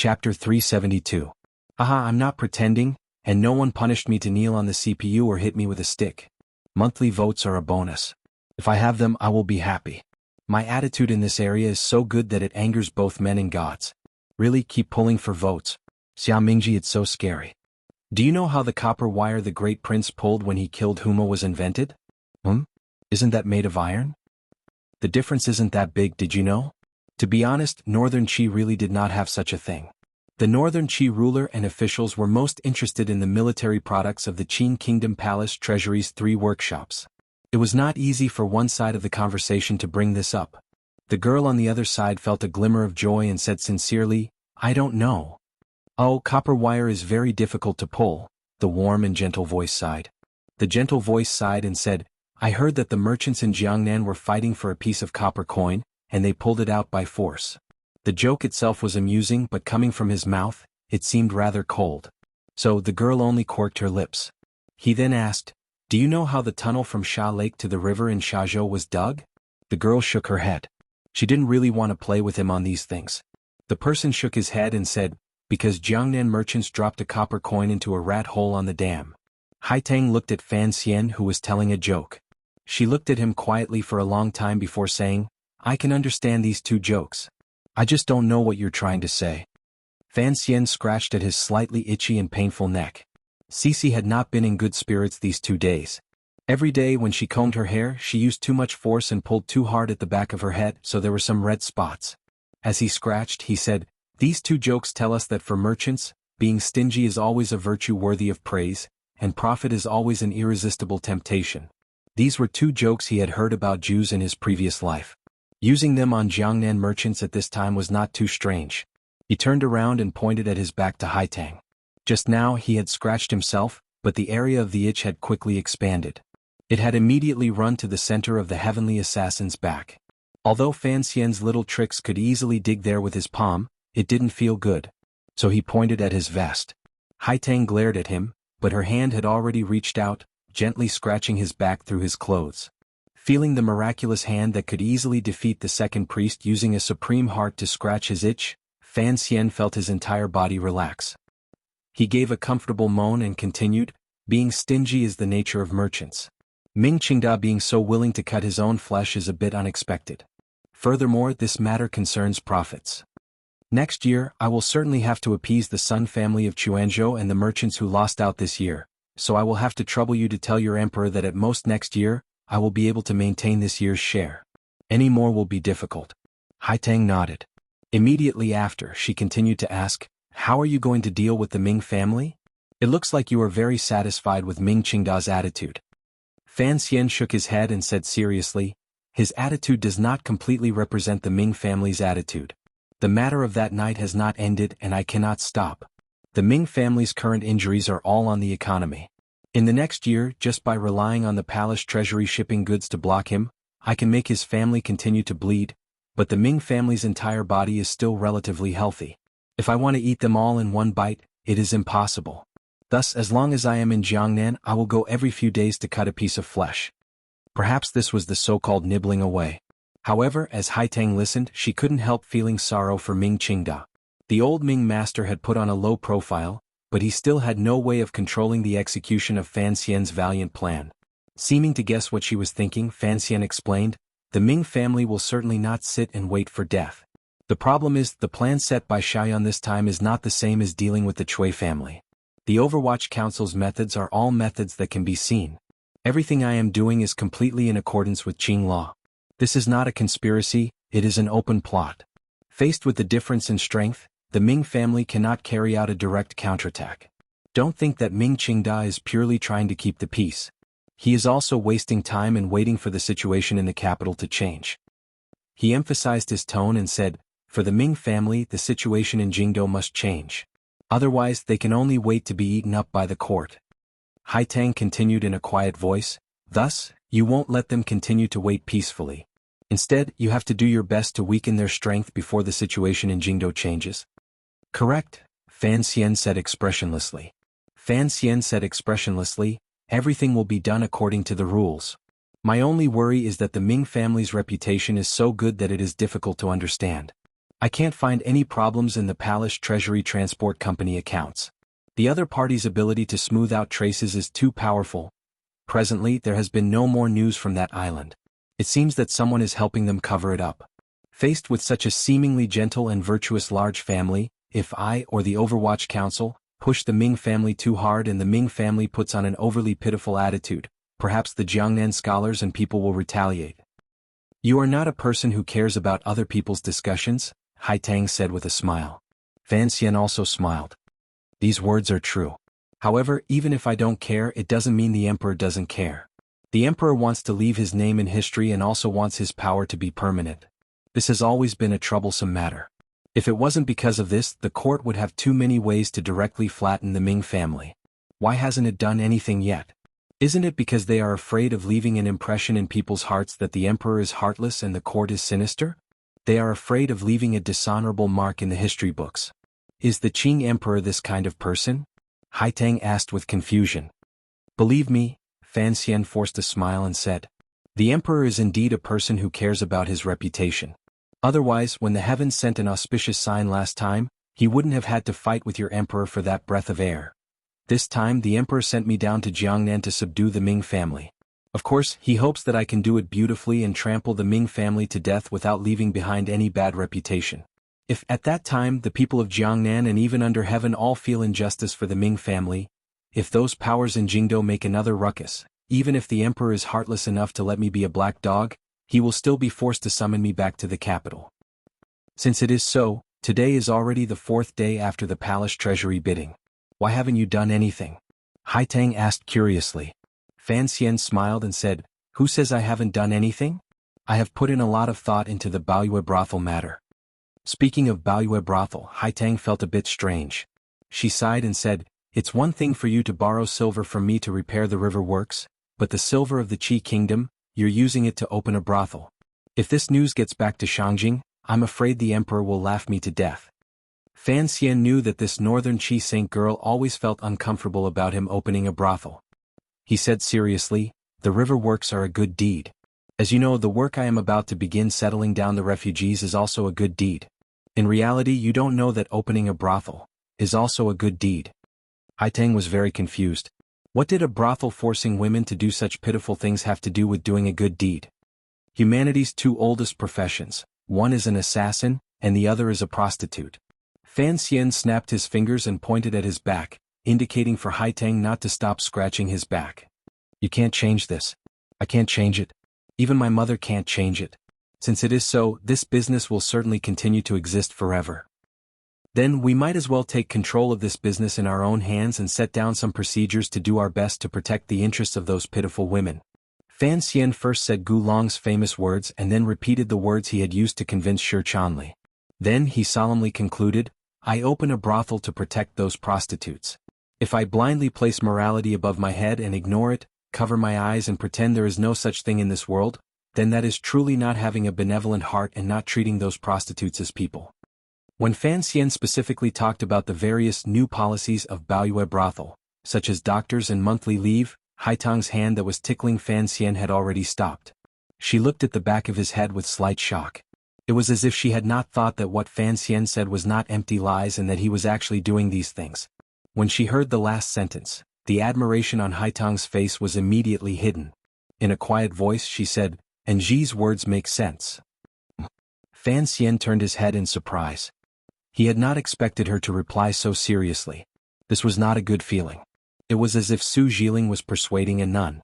Chapter 372. Aha, I'm not pretending, and no one punished me to kneel on the CPU or hit me with a stick. Monthly votes are a bonus. If I have them, I will be happy. My attitude in this area is so good that it angers both men and gods. Really, keep pulling for votes. Xia Mingji, it's so scary. Do you know how the copper wire the great prince pulled when he killed Huma was invented? Isn't that made of iron? The difference isn't that big, did you know? To be honest, Northern Qi really did not have such a thing. The Northern Qi ruler and officials were most interested in the military products of the Qin Kingdom Palace Treasury's 3 workshops. It was not easy for one side of the conversation to bring this up. The girl on the other side felt a glimmer of joy and said sincerely, I don't know. Oh, copper wire is very difficult to pull, the warm and gentle voice sighed. The gentle voice sighed and said, I heard that the merchants in Jiangnan were fighting for a piece of copper coin, and they pulled it out by force. The joke itself was amusing, but coming from his mouth, it seemed rather cold. So the girl only corked her lips. He then asked, do you know how the tunnel from Sha Lake to the river in Shazhou was dug? The girl shook her head. She didn't really want to play with him on these things. The person shook his head and said, because Jiangnan merchants dropped a copper coin into a rat hole on the dam. Haitang looked at Fan Xian, who was telling a joke. She looked at him quietly for a long time before saying, I can understand these 2 jokes. I just don't know what you're trying to say. Fan Xian scratched at his slightly itchy and painful neck. Cece had not been in good spirits these 2 days. Every day when she combed her hair, she used too much force and pulled too hard at the back of her head, so there were some red spots. As he scratched, he said, these 2 jokes tell us that for merchants, being stingy is always a virtue worthy of praise, and profit is always an irresistible temptation. These were 2 jokes he had heard about Jews in his previous life. Using them on Jiangnan merchants at this time was not too strange. He turned around and pointed at his back to Haitang. Just now he had scratched himself, but the area of the itch had quickly expanded. It had immediately run to the center of the heavenly assassin's back. Although Fan Xian's little tricks could easily dig there with his palm, it didn't feel good. So he pointed at his vest. Haitang glared at him, but her hand had already reached out, gently scratching his back through his clothes. Feeling the miraculous hand that could easily defeat the second priest using a supreme heart to scratch his itch, Fan Xian felt his entire body relax. He gave a comfortable moan and continued, being stingy is the nature of merchants. Ming Qingda being so willing to cut his own flesh is a bit unexpected. Furthermore, this matter concerns profits. Next year, I will certainly have to appease the Sun family of Quanzhou and the merchants who lost out this year, so I will have to trouble you to tell your emperor that at most next year, I will be able to maintain this year's share. Any more will be difficult. Haitang nodded. Immediately after, she continued to ask, how are you going to deal with the Ming family? It looks like you are very satisfied with Ming Qingda's attitude. Fan Xian shook his head and said seriously, his attitude does not completely represent the Ming family's attitude. The matter of that night has not ended and I cannot stop. The Ming family's current injuries are all on the economy. In the next year, just by relying on the palace treasury shipping goods to block him, I can make his family continue to bleed, but the Ming family's entire body is still relatively healthy. If I want to eat them all in one bite, it is impossible. Thus, as long as I am in Jiangnan, I will go every few days to cut a piece of flesh. Perhaps this was the so-called nibbling away. However, as Haitang listened, she couldn't help feeling sorrow for Ming Qingda. The old Ming master had put on a low profile, but he still had no way of controlling the execution of Fan Xian's valiant plan. Seeming to guess what she was thinking, Fan Xian explained, the Ming family will certainly not sit and wait for death. The problem is, the plan set by Shaoyan this time is not the same as dealing with the Cui family. The Overwatch Council's methods are all methods that can be seen. Everything I am doing is completely in accordance with Qing law. This is not a conspiracy, it is an open plot. Faced with the difference in strength, the Ming family cannot carry out a direct counterattack. Don't think that Ming Qingda is purely trying to keep the peace. He is also wasting time and waiting for the situation in the capital to change. He emphasized his tone and said, for the Ming family, the situation in Jingdou must change. Otherwise, they can only wait to be eaten up by the court. Haitang continued in a quiet voice, thus, you won't let them continue to wait peacefully. Instead, you have to do your best to weaken their strength before the situation in Jingdou changes. Correct, Fan Xian said expressionlessly. Fan Xian said expressionlessly, everything will be done according to the rules. My only worry is that the Ming family's reputation is so good that it is difficult to understand. I can't find any problems in the Palace Treasury Transport Company accounts. The other party's ability to smooth out traces is too powerful. Presently, there has been no more news from that island. It seems that someone is helping them cover it up. Faced with such a seemingly gentle and virtuous large family, if I or the Overwatch Council push the Ming family too hard and the Ming family puts on an overly pitiful attitude, perhaps the Jiangnan scholars and people will retaliate. You are not a person who cares about other people's discussions, Haitang said with a smile. Fan Xian also smiled. These words are true. However, even if I don't care, it doesn't mean the emperor doesn't care. The emperor wants to leave his name in history and also wants his power to be permanent. This has always been a troublesome matter. If it wasn't because of this, the court would have too many ways to directly flatten the Ming family. Why hasn't it done anything yet? Isn't it because they are afraid of leaving an impression in people's hearts that the emperor is heartless and the court is sinister? They are afraid of leaving a dishonorable mark in the history books. Is the Qing emperor this kind of person? Haitang asked with confusion. Believe me, Fan Xian forced a smile and said. The emperor is indeed a person who cares about his reputation. Otherwise, when the heavens sent an auspicious sign last time, he wouldn't have had to fight with your emperor for that breath of air. This time the emperor sent me down to Jiangnan to subdue the Ming family. Of course, he hopes that I can do it beautifully and trample the Ming family to death without leaving behind any bad reputation. If at that time the people of Jiangnan and even under heaven all feel injustice for the Ming family, if those powers in Jingdo make another ruckus, even if the emperor is heartless enough to let me be a black dog, he will still be forced to summon me back to the capital. Since it is so, today is already the 4th day after the palace treasury bidding. Why haven't you done anything? Haitang asked curiously. Fan Xian smiled and said, Who says I haven't done anything? I have put in a lot of thought into the Baoyue brothel matter. Speaking of Baoyue brothel, Haitang felt a bit strange. She sighed and said, It's one thing for you to borrow silver from me to repair the river works, but the silver of the Qi kingdom, you're using it to open a brothel. If this news gets back to Shangjing, I'm afraid the emperor will laugh me to death. Fan Xian knew that this northern Qi Saint girl always felt uncomfortable about him opening a brothel. He said seriously, The river works are a good deed. As you know, the work I am about to begin settling down the refugees is also a good deed. In reality, you don't know that opening a brothel is also a good deed. Haitang was very confused. What did a brothel forcing women to do such pitiful things have to do with doing a good deed? Humanity's two oldest professions, one is an assassin, and the other is a prostitute. Fan Xian snapped his fingers and pointed at his back, indicating for Haitang not to stop scratching his back. You can't change this. I can't change it. Even my mother can't change it. Since it is so, this business will certainly continue to exist forever. Then we might as well take control of this business in our own hands and set down some procedures to do our best to protect the interests of those pitiful women. Fan Xian first said Gu Long's famous words and then repeated the words he had used to convince Shi Chanli. Then he solemnly concluded, I open a brothel to protect those prostitutes. If I blindly place morality above my head and ignore it, cover my eyes and pretend there is no such thing in this world, then that is truly not having a benevolent heart and not treating those prostitutes as people. When Fan Xian specifically talked about the various new policies of Baoyue brothel, such as doctors and monthly leave, Haitang's hand that was tickling Fan Xian had already stopped. She looked at the back of his head with slight shock. It was as if she had not thought that what Fan Xian said was not empty lies and that he was actually doing these things. When she heard the last sentence, the admiration on Haitang's face was immediately hidden. In a quiet voice she said, And Ji's words make sense. Fan Xian turned his head in surprise. He had not expected her to reply so seriously. This was not a good feeling. It was as if Su Jiling was persuading a nun.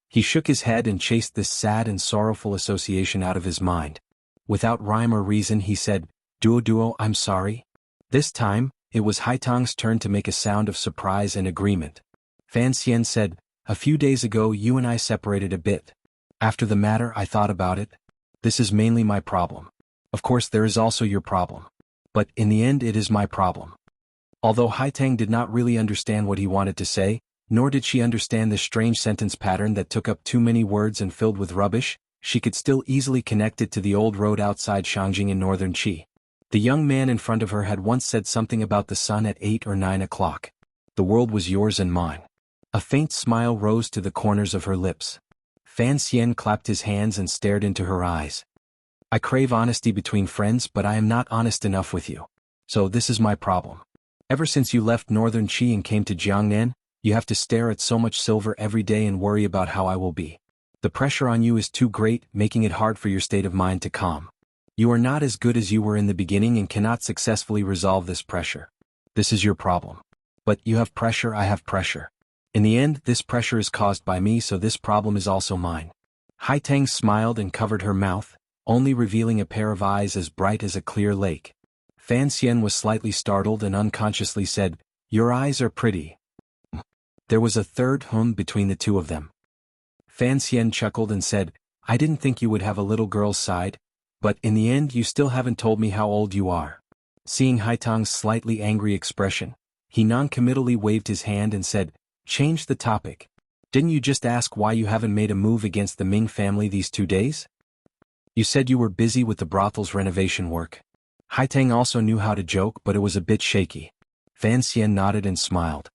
He shook his head and chased this sad and sorrowful association out of his mind. Without rhyme or reason he said, Duo, I'm sorry. This time, it was Haitang's turn to make a sound of surprise and agreement. Fan Xian said, A few days ago you and I separated a bit. After the matter I thought about it. This is mainly my problem. Of course there is also your problem. But in the end it is my problem. Although Haitang did not really understand what he wanted to say, nor did she understand the strange sentence pattern that took up too many words and filled with rubbish, she could still easily connect it to the old road outside Shangjing in northern Qi. The young man in front of her had once said something about the sun at 8 or 9 o'clock. The world was yours and mine. A faint smile rose to the corners of her lips. Fan Xian clapped his hands and stared into her eyes. I crave honesty between friends, but I am not honest enough with you. So this is my problem. Ever since you left northern Qi and came to Jiangnan, you have to stare at so much silver every day and worry about how I will be. The pressure on you is too great, making it hard for your state of mind to calm. You are not as good as you were in the beginning and cannot successfully resolve this pressure. This is your problem. But you have pressure, I have pressure. In the end, this pressure is caused by me, so this problem is also mine. Haitang smiled and covered her mouth, only revealing a pair of eyes as bright as a clear lake. Fan Xian was slightly startled and unconsciously said, "Your eyes are pretty." There was a third between the two of them. Fan Xian chuckled and said, "I didn't think you would have a little girl's side, but in the end you still haven't told me how old you are." Seeing Haitang's slightly angry expression, he non-committally waved his hand and said, "Change the topic. Didn't you just ask why you haven't made a move against the Ming family these 2 days? You said you were busy with the brothel's renovation work." Haitang also knew how to joke, but it was a bit shaky. Fan Xian nodded and smiled.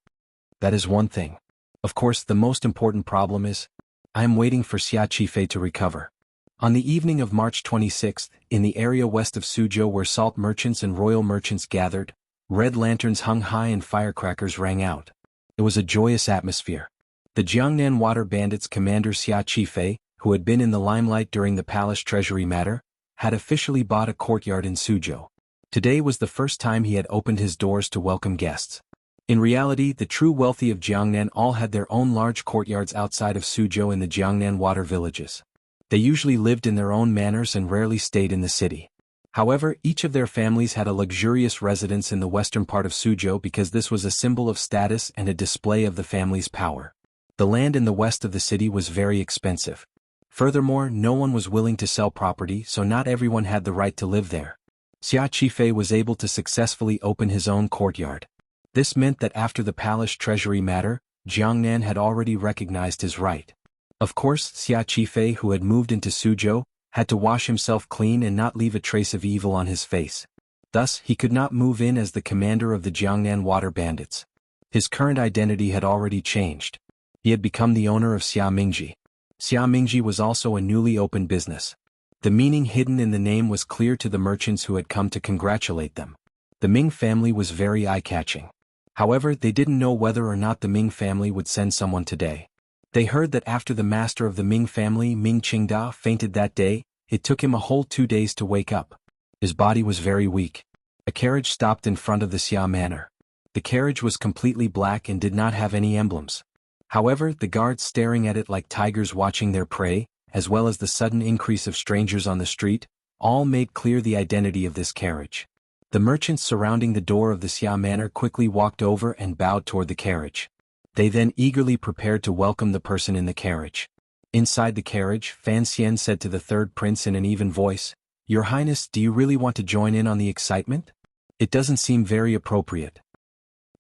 "That is one thing. Of course, the most important problem is, I am waiting for Xia Qifei to recover." On the evening of March 26th, in the area west of Suzhou where salt merchants and royal merchants gathered, red lanterns hung high and firecrackers rang out. It was a joyous atmosphere. The Jiangnan water bandits commander Xia Qifei, who had been in the limelight during the palace treasury matter, had officially bought a courtyard in Suzhou. Today was the first time he had opened his doors to welcome guests. In reality, the true wealthy of Jiangnan all had their own large courtyards outside of Suzhou in the Jiangnan water villages. They usually lived in their own manors and rarely stayed in the city. However, each of their families had a luxurious residence in the western part of Suzhou because this was a symbol of status and a display of the family's power. The land in the west of the city was very expensive. Furthermore, no one was willing to sell property, so not everyone had the right to live there. Xia Qifei was able to successfully open his own courtyard. This meant that after the palace treasury matter, Jiangnan had already recognized his right. Of course, Xia Qifei, who had moved into Suzhou, had to wash himself clean and not leave a trace of evil on his face. Thus, he could not move in as the commander of the Jiangnan water bandits. His current identity had already changed. He had become the owner of Xia Mingji. Xia Mingji was also a newly opened business. The meaning hidden in the name was clear to the merchants who had come to congratulate them. The Ming family was very eye-catching. However, they didn't know whether or not the Ming family would send someone today. They heard that after the master of the Ming family, Ming Qingda, fainted that day, it took him a whole 2 days to wake up. His body was very weak. A carriage stopped in front of the Xia manor. The carriage was completely black and did not have any emblems. However, the guards staring at it like tigers watching their prey, as well as the sudden increase of strangers on the street, all made clear the identity of this carriage. The merchants surrounding the door of the Xia manor quickly walked over and bowed toward the carriage. They then eagerly prepared to welcome the person in the carriage. Inside the carriage, Fan Xian said to the third prince in an even voice, "Your Highness, do you really want to join in on the excitement? It doesn't seem very appropriate."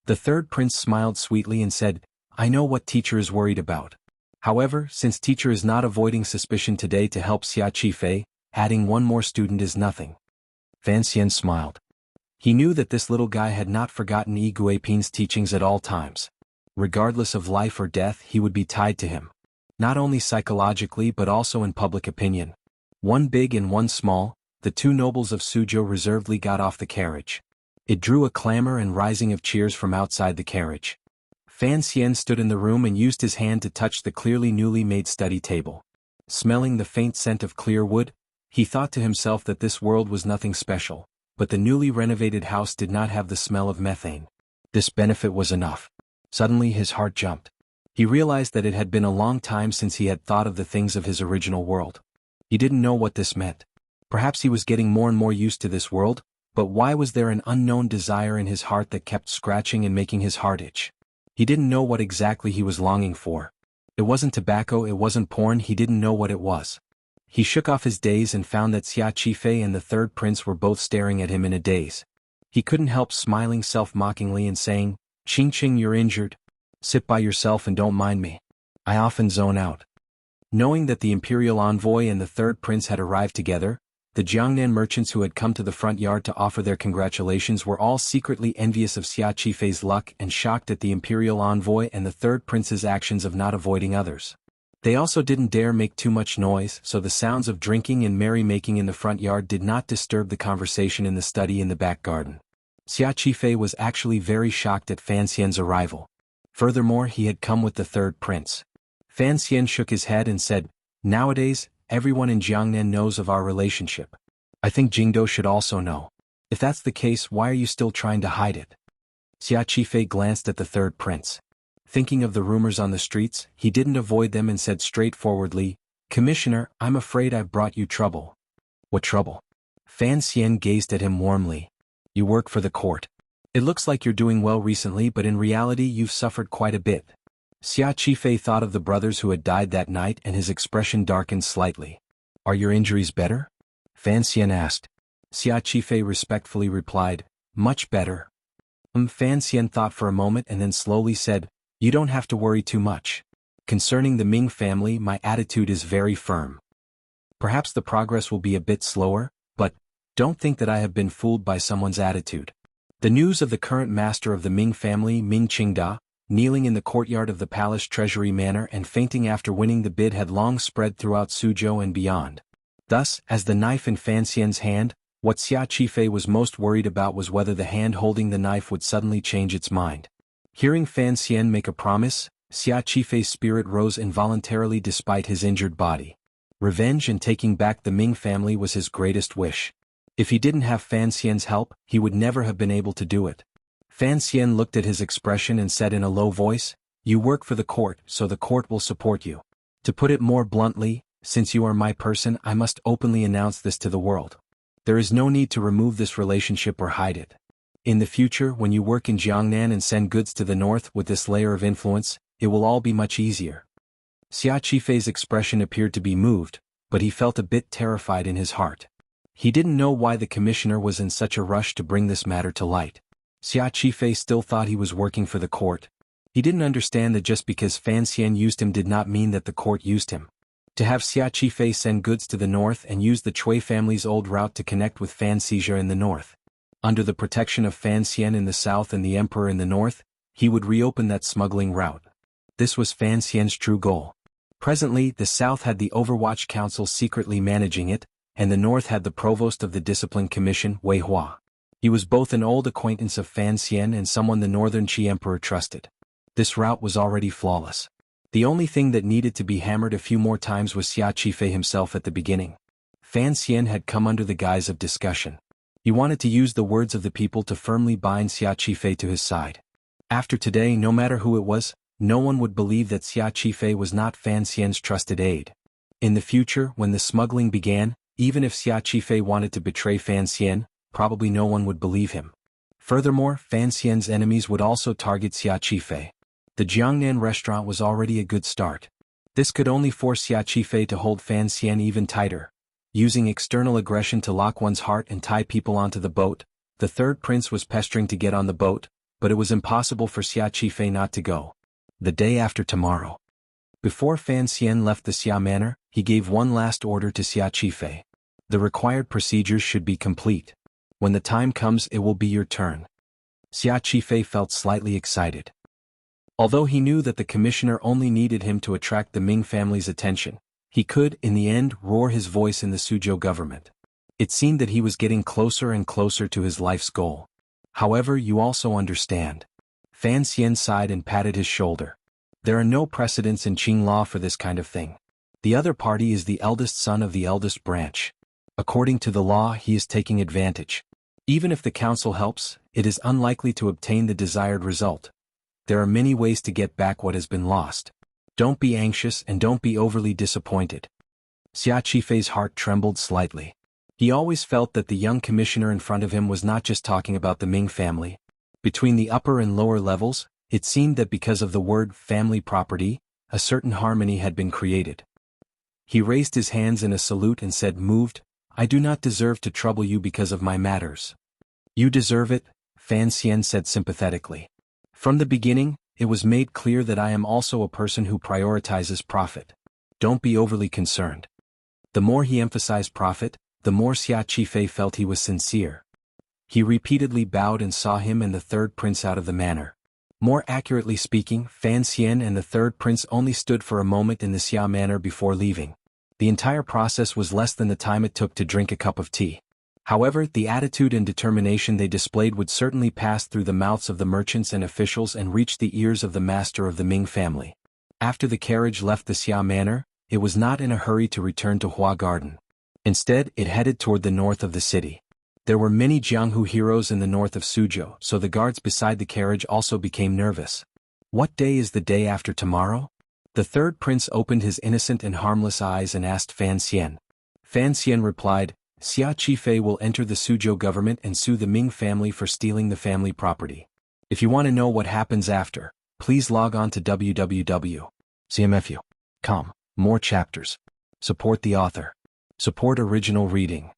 The third prince smiled sweetly and said, "I know what teacher is worried about. However, since teacher is not avoiding suspicion today to help Xia Qifei, adding one more student is nothing." Fan Xian smiled. He knew that this little guy had not forgotten Yi Guiping's teachings at all times. Regardless of life or death, he would be tied to him. Not only psychologically but also in public opinion. One big and one small, the two nobles of Suzhou reservedly got off the carriage. It drew a clamor and rising of cheers from outside the carriage. Fan Xian stood in the room and used his hand to touch the clearly newly made study table. Smelling the faint scent of clear wood, he thought to himself that this world was nothing special, but the newly renovated house did not have the smell of methane. This benefit was enough. Suddenly his heart jumped. He realized that it had been a long time since he had thought of the things of his original world. He didn't know what this meant. Perhaps he was getting more and more used to this world, but why was there an unknown desire in his heart that kept scratching and making his heart itch? He didn't know what exactly he was longing for. It wasn't tobacco, it wasn't porn, he didn't know what it was. He shook off his daze and found that Xia Qifei and the third prince were both staring at him in a daze. He couldn't help smiling self-mockingly and saying, "Ching Ching, you're injured. Sit by yourself and don't mind me. I often zone out." Knowing that the imperial envoy and the third prince had arrived together, the Jiangnan merchants who had come to the front yard to offer their congratulations were all secretly envious of Xia Qifei's luck and shocked at the imperial envoy and the third prince's actions of not avoiding others. They also didn't dare make too much noise, so the sounds of drinking and merrymaking in the front yard did not disturb the conversation in the study in the back garden. Xia Qifei was actually very shocked at Fan Xian's arrival. Furthermore, he had come with the third prince. Fan Xian shook his head and said, "Nowadays, everyone in Jiangnan knows of our relationship. I think Jingdo should also know. If that's the case, why are you still trying to hide it?" Xia Qifei glanced at the third prince. Thinking of the rumors on the streets, he didn't avoid them and said straightforwardly, "Commissioner, I'm afraid I've brought you trouble." "What trouble?" Fan Xian gazed at him warmly. "You work for the court. It looks like you're doing well recently, but in reality you've suffered quite a bit." Xia Qifei thought of the brothers who had died that night and his expression darkened slightly. "Are your injuries better?" Fan Xian asked. Xia Qifei respectfully replied, "Much better." Fan Xian thought for a moment and then slowly said, "You don't have to worry too much. Concerning the Ming family, my attitude is very firm. Perhaps the progress will be a bit slower, but don't think that I have been fooled by someone's attitude." The news of the current master of the Ming family, Ming Qingda, kneeling in the courtyard of the palace treasury manor and fainting after winning the bid had long spread throughout Suzhou and beyond. Thus, as the knife in Fan Xian's hand, what Xia Qifei was most worried about was whether the hand holding the knife would suddenly change its mind. Hearing Fan Xian make a promise, Xia Qifei's spirit rose involuntarily despite his injured body. Revenge and taking back the Ming family was his greatest wish. If he didn't have Fan Xian's help, he would never have been able to do it. Fan Xian looked at his expression and said in a low voice, "You work for the court, so the court will support you. To put it more bluntly, since you are my person, I must openly announce this to the world. There is no need to remove this relationship or hide it. In the future, when you work in Jiangnan and send goods to the north with this layer of influence, it will all be much easier." Xia Qifei's expression appeared to be moved, but he felt a bit terrified in his heart. He didn't know why the commissioner was in such a rush to bring this matter to light. Xia Qifei still thought he was working for the court. He didn't understand that just because Fan Xian used him did not mean that the court used him. To have Xia Qifei send goods to the north and use the Cui family's old route to connect with Fan Xizhi in the north. Under the protection of Fan Xian in the south and the emperor in the north, he would reopen that smuggling route. This was Fan Xian's true goal. Presently, the south had the Overwatch Council secretly managing it, and the north had the provost of the Discipline Commission, Wei Hua. He was both an old acquaintance of Fan Xian and someone the northern Qi emperor trusted. This route was already flawless. The only thing that needed to be hammered a few more times was Xia Qifei himself at the beginning. Fan Xian had come under the guise of discussion. He wanted to use the words of the people to firmly bind Xia Qifei to his side. After today, no matter who it was, no one would believe that Xia Qifei was not Fan Xian's trusted aide. In the future, when the smuggling began, even if Xia Qifei wanted to betray Fan Xian, probably no one would believe him. Furthermore, Fan Xian's enemies would also target Xia Qifei. The Jiangnan restaurant was already a good start. This could only force Xia Qifei to hold Fan Xian even tighter. Using external aggression to lock one's heart and tie people onto the boat, the third prince was pestering to get on the boat, but it was impossible for Xia Qifei not to go. The day after tomorrow. Before Fan Xian left the Xia manor, he gave one last order to Xia Qifei. The required procedures should be complete. When the time comes, it will be your turn. Xia Qifei felt slightly excited. Although he knew that the commissioner only needed him to attract the Ming family's attention, he could, in the end, roar his voice in the Suzhou government. It seemed that he was getting closer and closer to his life's goal. However, you also understand. Fan Xian sighed and patted his shoulder. There are no precedents in Qing law for this kind of thing. The other party is the eldest son of the eldest branch. According to the law, he is taking advantage. Even if the council helps, it is unlikely to obtain the desired result. There are many ways to get back what has been lost. Don't be anxious and don't be overly disappointed. Xia Qifei's heart trembled slightly. He always felt that the young commissioner in front of him was not just talking about the Ming family. Between the upper and lower levels, it seemed that because of the word family property, a certain harmony had been created. He raised his hands in a salute and said, "Moved, I do not deserve to trouble you because of my matters." "You deserve it," Fan Xian said sympathetically. "From the beginning, it was made clear that I am also a person who prioritizes profit. Don't be overly concerned." The more he emphasized profit, the more Xia Qifei felt he was sincere. He repeatedly bowed and saw him and the third prince out of the manor. More accurately speaking, Fan Xian and the third prince only stood for a moment in the Xia manor before leaving. The entire process was less than the time it took to drink a cup of tea. However, the attitude and determination they displayed would certainly pass through the mouths of the merchants and officials and reach the ears of the master of the Ming family. After the carriage left the Xia manor, it was not in a hurry to return to Hua Garden. Instead, it headed toward the north of the city. There were many Jianghu heroes in the north of Suzhou, so the guards beside the carriage also became nervous. What day is the day after tomorrow? The third prince opened his innocent and harmless eyes and asked Fan Xian. Fan Xian replied, Xia Qifei will enter the Suzhou government and sue the Ming family for stealing the family property. If you want to know what happens after, please log on to www.cmfu.com. More chapters. Support the author. Support original reading.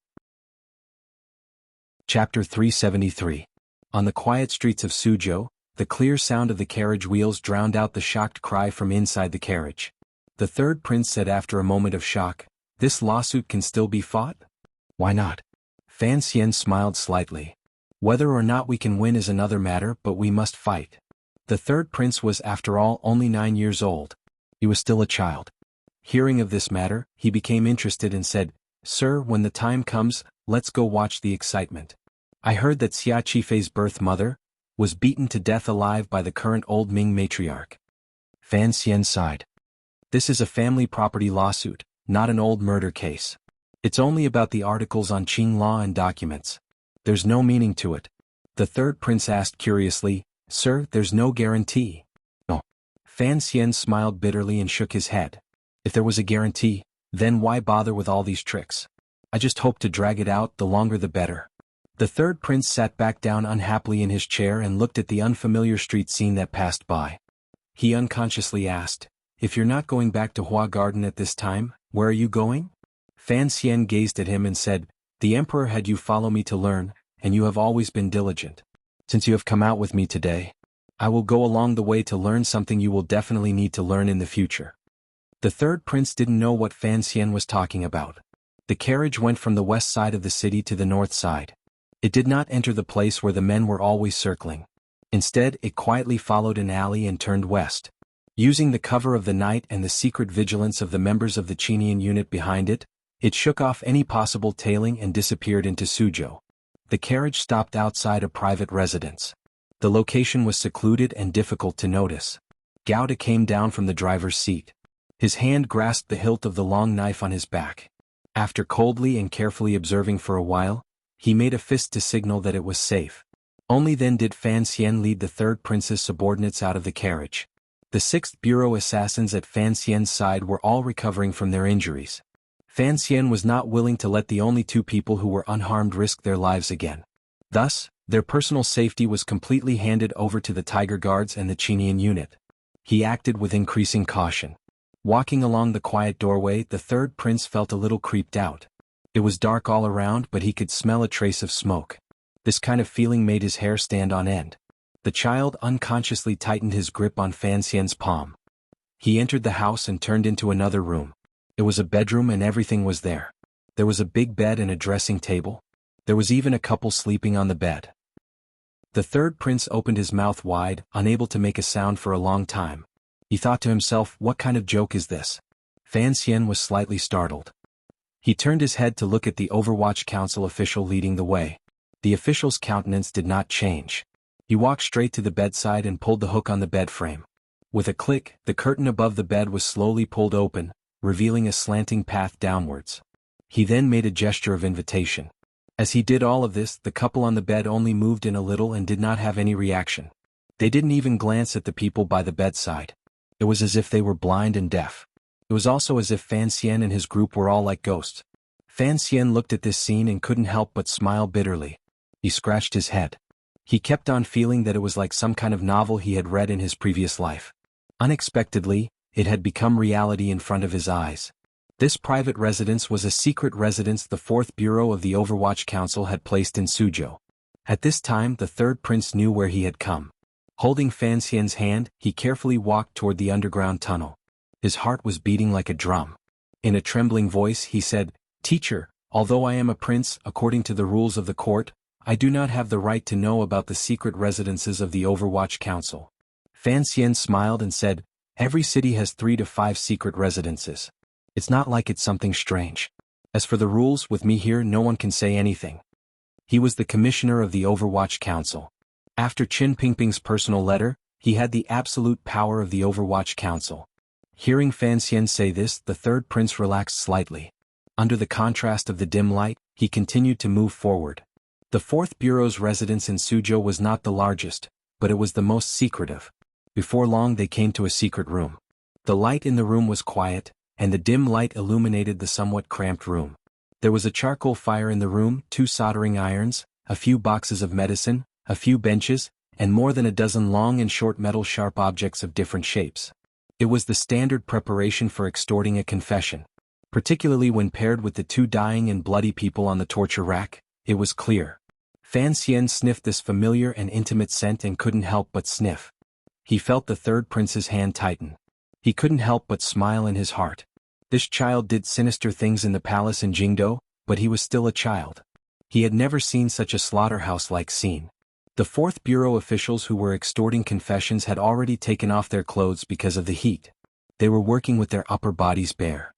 Chapter 373. On the quiet streets of Suzhou, the clear sound of the carriage wheels drowned out the shocked cry from inside the carriage. The third prince said after a moment of shock, "This lawsuit can still be fought?" "Why not?" Fan Xian smiled slightly. "Whether or not we can win is another matter, but we must fight." The third prince was after all only 9 years old. He was still a child. Hearing of this matter, he became interested and said, "Sir, when the time comes, let's go watch the excitement. I heard that Xia Qifei's birth mother was beaten to death alive by the current old Ming matriarch." Fan Xian sighed. "This is a family property lawsuit, not an old murder case. It's only about the articles on Qing law and documents. There's no meaning to it." The third prince asked curiously, "Sir, there's no guarantee?" "No." Fan Xian smiled bitterly and shook his head. "If there was a guarantee, then why bother with all these tricks? I just hope to drag it out, the longer the better." The third prince sat back down unhappily in his chair and looked at the unfamiliar street scene that passed by. He unconsciously asked, "If you're not going back to Hua Garden at this time, where are you going?" Fan Xian gazed at him and said, "The emperor had you follow me to learn, and you have always been diligent. Since you have come out with me today, I will go along the way to learn something you will definitely need to learn in the future." The third prince didn't know what Fan Xian was talking about. The carriage went from the west side of the city to the north side. It did not enter the place where the men were always circling. Instead, it quietly followed an alley and turned west. Using the cover of the night and the secret vigilance of the members of the Qinian unit behind it, it shook off any possible tailing and disappeared into Suzhou. The carriage stopped outside a private residence. The location was secluded and difficult to notice. Gauda came down from the driver's seat. His hand grasped the hilt of the long knife on his back. After coldly and carefully observing for a while, he made a fist to signal that it was safe. Only then did Fan Xian lead the third prince's subordinates out of the carriage. The 6th Bureau assassins at Fan Xian's side were all recovering from their injuries. Fan Xian was not willing to let the only 2 people who were unharmed risk their lives again. Thus, their personal safety was completely handed over to the Tiger Guards and the Qinian unit. He acted with increasing caution. Walking along the quiet doorway, the third prince felt a little creeped out. It was dark all around, but he could smell a trace of smoke. This kind of feeling made his hair stand on end. The child unconsciously tightened his grip on Fan Xian's palm. He entered the house and turned into another room. It was a bedroom and everything was there. There was a big bed and a dressing table. There was even a couple sleeping on the bed. The third prince opened his mouth wide, unable to make a sound for a long time. He thought to himself, what kind of joke is this? Fan Xian was slightly startled. He turned his head to look at the Overwatch Council official leading the way. The official's countenance did not change. He walked straight to the bedside and pulled the hook on the bed frame. With a click, the curtain above the bed was slowly pulled open, revealing a slanting path downwards. He then made a gesture of invitation. As he did all of this, the couple on the bed only moved in a little and did not have any reaction. They didn't even glance at the people by the bedside. It was as if they were blind and deaf. It was also as if Fan Xian and his group were all like ghosts. Fan Xian looked at this scene and couldn't help but smile bitterly. He scratched his head. He kept on feeling that it was like some kind of novel he had read in his previous life. Unexpectedly, it had become reality in front of his eyes. This private residence was a secret residence the 4th Bureau of the Overwatch Council had placed in Suzhou. At this time, the third prince knew where he had come. Holding Fan Xian's hand, he carefully walked toward the underground tunnel. His heart was beating like a drum. In a trembling voice he said, "Teacher, although I am a prince, according to the rules of the court, I do not have the right to know about the secret residences of the Overwatch Council. Fan Xian smiled and said, "Every city has 3 to 5 secret residences. It's not like it's something strange. As for the rules, with me here no one can say anything." He was the commissioner of the Overwatch Council. After Qin Pingping's personal letter, he had the absolute power of the Overwatch Council. Hearing Fan Xian say this, the third prince relaxed slightly. Under the contrast of the dim light, he continued to move forward. The fourth bureau's residence in Suzhou was not the largest, but it was the most secretive. Before long they came to a secret room. The light in the room was quiet, and the dim light illuminated the somewhat cramped room. There was a charcoal fire in the room, 2 soldering irons, a few boxes of medicine, a few benches, and more than a dozen long and short metal sharp objects of different shapes. It was the standard preparation for extorting a confession. Particularly when paired with the 2 dying and bloody people on the torture rack, it was clear. Fan Xian sniffed this familiar and intimate scent and couldn't help but sniff. He felt the third prince's hand tighten. He couldn't help but smile in his heart. This child did sinister things in the palace in Jingdo, but he was still a child. He had never seen such a slaughterhouse-like scene. The fourth bureau officials who were extorting confessions had already taken off their clothes because of the heat. They were working with their upper bodies bare.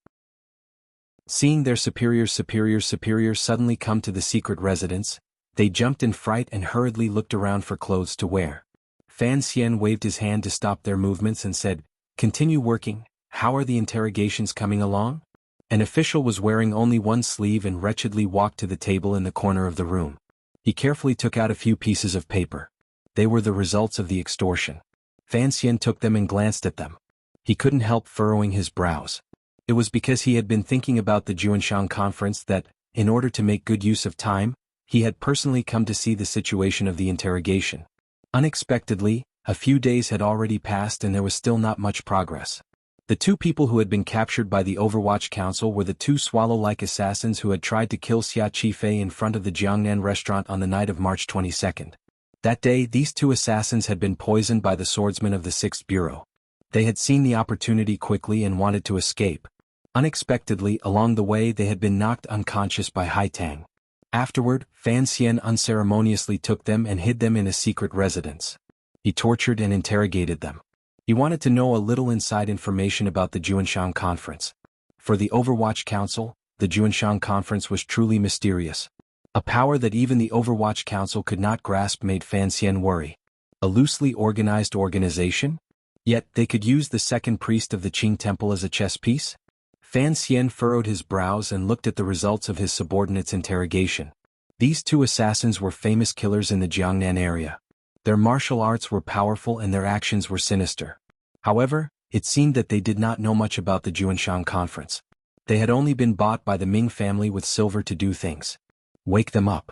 Seeing their superiors suddenly come to the secret residence, they jumped in fright and hurriedly looked around for clothes to wear. Fan Xian waved his hand to stop their movements and said, "Continue working. How are the interrogations coming along?" An official was wearing only one sleeve and wretchedly walked to the table in the corner of the room. He carefully took out a few pieces of paper. They were the results of the extortion. Fan Xian took them and glanced at them. He couldn't help furrowing his brows. It was because he had been thinking about the Juanshan conference that, in order to make good use of time, he had personally come to see the situation of the interrogation. Unexpectedly, a few days had already passed and there was still not much progress. The 2 people who had been captured by the Overwatch Council were the 2 swallow-like assassins who had tried to kill Xia Qifei in front of the Jiangnan restaurant on the night of March 22nd. That day, these 2 assassins had been poisoned by the swordsmen of the 6th Bureau. They had seen the opportunity quickly and wanted to escape. Unexpectedly, along the way they had been knocked unconscious by Haitang. Afterward, Fan Xian unceremoniously took them and hid them in a secret residence. He tortured and interrogated them. He wanted to know a little inside information about the Juanshan conference. For the Overwatch Council, the Juanshan conference was truly mysterious. A power that even the Overwatch Council could not grasp made Fan Xian worry. A loosely organized organization? Yet they could use the second priest of the Qing temple as a chess piece? Fan Xian furrowed his brows and looked at the results of his subordinates' interrogation. These 2 assassins were famous killers in the Jiangnan area. Their martial arts were powerful and their actions were sinister. However, it seemed that they did not know much about the Juanshan conference. They had only been bought by the Ming family with silver to do things. "Wake them up."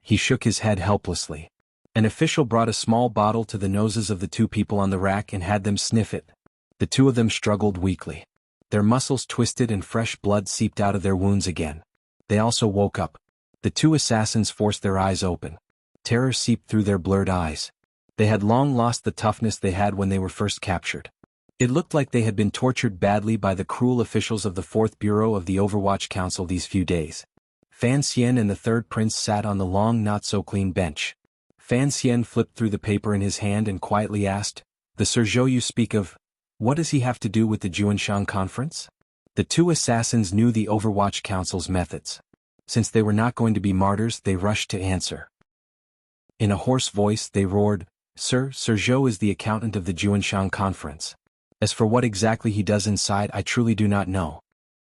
He shook his head helplessly. An official brought a small bottle to the noses of the 2 people on the rack and had them sniff it. The 2 of them struggled weakly. Their muscles twisted and fresh blood seeped out of their wounds again. They also woke up. The 2 assassins forced their eyes open. Terror seeped through their blurred eyes. They had long lost the toughness they had when they were first captured. It looked like they had been tortured badly by the cruel officials of the 4th Bureau of the Overwatch Council these few days. Fan Xian and the third prince sat on the long not-so-clean bench. Fan Xian flipped through the paper in his hand and quietly asked, "The Suzhou you speak of, what does he have to do with the Juanshan conference?" The 2 assassins knew the Overwatch Council's methods. Since they were not going to be martyrs, they rushed to answer. In a hoarse voice, they roared, "Sir, Suzhou is the accountant of the Juanshan conference. As for what exactly he does inside, I truly do not know."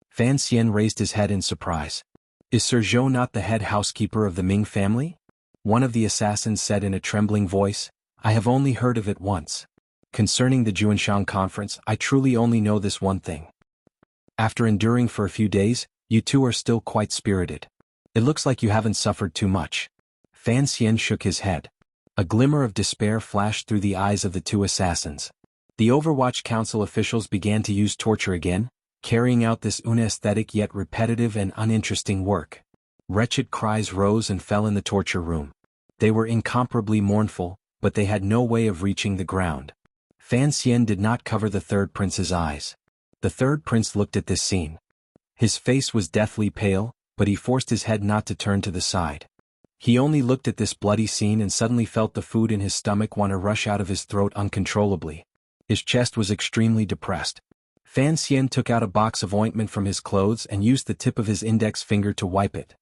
Fan Xian raised his head in surprise. "Is Suzhou not the head housekeeper of the Ming family?" One of the assassins said in a trembling voice, "I have only heard of it once. Concerning the Juanshan conference, I truly only know this one thing. After enduring for a few days, you 2 are still quite spirited. It looks like you haven't suffered too much." Fan Xian shook his head. A glimmer of despair flashed through the eyes of the 2 assassins. The Overwatch Council officials began to use torture again, carrying out this unaesthetic yet repetitive and uninteresting work. Wretched cries rose and fell in the torture room. They were incomparably mournful, but they had no way of reaching the ground. Fan Xian did not cover the third prince's eyes. The third prince looked at this scene. His face was deathly pale, but he forced his head not to turn to the side. He only looked at this bloody scene and suddenly felt the food in his stomach want to rush out of his throat uncontrollably. His chest was extremely depressed. Fan Xian took out a box of ointment from his clothes and used the tip of his index finger to wipe it.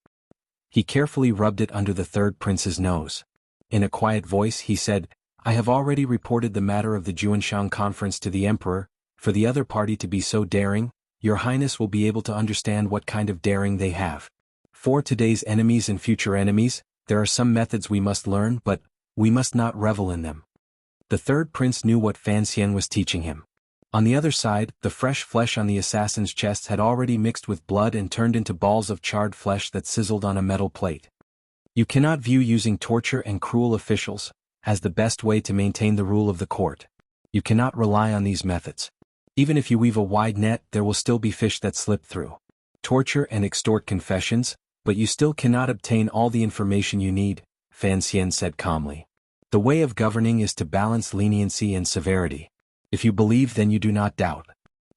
He carefully rubbed it under the third prince's nose. In a quiet voice he said, "I have already reported the matter of the Juanshan conference to the emperor. For the other party to be so daring, your highness will be able to understand what kind of daring they have. For today's enemies and future enemies, there are some methods we must learn, but we must not revel in them." The third prince knew what Fan Xian was teaching him. On the other side, the fresh flesh on the assassin's chest had already mixed with blood and turned into balls of charred flesh that sizzled on a metal plate. You cannot view using torture and cruel officials as the best way to maintain the rule of the court. You cannot rely on these methods. Even if you weave a wide net, there will still be fish that slip through. Torture and extort confessions, but you still cannot obtain all the information you need, Fan Xian said calmly. The way of governing is to balance leniency and severity. If you believe, then you do not doubt.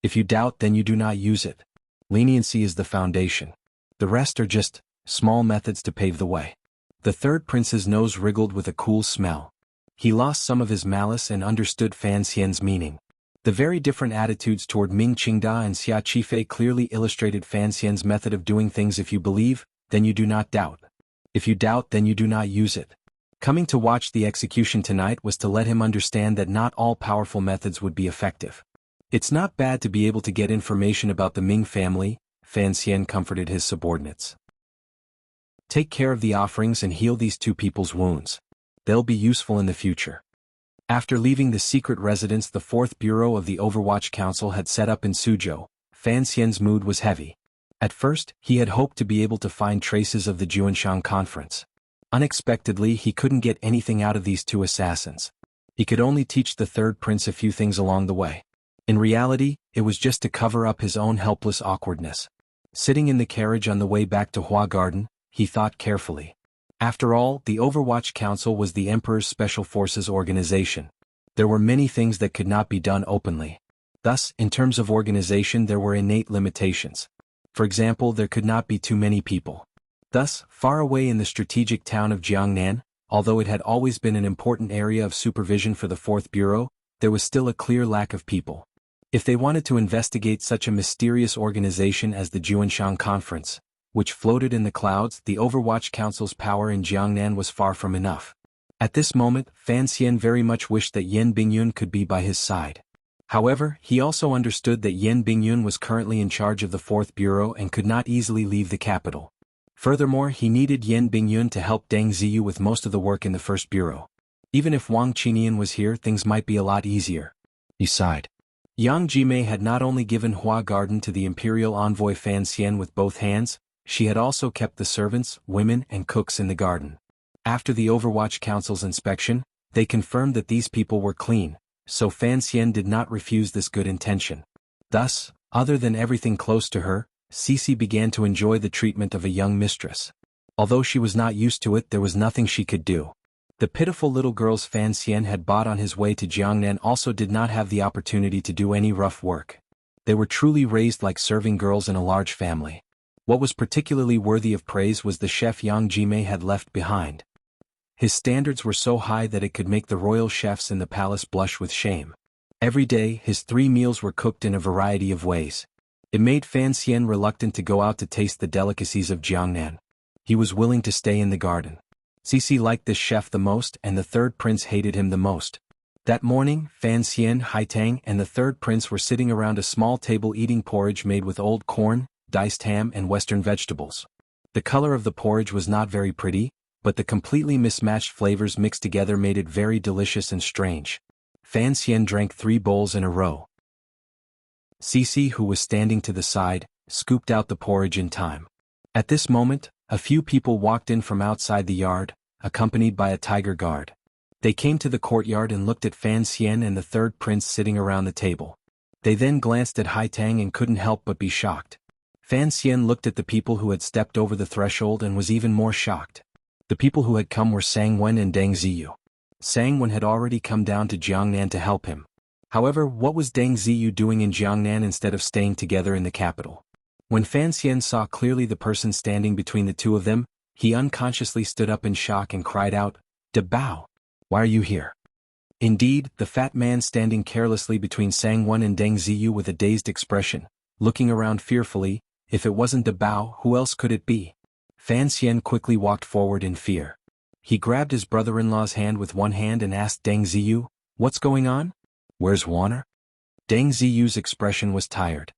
If you doubt, then you do not use it. Leniency is the foundation. The rest are just small methods to pave the way. The third prince's nose wriggled with a cool smell. He lost some of his malice and understood Fan Xian's meaning. The very different attitudes toward Ming Qingda and Xia Qifei clearly illustrated Fan Xian's method of doing things. If you believe, then you do not doubt. If you doubt, then you do not use it. Coming to watch the execution tonight was to let him understand that not all powerful methods would be effective. It's not bad to be able to get information about the Ming family, Fan Xian comforted his subordinates. Take care of the offerings and heal these two people's wounds. They'll be useful in the future. After leaving the secret residence the 4th Bureau of the Overwatch Council had set up in Suzhou, Fan Xian's mood was heavy. At first, he had hoped to be able to find traces of the Juanshan conference. Unexpectedly, he couldn't get anything out of these two assassins. He could only teach the third prince a few things along the way. In reality, it was just to cover up his own helpless awkwardness. Sitting in the carriage on the way back to Hua Garden, he thought carefully. After all, the Overwatch Council was the Emperor's Special Forces organization. There were many things that could not be done openly. Thus, in terms of organization, there were innate limitations. For example, there could not be too many people. Thus, far away in the strategic town of Jiangnan, although it had always been an important area of supervision for the 4th Bureau, there was still a clear lack of people. If they wanted to investigate such a mysterious organization as the Juanshan Conference, which floated in the clouds, the Overwatch Council's power in Jiangnan was far from enough. At this moment, Fan Xian very much wished that Yan Bingyun could be by his side. However, he also understood that Yan Bingyun was currently in charge of the 4th Bureau and could not easily leave the capital. Furthermore, he needed Yan Bingyun to help Deng Ziyu with most of the work in the 1st Bureau. Even if Wang Qinian was here, things might be a lot easier. He sighed. Yang Jimei had not only given Hua Garden to the imperial envoy Fan Xian with both hands, she had also kept the servants, women, and cooks in the garden. After the Overwatch Council's inspection, they confirmed that these people were clean, so Fan Xian did not refuse this good intention. Thus, other than everything close to her, Cici began to enjoy the treatment of a young mistress. Although she was not used to it, there was nothing she could do. The pitiful little girls Fan Xian had bought on his way to Jiangnan also did not have the opportunity to do any rough work. They were truly raised like serving girls in a large family. What was particularly worthy of praise was the chef Yang Jimei had left behind. His standards were so high that it could make the royal chefs in the palace blush with shame. Every day, his 3 meals were cooked in a variety of ways. It made Fan Xian reluctant to go out to taste the delicacies of Jiangnan. He was willing to stay in the garden. Cici liked this chef the most, and the third prince hated him the most. That morning, Fan Xian, Haitang, and the third prince were sitting around a small table eating porridge made with old corn, diced ham, and western vegetables. The color of the porridge was not very pretty, but the completely mismatched flavors mixed together made it very delicious and strange. Fan Xian drank 3 bowls in a row. Cici, who was standing to the side, scooped out the porridge in time. At this moment, a few people walked in from outside the yard, accompanied by a tiger guard. They came to the courtyard and looked at Fan Xian and the third prince sitting around the table. They then glanced at Haitang and couldn't help but be shocked. Fan Xian looked at the people who had stepped over the threshold and was even more shocked. The people who had come were Sang Wen and Deng Ziyu. Sang Wen had already come down to Jiangnan to help him. However, what was Deng Ziyu doing in Jiangnan instead of staying together in the capital? When Fan Xian saw clearly the person standing between the two of them, He unconsciously stood up in shock and cried out, "De Bao! Why are you here?" Indeed, the fat man standing carelessly between Sang-Wen and Deng Ziyu with a dazed expression, looking around fearfully, if it wasn't De Bao, who else could it be? Fan Xian quickly walked forward in fear. He grabbed his brother-in-law's hand with one hand and asked Deng Ziyu, "What's going on? Where's Warner?" Deng Ziyu's expression was tired.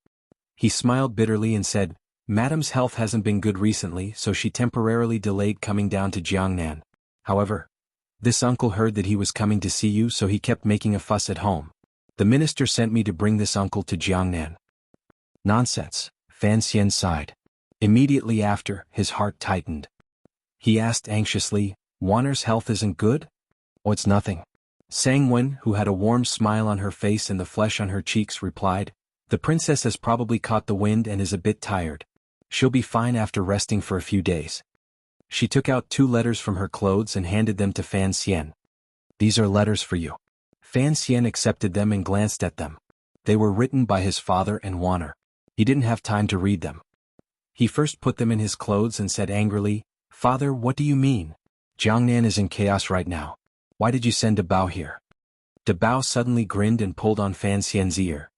He smiled bitterly and said, "Madam's health hasn't been good recently, so she temporarily delayed coming down to Jiangnan. However, this uncle heard that he was coming to see you, so he kept making a fuss at home. The minister sent me to bring this uncle to Jiangnan." "Nonsense," Fan Xian sighed. Immediately after, his heart tightened. He asked anxiously, "Warner's health isn't good?" "Oh, it's nothing." Sang-Wen, who had a warm smile on her face and the flesh on her cheeks, replied, "The princess has probably caught the wind and is a bit tired. She'll be fine after resting for a few days." She took out 2 letters from her clothes and handed them to Fan Xian. "These are letters for you." Fan Xian accepted them and glanced at them. They were written by his father and Warner. He didn't have time to read them. He first put them in his clothes and said angrily, "Father, what do you mean? Jiangnan is in chaos right now. Why did you send De Bao here?" De Bao suddenly grinned and pulled on Fan Xian's ear.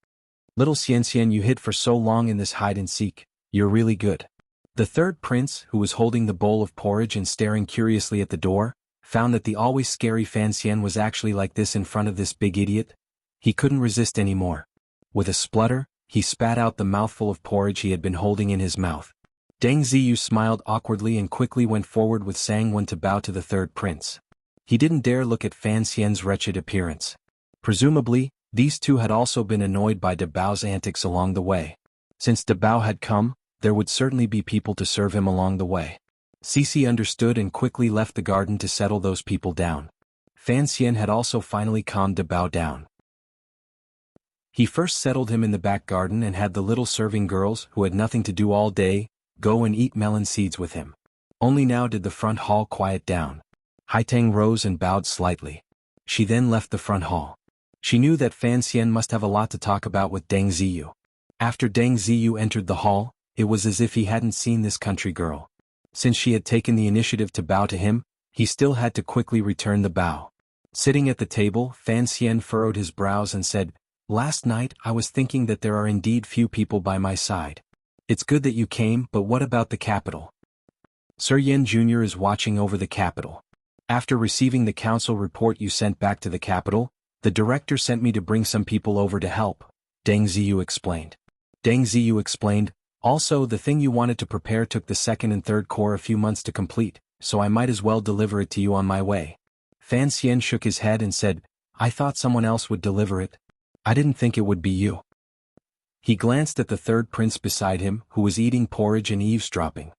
"Little Xian, you hid for so long in this hide-and-seek, you're really good." The third prince, who was holding the bowl of porridge and staring curiously at the door, found that the always scary Fan Xian was actually like this in front of this big idiot. He couldn't resist anymore. With a splutter, he spat out the mouthful of porridge he had been holding in his mouth. Deng Ziyu smiled awkwardly and quickly went forward with Sang-Wen to bow to the third prince. He didn't dare look at Fan Xian's wretched appearance. Presumably, these two had also been annoyed by De Bao's antics along the way. Since De Bao had come, there would certainly be people to serve him along the way. Cici understood and quickly left the garden to settle those people down. Fan Xian had also finally calmed De Bao down. He first settled him in the back garden and had the little serving girls, who had nothing to do all day, go and eat melon seeds with him. Only now did the front hall quiet down. Haitang rose and bowed slightly. She then left the front hall. She knew that Fan Xian must have a lot to talk about with Deng Ziyu. After Deng Ziyu entered the hall, it was as if he hadn't seen this country girl. Since she had taken the initiative to bow to him, he still had to quickly return the bow. Sitting at the table, Fan Xian furrowed his brows and said, "Last night I was thinking that there are indeed few people by my side. It's good that you came, but what about the capital? Sir Yen Jr. is watching over the capital. After receiving the council report you sent back to the capital, the director sent me to bring some people over to help," Deng Ziyu explained. Deng Ziyu explained, "Also, the thing you wanted to prepare took the 2nd and 3rd Corps a few months to complete, so I might as well deliver it to you on my way." Fan Xian shook his head and said, "I thought someone else would deliver it. I didn't think it would be you." He glanced at the third prince beside him, who was eating porridge and eavesdropping.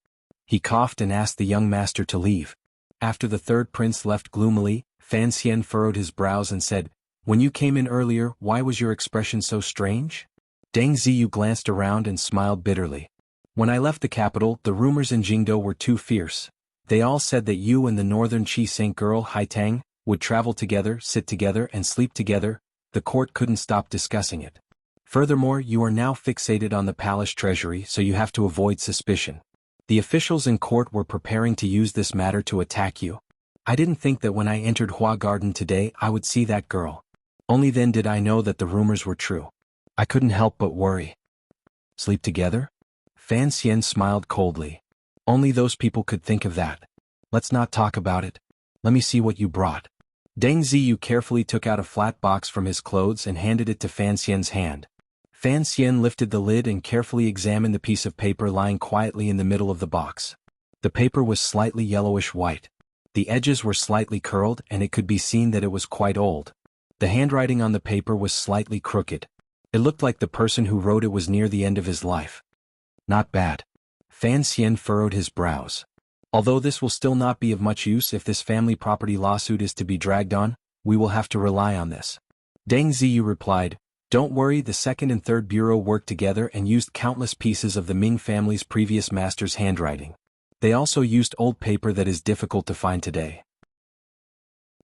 He coughed and asked the young master to leave. After the third prince left gloomily, Fan Xian furrowed his brows and said, "When you came in earlier, why was your expression so strange?" Deng Ziyu glanced around and smiled bitterly. "When I left the capital, the rumors in Jingdo were too fierce. They all said that you and the northern Qi Saint girl Haitang would travel together, sit together and sleep together. The court couldn't stop discussing it. Furthermore, you are now fixated on the palace treasury, so you have to avoid suspicion. The officials in court were preparing to use this matter to attack you. I didn't think that when I entered Hua Garden today I would see that girl. Only then did I know that the rumors were true. I couldn't help but worry." "Sleep together?" Fan Xian smiled coldly. "Only those people could think of that. Let's not talk about it. Let me see what you brought." Deng Ziyu carefully took out a flat box from his clothes and handed it to Fan Xian's hand. Fan Xian lifted the lid and carefully examined the piece of paper lying quietly in the middle of the box. The paper was slightly yellowish-white. The edges were slightly curled and it could be seen that it was quite old. The handwriting on the paper was slightly crooked. It looked like the person who wrote it was near the end of his life. "Not bad." Fan Xian furrowed his brows. "Although this will still not be of much use if this family property lawsuit is to be dragged on, we will have to rely on this." Deng Ziyu replied, "Don't worry, the 2nd and 3rd Bureau worked together and used countless pieces of the Ming family's previous master's handwriting. They also used old paper that is difficult to find today.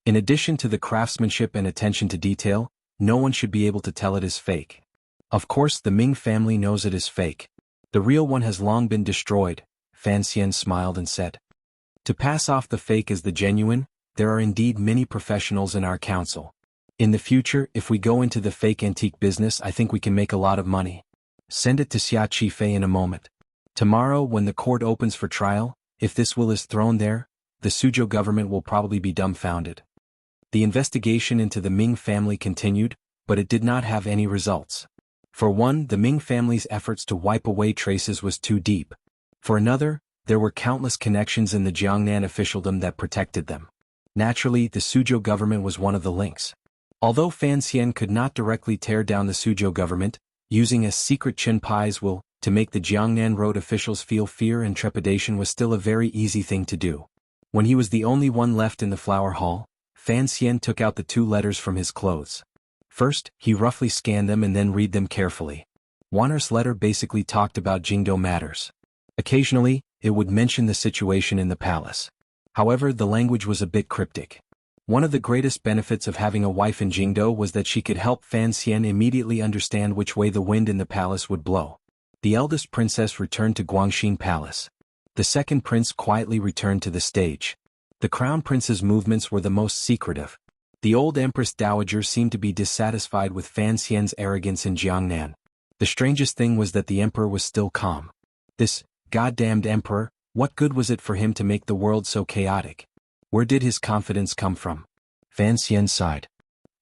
In addition to the craftsmanship and attention to detail, no one should be able to tell it is fake. Of course the Ming family knows it is fake. The real one has long been destroyed," Fan Xian smiled and said. To pass off the fake as the genuine, there are indeed many professionals in our council. In the future, if we go into the fake antique business, I think we can make a lot of money. Send it to Xia Qifei in a moment. Tomorrow, when the court opens for trial, if this will is thrown there, the Suzhou government will probably be dumbfounded. The investigation into the Ming family continued, but it did not have any results. For one, the Ming family's efforts to wipe away traces was too deep. For another, there were countless connections in the Jiangnan officialdom that protected them. Naturally, the Suzhou government was one of the links. Although Fan Xian could not directly tear down the Suzhou government, using a secret Qinpai's will to make the Jiangnan road officials feel fear and trepidation was still a very easy thing to do. When he was the only one left in the flower hall, Fan Xian took out the 2 letters from his clothes. First, he roughly scanned them and then read them carefully. Wanner's letter basically talked about Jingdou matters. Occasionally, it would mention the situation in the palace. However, the language was a bit cryptic. One of the greatest benefits of having a wife in Jingdou was that she could help Fan Xian immediately understand which way the wind in the palace would blow. The eldest princess returned to Guangxin Palace. The second prince quietly returned to the stage. The crown prince's movements were the most secretive. The old empress dowager seemed to be dissatisfied with Fan Xian's arrogance in Jiangnan. The strangest thing was that the emperor was still calm. This goddamned emperor, what good was it for him to make the world so chaotic? Where did his confidence come from? Fan Xian sighed.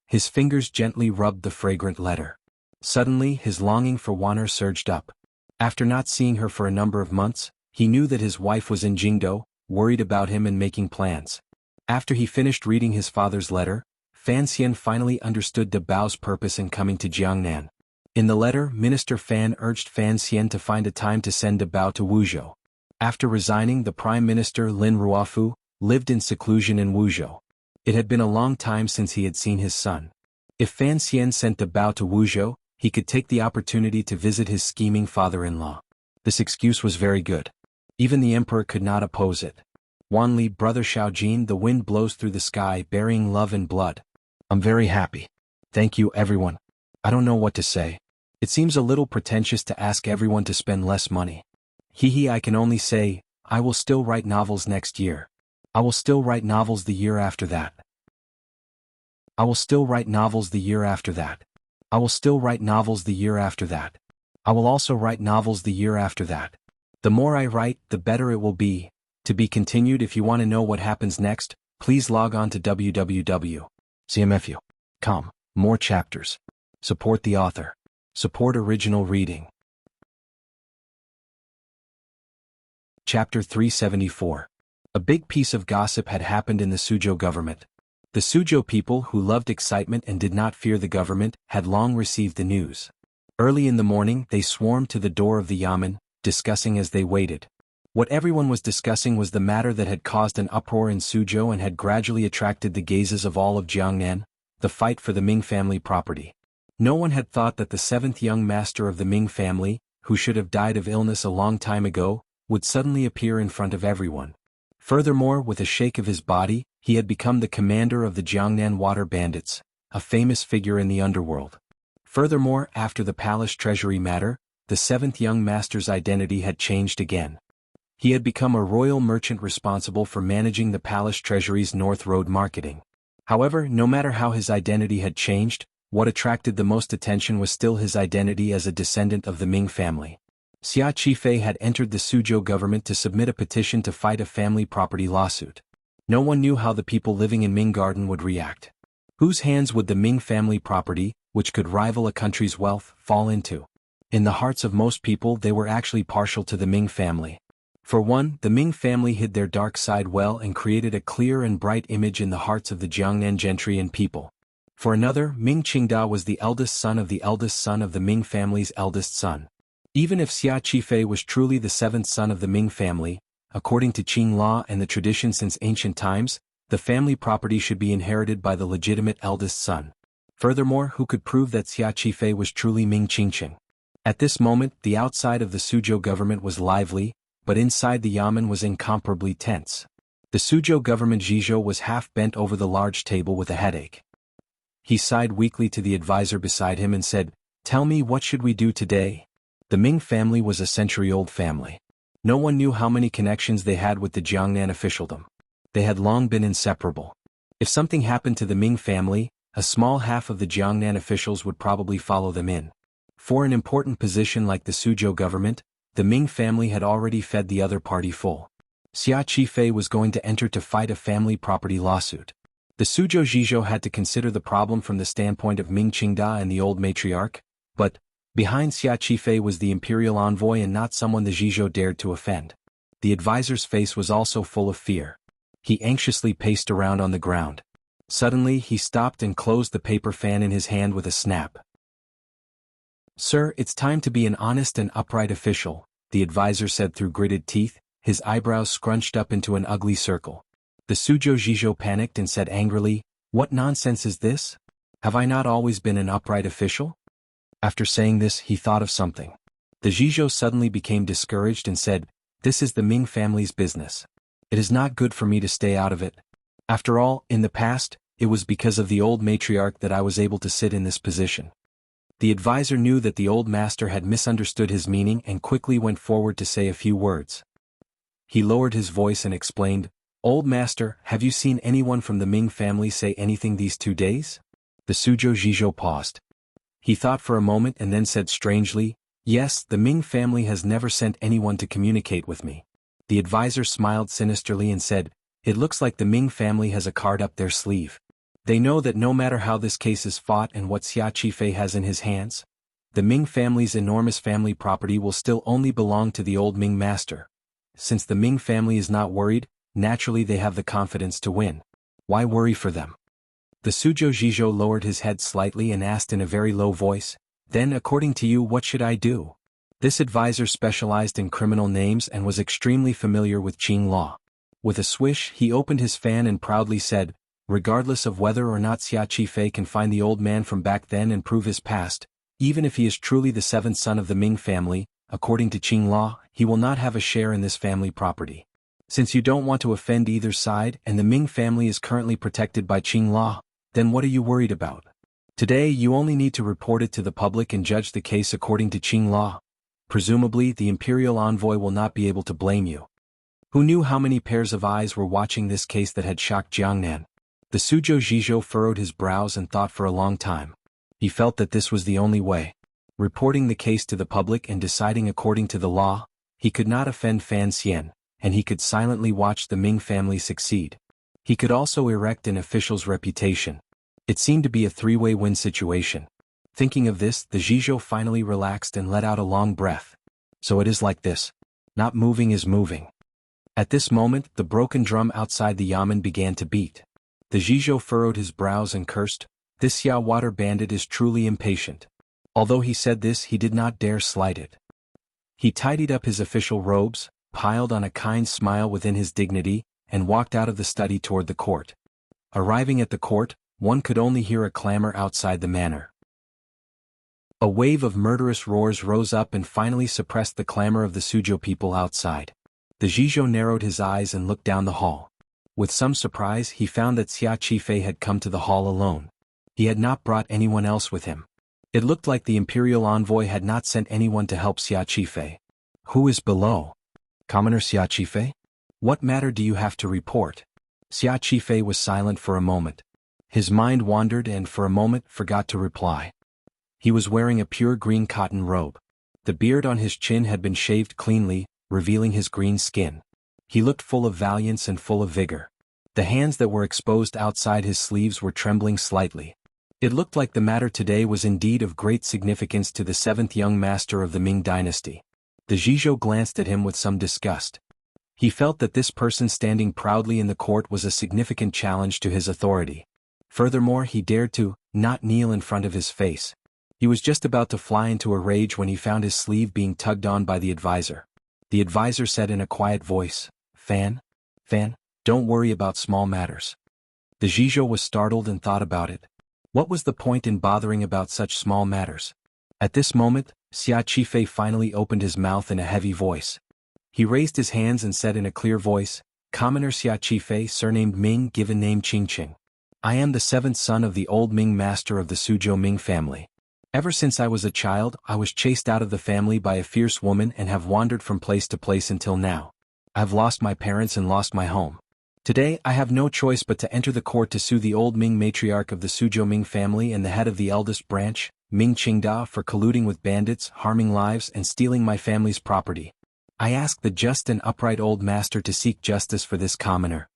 His fingers gently rubbed the fragrant letter. Suddenly, his longing for Wanner surged up. After not seeing her for a number of months, he knew that his wife was in Jingdou, worried about him and making plans. After he finished reading his father's letter, Fan Xian finally understood De Bao's purpose in coming to Jiangnan. In the letter, Minister Fan urged Fan Xian to find a time to send De Bao to Wuzhou. After resigning, the Prime Minister Lin Ruofu lived in seclusion in Wuzhou. It had been a long time since he had seen his son. If Fan Xian sent De Bao to Wuzhou, he could take the opportunity to visit his scheming father-in-law. This excuse was very good. Even the emperor could not oppose it. Wanli, brother Xiaojin, the wind blows through the sky bearing love and blood. I'm very happy. Thank you everyone. I don't know what to say. It seems a little pretentious to ask everyone to spend less money. I can only say, I will still write novels next year. I will still write novels the year after that. I will still write novels the year after that. I will still write novels the year after that. I will also write novels the year after that. The more I write, the better it will be. To be continued. If you want to know what happens next, please log on to www.cmfu.com. More chapters. Support the author. Support original reading. Chapter 374. A big piece of gossip had happened in the Suzhou government. The Suzhou people, who loved excitement and did not fear the government, had long received the news. Early in the morning, they swarmed to the door of the yamen, discussing as they waited. What everyone was discussing was the matter that had caused an uproar in Suzhou and had gradually attracted the gazes of all of Jiangnan, the fight for the Ming family property. No one had thought that the 7th young master of the Ming family, who should have died of illness a long time ago, would suddenly appear in front of everyone. Furthermore, with a shake of his body, he had become the commander of the Jiangnan water bandits, a famous figure in the underworld. Furthermore, after the palace treasury matter, the 7th young master's identity had changed again. He had become a royal merchant responsible for managing the palace treasury's North Road marketing. However, no matter how his identity had changed, what attracted the most attention was still his identity as a descendant of the Ming family. Xia Qifei had entered the Suzhou government to submit a petition to fight a family property lawsuit. No one knew how the people living in Ming Garden would react. Whose hands would the Ming family property, which could rival a country's wealth, fall into? In the hearts of most people, they were actually partial to the Ming family. For one, the Ming family hid their dark side well and created a clear and bright image in the hearts of the Jiangnan gentry and people. For another, Ming Qingda was the eldest son of the Ming family's eldest son. Even if Xia Qifei was truly the 7th son of the Ming family, according to Qing law and the tradition since ancient times, the family property should be inherited by the legitimate eldest son. Furthermore, who could prove that Xia Qifei was truly Ming Qingqing? At this moment, the outside of the Suzhou government was lively, but inside the yamen was incomparably tense. The Suzhou government Zhizhou was half bent over the large table with a headache. He sighed weakly to the advisor beside him and said, "Tell me, what should we do today?" The Ming family was a century-old family. No one knew how many connections they had with the Jiangnan officialdom. They had long been inseparable. If something happened to the Ming family, a small half of the Jiangnan officials would probably follow them in. For an important position like the Suzhou government, the Ming family had already fed the other party full. Xia Qifei was going to enter to fight a family property lawsuit. The Suzhou Zhizhou had to consider the problem from the standpoint of Ming Qingda and the old matriarch, but behind Xia Qifei was the imperial envoy and not someone the Zhizhou dared to offend. The advisor's face was also full of fear. He anxiously paced around on the ground. Suddenly he stopped and closed the paper fan in his hand with a snap. "Sir, it's time to be an honest and upright official," the advisor said through gritted teeth, his eyebrows scrunched up into an ugly circle. The Suzhou Zhizhou panicked and said angrily, "What nonsense is this? Have I not always been an upright official?" After saying this, he thought of something. The Zhizhou suddenly became discouraged and said, "This is the Ming family's business. It is not good for me to stay out of it. After all, in the past, it was because of the old matriarch that I was able to sit in this position." The advisor knew that the old master had misunderstood his meaning and quickly went forward to say a few words. He lowered his voice and explained, "Old master, have you seen anyone from the Ming family say anything these 2 days?" The Suzhou Zhizhou paused. He thought for a moment and then said strangely, "Yes, the Ming family has never sent anyone to communicate with me." The advisor smiled sinisterly and said, "It looks like the Ming family has a card up their sleeve. They know that no matter how this case is fought and what Xia Qifei has in his hands, the Ming family's enormous family property will still only belong to the old Ming master. Since the Ming family is not worried, naturally they have the confidence to win. Why worry for them?" The Suzhou Zhizhou lowered his head slightly and asked in a very low voice, "Then according to you, what should I do?" This advisor specialized in criminal names and was extremely familiar with Qing law. With a swish, he opened his fan and proudly said, "Regardless of whether or not Xia Qifei can find the old man from back then and prove his past, even if he is truly the 7th son of the Ming family, according to Qing law, he will not have a share in this family property. Since you don't want to offend either side and the Ming family is currently protected by Qing law, then what are you worried about? Today you only need to report it to the public and judge the case according to Qing law. Presumably the imperial envoy will not be able to blame you." Who knew how many pairs of eyes were watching this case that had shocked Jiangnan? The Suzhou Zhizhou furrowed his brows and thought for a long time. He felt that this was the only way. Reporting the case to the public and deciding according to the law, he could not offend Fan Xian, and he could silently watch the Ming family succeed. He could also erect an official's reputation. It seemed to be a three-way win situation. Thinking of this, the Zhizhou finally relaxed and let out a long breath. So it is like this. Not moving is moving. At this moment, the broken drum outside the yamen began to beat. The Zhizhou furrowed his brows and cursed, "This Xia water bandit is truly impatient." Although he said this, he did not dare slight it. He tidied up his official robes, piled on a kind smile within his dignity, and walked out of the study toward the court. Arriving at the court, one could only hear a clamor outside the manor. A wave of murderous roars rose up and finally suppressed the clamor of the Suzhou people outside. The Zhizhou narrowed his eyes and looked down the hall. With some surprise, he found that Xia Qifei had come to the hall alone. He had not brought anyone else with him. It looked like the imperial envoy had not sent anyone to help Xia Qifei. "Who is below? Commoner Xia Qifei? What matter do you have to report?" Xia Qifei was silent for a moment. His mind wandered and for a moment forgot to reply. He was wearing a pure green cotton robe. The beard on his chin had been shaved cleanly, revealing his green skin. He looked full of valiance and full of vigor. The hands that were exposed outside his sleeves were trembling slightly. It looked like the matter today was indeed of great significance to the 7th young master of the Ming dynasty. The Zhizhou glanced at him with some disgust. He felt that this person standing proudly in the court was a significant challenge to his authority. Furthermore, he dared to not kneel in front of his face. He was just about to fly into a rage when he found his sleeve being tugged on by the advisor. The advisor said in a quiet voice, Fan, don't worry about small matters." The Zhizhou was startled and thought about it. What was the point in bothering about such small matters? At this moment, Xia Qifei finally opened his mouth in a heavy voice. He raised his hands and said in a clear voice, "Commoner Xia Qifei, surnamed Ming, given name Qingqing. I am the 7th son of the old Ming master of the Suzhou Ming family. Ever since I was a child, I was chased out of the family by a fierce woman and have wandered from place to place until now. I've lost my parents and lost my home. Today, I have no choice but to enter the court to sue the old Ming matriarch of the Suzhou Ming family and the head of the eldest branch, Ming Qingda, for colluding with bandits, harming lives, and stealing my family's property. I ask the just and upright old master to seek justice for this commoner.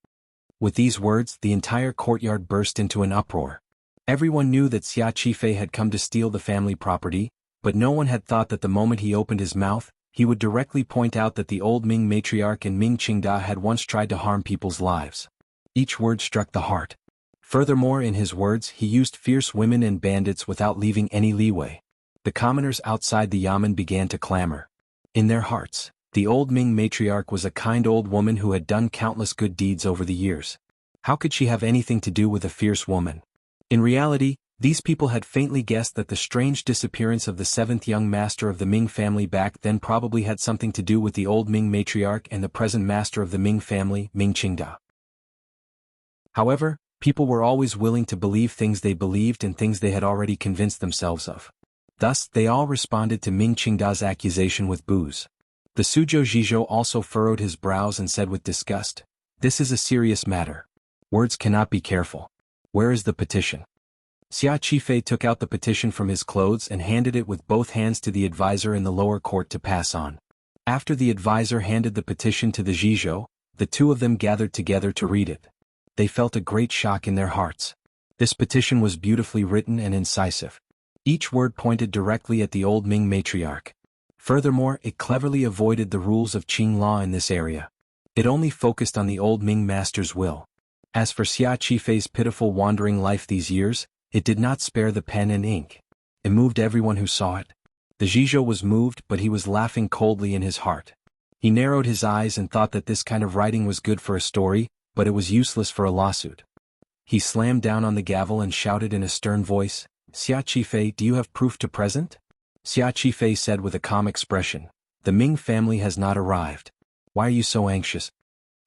With these words, the entire courtyard burst into an uproar. Everyone knew that Xia Qifei had come to steal the family property, but no one had thought that the moment he opened his mouth, he would directly point out that the old Ming matriarch and Ming Qingda had once tried to harm people's lives. Each word struck the heart. Furthermore, in his words, he used fierce women and bandits without leaving any leeway. The commoners outside the yamen began to clamor. In their hearts, the old Ming matriarch was a kind old woman who had done countless good deeds over the years. How could she have anything to do with a fierce woman? In reality, these people had faintly guessed that the strange disappearance of the seventh young master of the Ming family back then probably had something to do with the old Ming matriarch and the present master of the Ming family, Ming Qingda. However, people were always willing to believe things they believed and things they had already convinced themselves of. Thus, they all responded to Ming Qingda's accusation with boos. The Suzhou Zhizhou also furrowed his brows and said with disgust, "This is a serious matter. Words cannot be careful. Where is the petition?" Xia Qifei took out the petition from his clothes and handed it with both hands to the advisor in the lower court to pass on. After the advisor handed the petition to the Zhizhou, the two of them gathered together to read it. They felt a great shock in their hearts. This petition was beautifully written and incisive. Each word pointed directly at the old Ming matriarch. Furthermore, it cleverly avoided the rules of Qing law in this area. It only focused on the old Ming master's will. As for Xia Qifei's pitiful wandering life these years, it did not spare the pen and ink. It moved everyone who saw it. The Zhizhou was moved, but he was laughing coldly in his heart. He narrowed his eyes and thought that this kind of writing was good for a story, but it was useless for a lawsuit. He slammed down on the gavel and shouted in a stern voice, "Xia Qifei, do you have proof to present?" Xia Qifei said with a calm expression, "The Ming family has not arrived. Why are you so anxious?"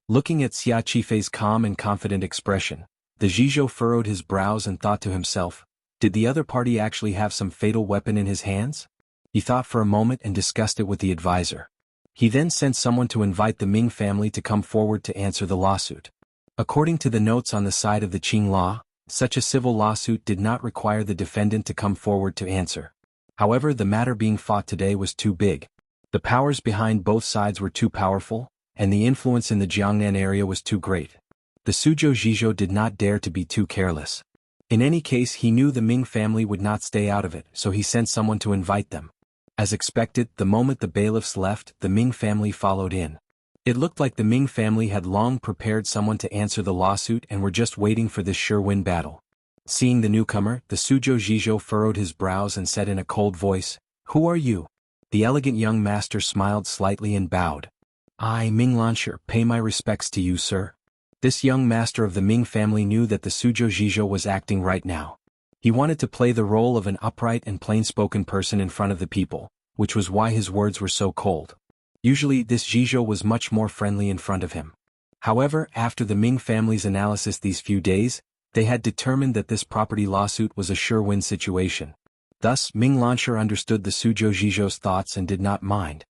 Looking at Xia Qifei's calm and confident expression, the Zhizhou furrowed his brows and thought to himself, did the other party actually have some fatal weapon in his hands? He thought for a moment and discussed it with the advisor. He then sent someone to invite the Ming family to come forward to answer the lawsuit. According to the notes on the side of the Qing law, such a civil lawsuit did not require the defendant to come forward to answer. However, the matter being fought today was too big. The powers behind both sides were too powerful, and the influence in the Jiangnan area was too great. The Suzhou Zhizhou did not dare to be too careless. In any case, he knew the Ming family would not stay out of it, so he sent someone to invite them. As expected, the moment the bailiffs left, the Ming family followed in. It looked like the Ming family had long prepared someone to answer the lawsuit and were just waiting for this sure-win battle. Seeing the newcomer, the Suzhou Zhizhou furrowed his brows and said in a cold voice, "Who are you?" The elegant young master smiled slightly and bowed. "I, Ming Lansher, pay my respects to you, sir." This young master of the Ming family knew that the Suzhou Zhizhou was acting right now. He wanted to play the role of an upright and plain-spoken person in front of the people, which was why his words were so cold. Usually this Zhizhou was much more friendly in front of him. However, after the Ming family's analysis these few days, they had determined that this property lawsuit was a sure-win situation. Thus, Ming Lansher understood the Suzhou Zhizhou's thoughts and did not mind.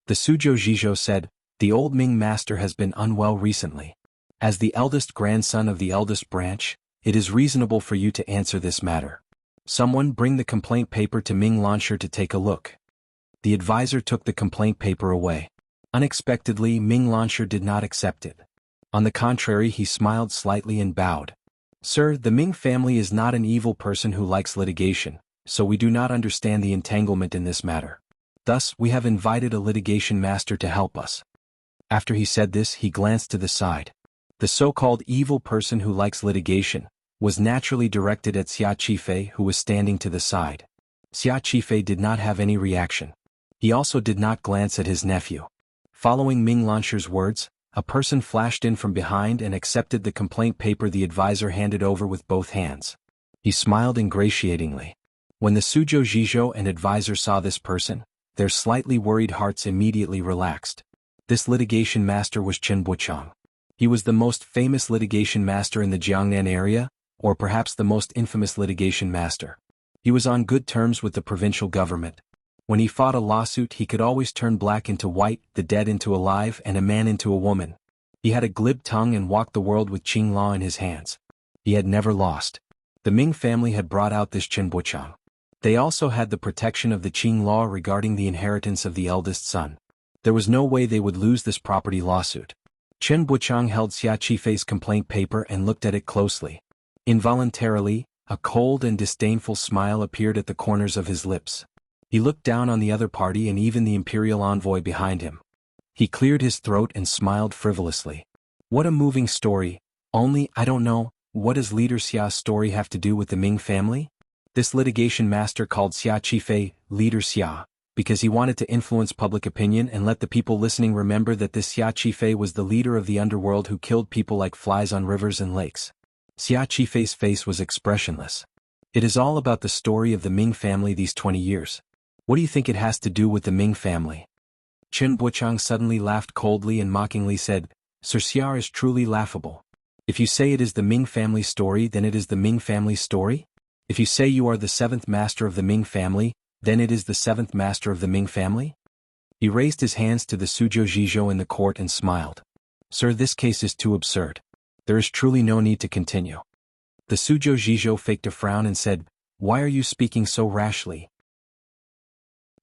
The Suzhou Zhizhou said, "The old Ming master has been unwell recently. As the eldest grandson of the eldest branch, it is reasonable for you to answer this matter. Someone bring the complaint paper to Ming Lansher to take a look." The advisor took the complaint paper away. Unexpectedly, Ming Lansher did not accept it. On the contrary, he smiled slightly and bowed. "Sir, the Ming family is not an evil person who likes litigation, so we do not understand the entanglement in this matter. Thus, we have invited a litigation master to help us." After he said this, he glanced to the side. The so-called evil person who likes litigation was naturally directed at Xia Qifei, who was standing to the side. Xia Qifei did not have any reaction. He also did not glance at his nephew. Following Ming Lansher's words, a person flashed in from behind and accepted the complaint paper the advisor handed over with both hands. He smiled ingratiatingly. When the Suzhou Zhizhou and advisor saw this person, their slightly worried hearts immediately relaxed. This litigation master was Chen Buchang. He was the most famous litigation master in the Jiangnan area, or perhaps the most infamous litigation master. He was on good terms with the provincial government. When he fought a lawsuit, he could always turn black into white, the dead into alive, and a man into a woman. He had a glib tongue and walked the world with Qing law in his hands. He had never lost. The Ming family had brought out this Chen Buchang. They also had the protection of the Qing law regarding the inheritance of the eldest son. There was no way they would lose this property lawsuit. Chen Buchang held Xia Qifei's complaint paper and looked at it closely. Involuntarily, a cold and disdainful smile appeared at the corners of his lips. He looked down on the other party and even the imperial envoy behind him. He cleared his throat and smiled frivolously. What a moving story, only, I don't know, what does Leader Xia's story have to do with the Ming family? This litigation master called Xia Qifei Leader Xia, because he wanted to influence public opinion and let the people listening remember that this Xia Qifei was the leader of the underworld who killed people like flies on rivers and lakes. Xia Qifei's face was expressionless. It is all about the story of the Ming family these 20 years. What do you think it has to do with the Ming family? Chen Buchang suddenly laughed coldly and mockingly said, Sir Xia is truly laughable. If you say it is the Ming family story, then it is the Ming family story? If you say you are the seventh master of the Ming family, then it is the seventh master of the Ming family? He raised his hands to the Suzhou Zhizhou in the court and smiled. Sir, this case is too absurd. There is truly no need to continue. The Suzhou Zhizhou faked a frown and said, Why are you speaking so rashly?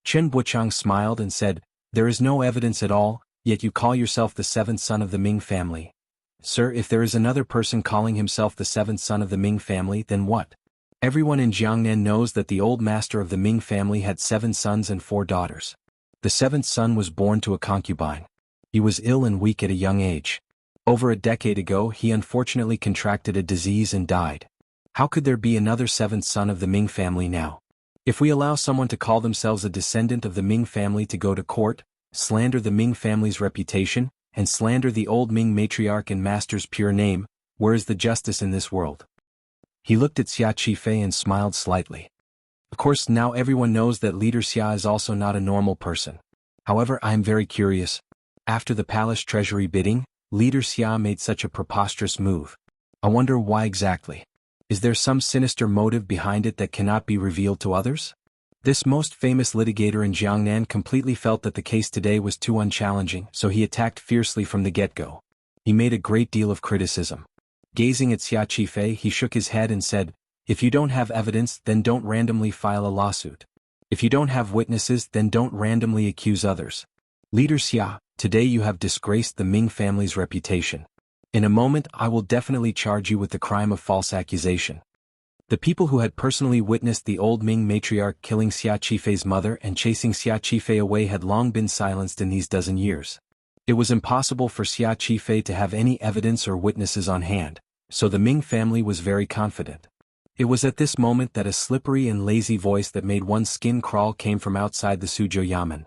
Chen Buchang smiled and said, There is no evidence at all, yet you call yourself the seventh son of the Ming family. Sir, if there is another person calling himself the seventh son of the Ming family, then what? Everyone in Jiangnan knows that the old master of the Ming family had 7 sons and 4 daughters. The 7th son was born to a concubine. He was ill and weak at a young age. Over a decade ago, he unfortunately contracted a disease and died. How could there be another 7th son of the Ming family now? If we allow someone to call themselves a descendant of the Ming family to go to court, slander the Ming family's reputation, and slander the old Ming matriarch and master's pure name, where is the justice in this world? He looked at Xia Qifei and smiled slightly. Of course, now everyone knows that Leader Xia is also not a normal person. However, I am very curious. After the palace treasury bidding, Leader Xia made such a preposterous move. I wonder why exactly. Is there some sinister motive behind it that cannot be revealed to others? This most famous litigator in Jiangnan completely felt that the case today was too unchallenging, so he attacked fiercely from the get-go. He made a great deal of criticism. Gazing at Xia Qifei, he shook his head and said, If you don't have evidence, then don't randomly file a lawsuit. If you don't have witnesses, then don't randomly accuse others. Leader Xia, today you have disgraced the Ming family's reputation. In a moment, I will definitely charge you with the crime of false accusation. The people who had personally witnessed the old Ming matriarch killing Xia Qifei's mother and chasing Xia Qifei away had long been silenced in these dozen years. It was impossible for Xia Qifei to have any evidence or witnesses on hand, so the Ming family was very confident. It was at this moment that a slippery and lazy voice that made one's skin crawl came from outside the Suzhou Yamen.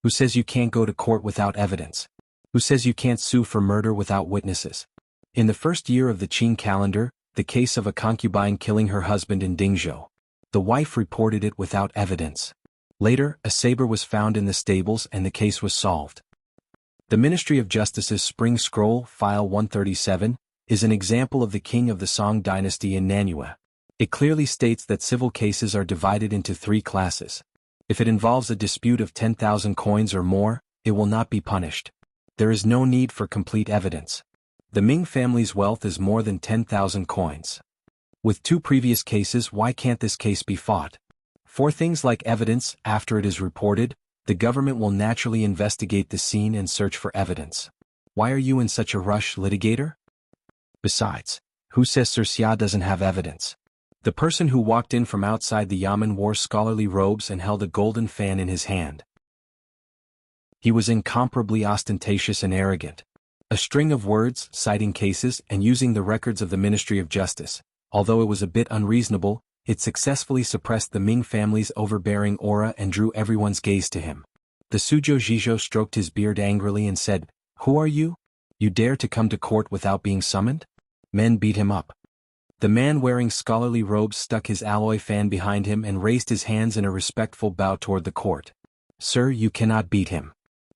Who says you can't go to court without evidence? Who says you can't sue for murder without witnesses? In the first year of the Qing calendar, the case of a concubine killing her husband in Dingzhou. The wife reported it without evidence. Later, a saber was found in the stables and the case was solved. The Ministry of Justice's Spring Scroll, File 137, is an example of the king of the Song dynasty in Nanyue. It clearly states that civil cases are divided into 3 classes. If it involves a dispute of 10,000 coins or more, it will not be punished. There is no need for complete evidence. The Ming family's wealth is more than 10,000 coins. With 2 previous cases, why can't this case be fought? For things like evidence, after it is reported, the government will naturally investigate the scene and search for evidence. Why are you in such a rush, litigator? Besides, who says Sir Xia doesn't have evidence? The person who walked in from outside the yamen wore scholarly robes and held a golden fan in his hand. He was incomparably ostentatious and arrogant. A string of words, citing cases, and using the records of the Ministry of Justice. Although it was a bit unreasonable, it successfully suppressed the Ming family's overbearing aura and drew everyone's gaze to him. The Suzhou Zhizhou stroked his beard angrily and said, Who are you? You dare to come to court without being summoned? Men beat him up. The man wearing scholarly robes stuck his alloy fan behind him and raised his hands in a respectful bow toward the court. Sir, you cannot beat him.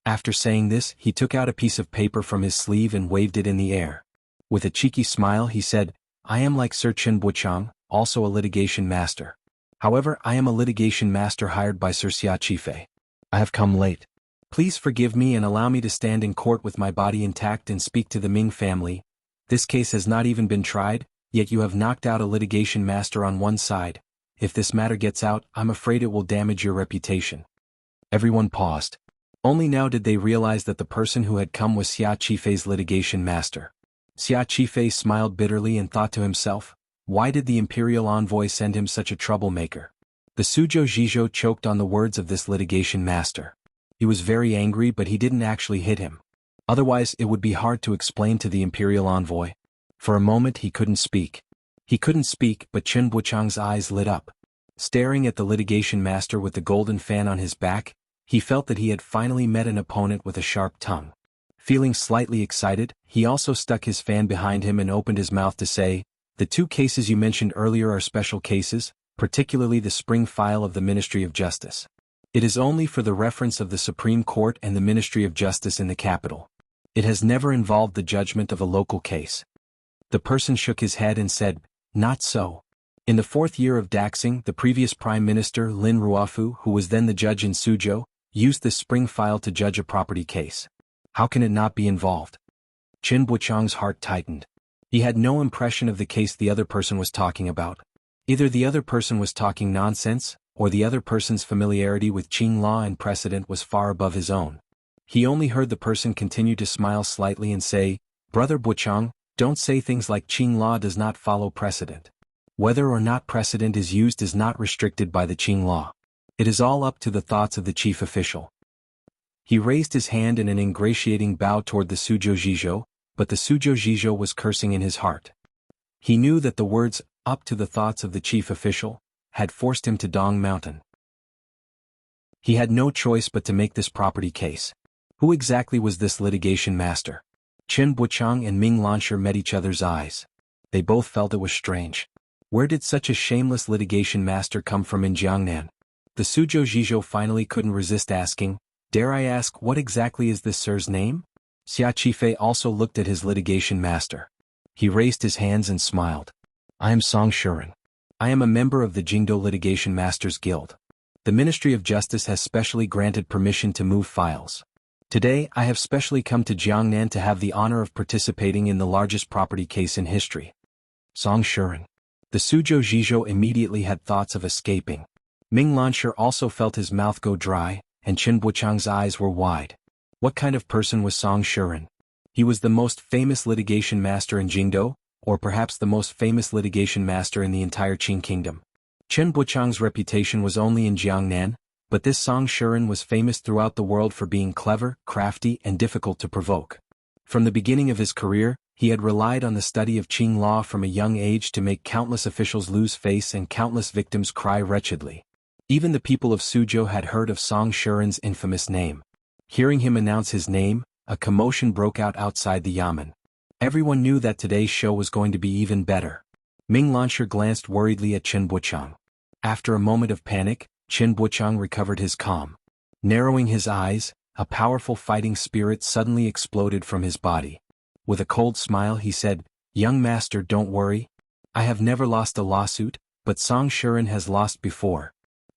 After saying this, he took out a piece of paper from his sleeve and waved it in the air. With a cheeky smile he said, I am like Sir Chen Buchang, also a litigation master. However, I am a litigation master hired by Sir Xia Qifei. I have come late. Please forgive me and allow me to stand in court with my body intact and speak to the Ming family. This case has not even been tried, yet you have knocked out a litigation master on one side. If this matter gets out, I'm afraid it will damage your reputation. Everyone paused. Only now did they realize that the person who had come was Xia Qifei's litigation master. Xia Qifei smiled bitterly and thought to himself, why did the imperial envoy send him such a troublemaker? The Suzhou Zhizhou choked on the words of this litigation master. He was very angry, but he didn't actually hit him. Otherwise it would be hard to explain to the imperial envoy. For a moment he couldn't speak. But Chen Buchang's eyes lit up. Staring at the litigation master with the golden fan on his back, he felt that he had finally met an opponent with a sharp tongue. Feeling slightly excited, he also stuck his fan behind him and opened his mouth to say, the two cases you mentioned earlier are special cases, particularly the spring file of the Ministry of Justice. It is only for the reference of the Supreme Court and the Ministry of Justice in the capital. It has never involved the judgment of a local case. The person shook his head and said, not so. In the 4th year of Daxing, the previous Prime Minister Lin Ruofu, who was then the judge in Suzhou, used this spring file to judge a property case. How can it not be involved? Chen Buchang's heart tightened. He had no impression of the case the other person was talking about. Either the other person was talking nonsense, or the other person's familiarity with Qing law and precedent was far above his own. He only heard the person continue to smile slightly and say, Brother Buchang, don't say things like Qing law does not follow precedent. Whether or not precedent is used is not restricted by the Qing law. It is all up to the thoughts of the chief official. He raised his hand in an ingratiating bow toward the Suzhou Zhizhou, but the Suzhou Zhizhou was cursing in his heart. He knew that the words, up to the thoughts of the chief official, had forced him to Dong Mountain. He had no choice but to make this property case. Who exactly was this litigation master? Chen Buchang and Ming Lansher met each other's eyes. They both felt it was strange. Where did such a shameless litigation master come from in Jiangnan? The Suzhou Zhizhou finally couldn't resist asking, dare I ask what exactly is this sir's name? Xia Qifei also looked at his litigation master. He raised his hands and smiled. I am Song Shuren. I am a member of the Jingdou Litigation Masters Guild. The Ministry of Justice has specially granted permission to move files. Today I have specially come to Jiangnan to have the honor of participating in the largest property case in history. Song Shuren. The Suzhou Zhizhou immediately had thoughts of escaping. Ming Lansher also felt his mouth go dry, and Chen Buchang's eyes were wide. What kind of person was Song Shuren? He was the most famous litigation master in Jingdou, or perhaps the most famous litigation master in the entire Qing kingdom. Chen Buchang's reputation was only in Jiangnan, but this Song Shuren was famous throughout the world for being clever, crafty, and difficult to provoke. From the beginning of his career, he had relied on the study of Qing law from a young age to make countless officials lose face and countless victims cry wretchedly. Even the people of Suzhou had heard of Song Shuren's infamous name. Hearing him announce his name, a commotion broke out outside the yamen. Everyone knew that today's show was going to be even better. Ming Lansher glanced worriedly at Chen Buchang. After a moment of panic, Chen Buchang recovered his calm. Narrowing his eyes, a powerful fighting spirit suddenly exploded from his body. With a cold smile he said, Young master, don't worry. I have never lost a lawsuit, but Song Shuren has lost before.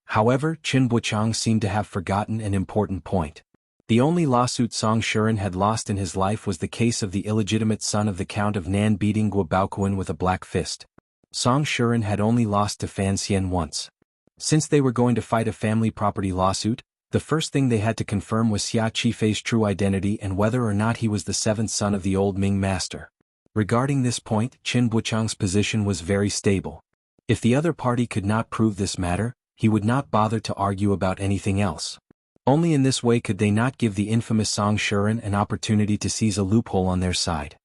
However, Chen Buchang seemed to have forgotten an important point. The only lawsuit Song Shuren had lost in his life was the case of the illegitimate son of the Count of Nan beating Guo Baoquan with a black fist. Song Shuren had only lost to Fan Xian once. Since they were going to fight a family property lawsuit, the first thing they had to confirm was Xia Qifei's true identity and whether or not he was the seventh son of the old Ming master. Regarding this point, Chen Buchang's position was very stable. If the other party could not prove this matter, he would not bother to argue about anything else. Only in this way could they not give the infamous Song Shuren an opportunity to seize a loophole on their side.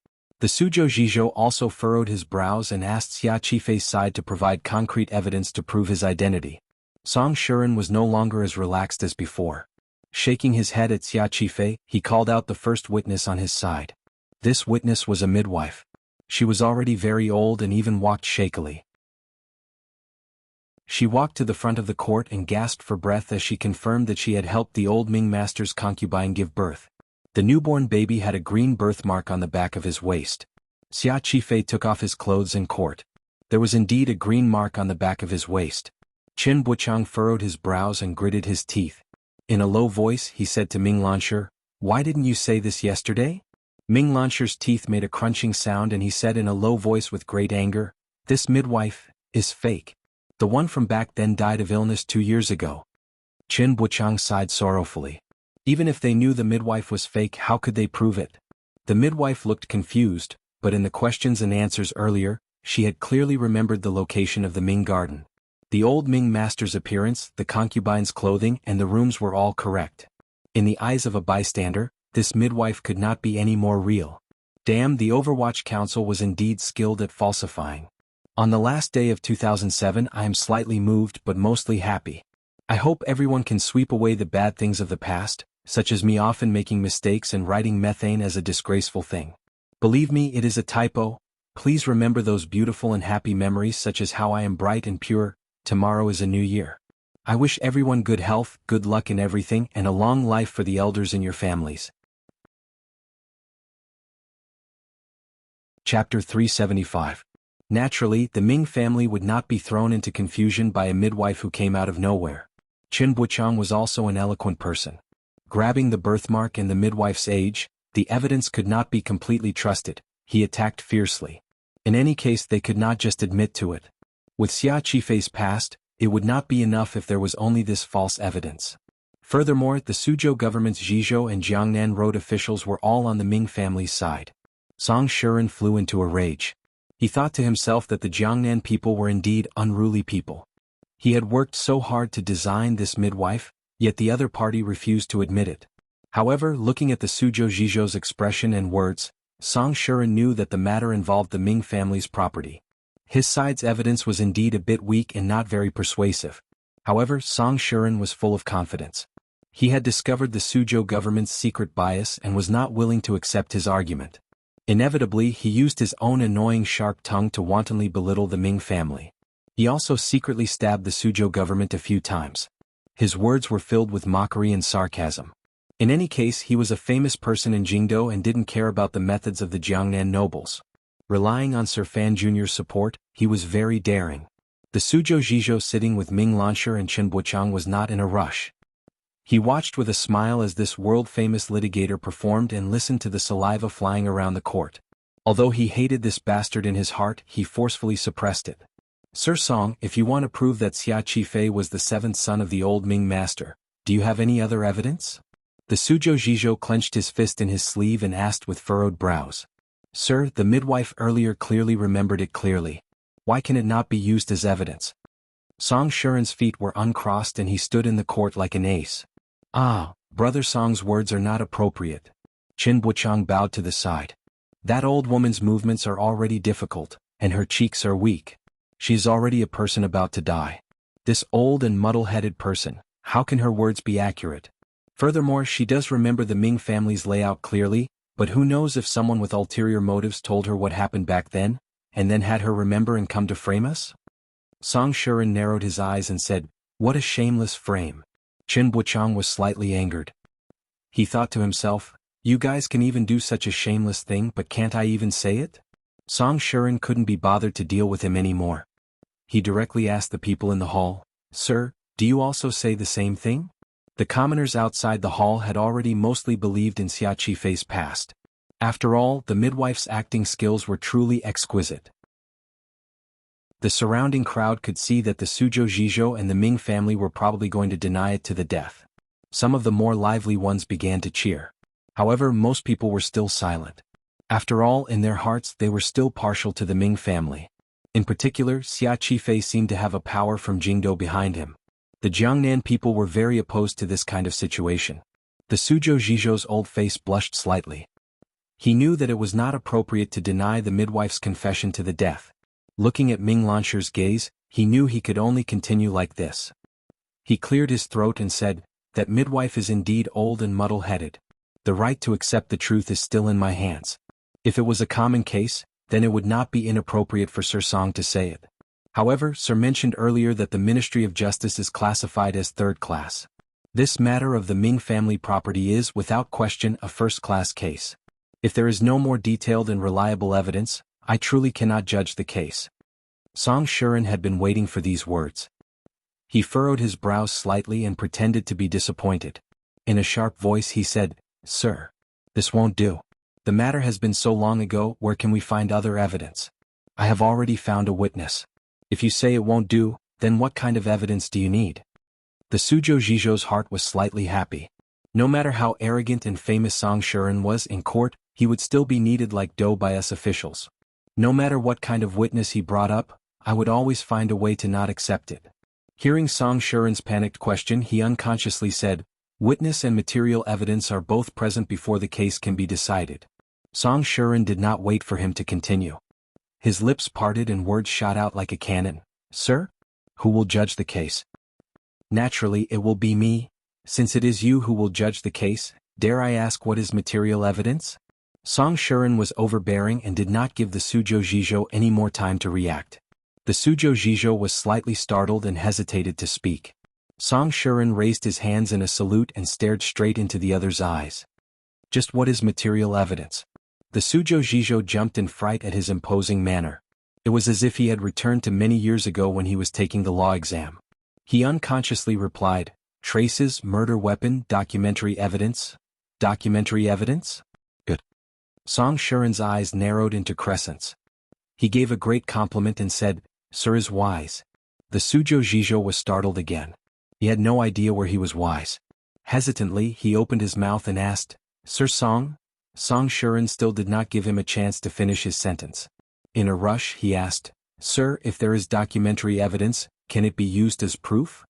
The Suzhou Zhizhou also furrowed his brows and asked Xia Qifei's side to provide concrete evidence to prove his identity. Song Shuren was no longer as relaxed as before. Shaking his head at Xia Qifei, he called out the first witness on his side. This witness was a midwife. She was already very old and even walked shakily. She walked to the front of the court and gasped for breath as she confirmed that she had helped the old Ming master's concubine give birth. The newborn baby had a green birthmark on the back of his waist. Xia Qifei took off his clothes in court. There was indeed a green mark on the back of his waist. Qin Buchang furrowed his brows and gritted his teeth. In a low voice he said to Ming Lansher, "Why didn't you say this yesterday?" Ming Lansher's teeth made a crunching sound and he said in a low voice with great anger, "This midwife is fake. The one from back then died of illness 2 years ago." Qin Buchang sighed sorrowfully. Even if they knew the midwife was fake, how could they prove it? The midwife looked confused, but in the questions and answers earlier, she had clearly remembered the location of the Ming garden. The old Ming master's appearance, the concubine's clothing, and the rooms were all correct. In the eyes of a bystander, this midwife could not be any more real. Damn, the Overwatch Council was indeed skilled at falsifying. On the last day of 2007 I am slightly moved but mostly happy. I hope everyone can sweep away the bad things of the past, such as me often making mistakes and writing methane as a disgraceful thing. Believe me, it is a typo. Please remember those beautiful and happy memories such as how I am bright and pure. Tomorrow is a new year. I wish everyone good health, good luck in everything, and a long life for the elders in your families. Chapter 375. Naturally, the Ming family would not be thrown into confusion by a midwife who came out of nowhere. Qin Buchang was also an eloquent person. Grabbing the birthmark and the midwife's age, the evidence could not be completely trusted. He attacked fiercely. In any case, they could not just admit to it. With Xia Qifei's past, it would not be enough if there was only this false evidence. Furthermore, the Suzhou government's Zhizhou and Jiangnan road officials were all on the Ming family's side. Song Shuren flew into a rage. He thought to himself that the Jiangnan people were indeed unruly people. He had worked so hard to design this midwife, yet the other party refused to admit it. However, looking at the Suzhou Zhizhou's expression and words, Song Shuren knew that the matter involved the Ming family's property. His side's evidence was indeed a bit weak and not very persuasive. However, Song Shuren was full of confidence. He had discovered the Suzhou government's secret bias and was not willing to accept his argument. Inevitably, he used his own annoying sharp tongue to wantonly belittle the Ming family. He also secretly stabbed the Suzhou government a few times. His words were filled with mockery and sarcasm. In any case, he was a famous person in Jingdou and didn't care about the methods of the Jiangnan nobles. Relying on Sir Fan Jr.'s support, he was very daring. The Suzhou Zhizhou sitting with Ming Lansher and Qin Buchang was not in a rush. He watched with a smile as this world-famous litigator performed and listened to the saliva flying around the court. Although he hated this bastard in his heart, he forcefully suppressed it. "Sir Song, if you want to prove that Xia Qifei was the seventh son of the old Ming master, do you have any other evidence?" The Suzhou Zhizhou clenched his fist in his sleeve and asked with furrowed brows. "Sir, the midwife earlier clearly remembered it clearly. Why can it not be used as evidence?" Song Shuren's feet were uncrossed and he stood in the court like an ace. "Ah, Brother Song's words are not appropriate." Qin Buchang bowed to the side. "That old woman's movements are already difficult, and her cheeks are weak. She is already a person about to die. This old and muddle-headed person, how can her words be accurate? Furthermore, she does remember the Ming family's layout clearly, but who knows if someone with ulterior motives told her what happened back then, and then had her remember and come to frame us?" Song Shuren narrowed his eyes and said, "What a shameless frame." Qin Buchang was slightly angered. He thought to himself, "You guys can even do such a shameless thing, but can't I even say it?" Song Shuren couldn't be bothered to deal with him anymore. He directly asked the people in the hall, "Sir, do you also say the same thing?" The commoners outside the hall had already mostly believed in Xia Qifei's past. After all, the midwife's acting skills were truly exquisite. The surrounding crowd could see that the Suzhou Zhizhou and the Ming family were probably going to deny it to the death. Some of the more lively ones began to cheer. However, most people were still silent. After all, in their hearts they were still partial to the Ming family. In particular, Xia Qifei seemed to have a power from Jingdou behind him. The Jiangnan people were very opposed to this kind of situation. The Suzhou Zhizhou's old face blushed slightly. He knew that it was not appropriate to deny the midwife's confession to the death. Looking at Ming Lansher's gaze, he knew he could only continue like this. He cleared his throat and said, "That midwife is indeed old and muddle-headed. The right to accept the truth is still in my hands. If it was a common case, then it would not be inappropriate for Sir Song to say it. However, Sir mentioned earlier that the Ministry of Justice is classified as third class. This matter of the Ming family property is, without question, a first-class case. If there is no more detailed and reliable evidence, I truly cannot judge the case. Song Shuren had been waiting for these words. He furrowed his brows slightly and pretended to be disappointed. In a sharp voice he said, "Sir, this won't do. The matter has been so long ago, where can we find other evidence? I have already found a witness. If you say it won't do, then what kind of evidence do you need?" The Suzhou Jizhou's heart was slightly happy. No matter how arrogant and famous Song Shuren was in court, he would still be needed like dough by us officials. No matter what kind of witness he brought up, I would always find a way to not accept it. Hearing Song Shuren's panicked question, he unconsciously said, "Witness and material evidence are both present before the case can be decided." Song Shuren did not wait for him to continue. His lips parted and words shot out like a cannon. "Sir? Who will judge the case?" "Naturally it will be me. Since it is you who will judge the case, dare I ask what is material evidence?" Song Shuren was overbearing and did not give the Suzhou Jizhou any more time to react. The Suzhou Jizhou was slightly startled and hesitated to speak. Song Shuren raised his hands in a salute and stared straight into the other's eyes. "Just what is material evidence?" The Suzhou Jizhou jumped in fright at his imposing manner. It was as if he had returned to many years ago when he was taking the law exam. He unconsciously replied, "Traces, murder weapon, documentary evidence." "Documentary evidence? Good." Song Shuren's eyes narrowed into crescents. He gave a great compliment and said, "Sir is wise." The Suzhou Jizhou was startled again. He had no idea where he was wise. Hesitantly, he opened his mouth and asked, "Sir Song?" Song Shuren still did not give him a chance to finish his sentence. In a rush, he asked, "Sir, if there is documentary evidence, can it be used as proof?"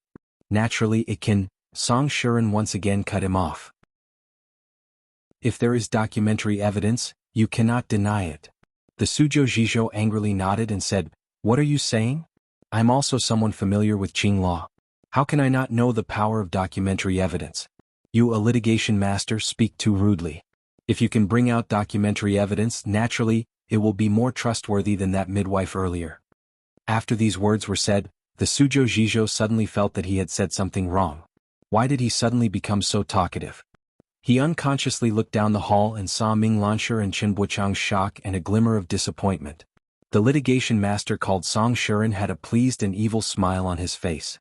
"Naturally it can." Song Shuren once again cut him off. "If there is documentary evidence, you cannot deny it." The Suzhou Jizhou angrily nodded and said, "What are you saying? I'm also someone familiar with Qing law. How can I not know the power of documentary evidence? You, a litigation master, speak too rudely. If you can bring out documentary evidence, naturally, it will be more trustworthy than that midwife earlier." After these words were said, the Suzhou Jizhou suddenly felt that he had said something wrong. Why did he suddenly become so talkative? He unconsciously looked down the hall and saw Ming Lansher and Chen Buchang's shock and a glimmer of disappointment. The litigation master called Song Shuren had a pleased and evil smile on his face.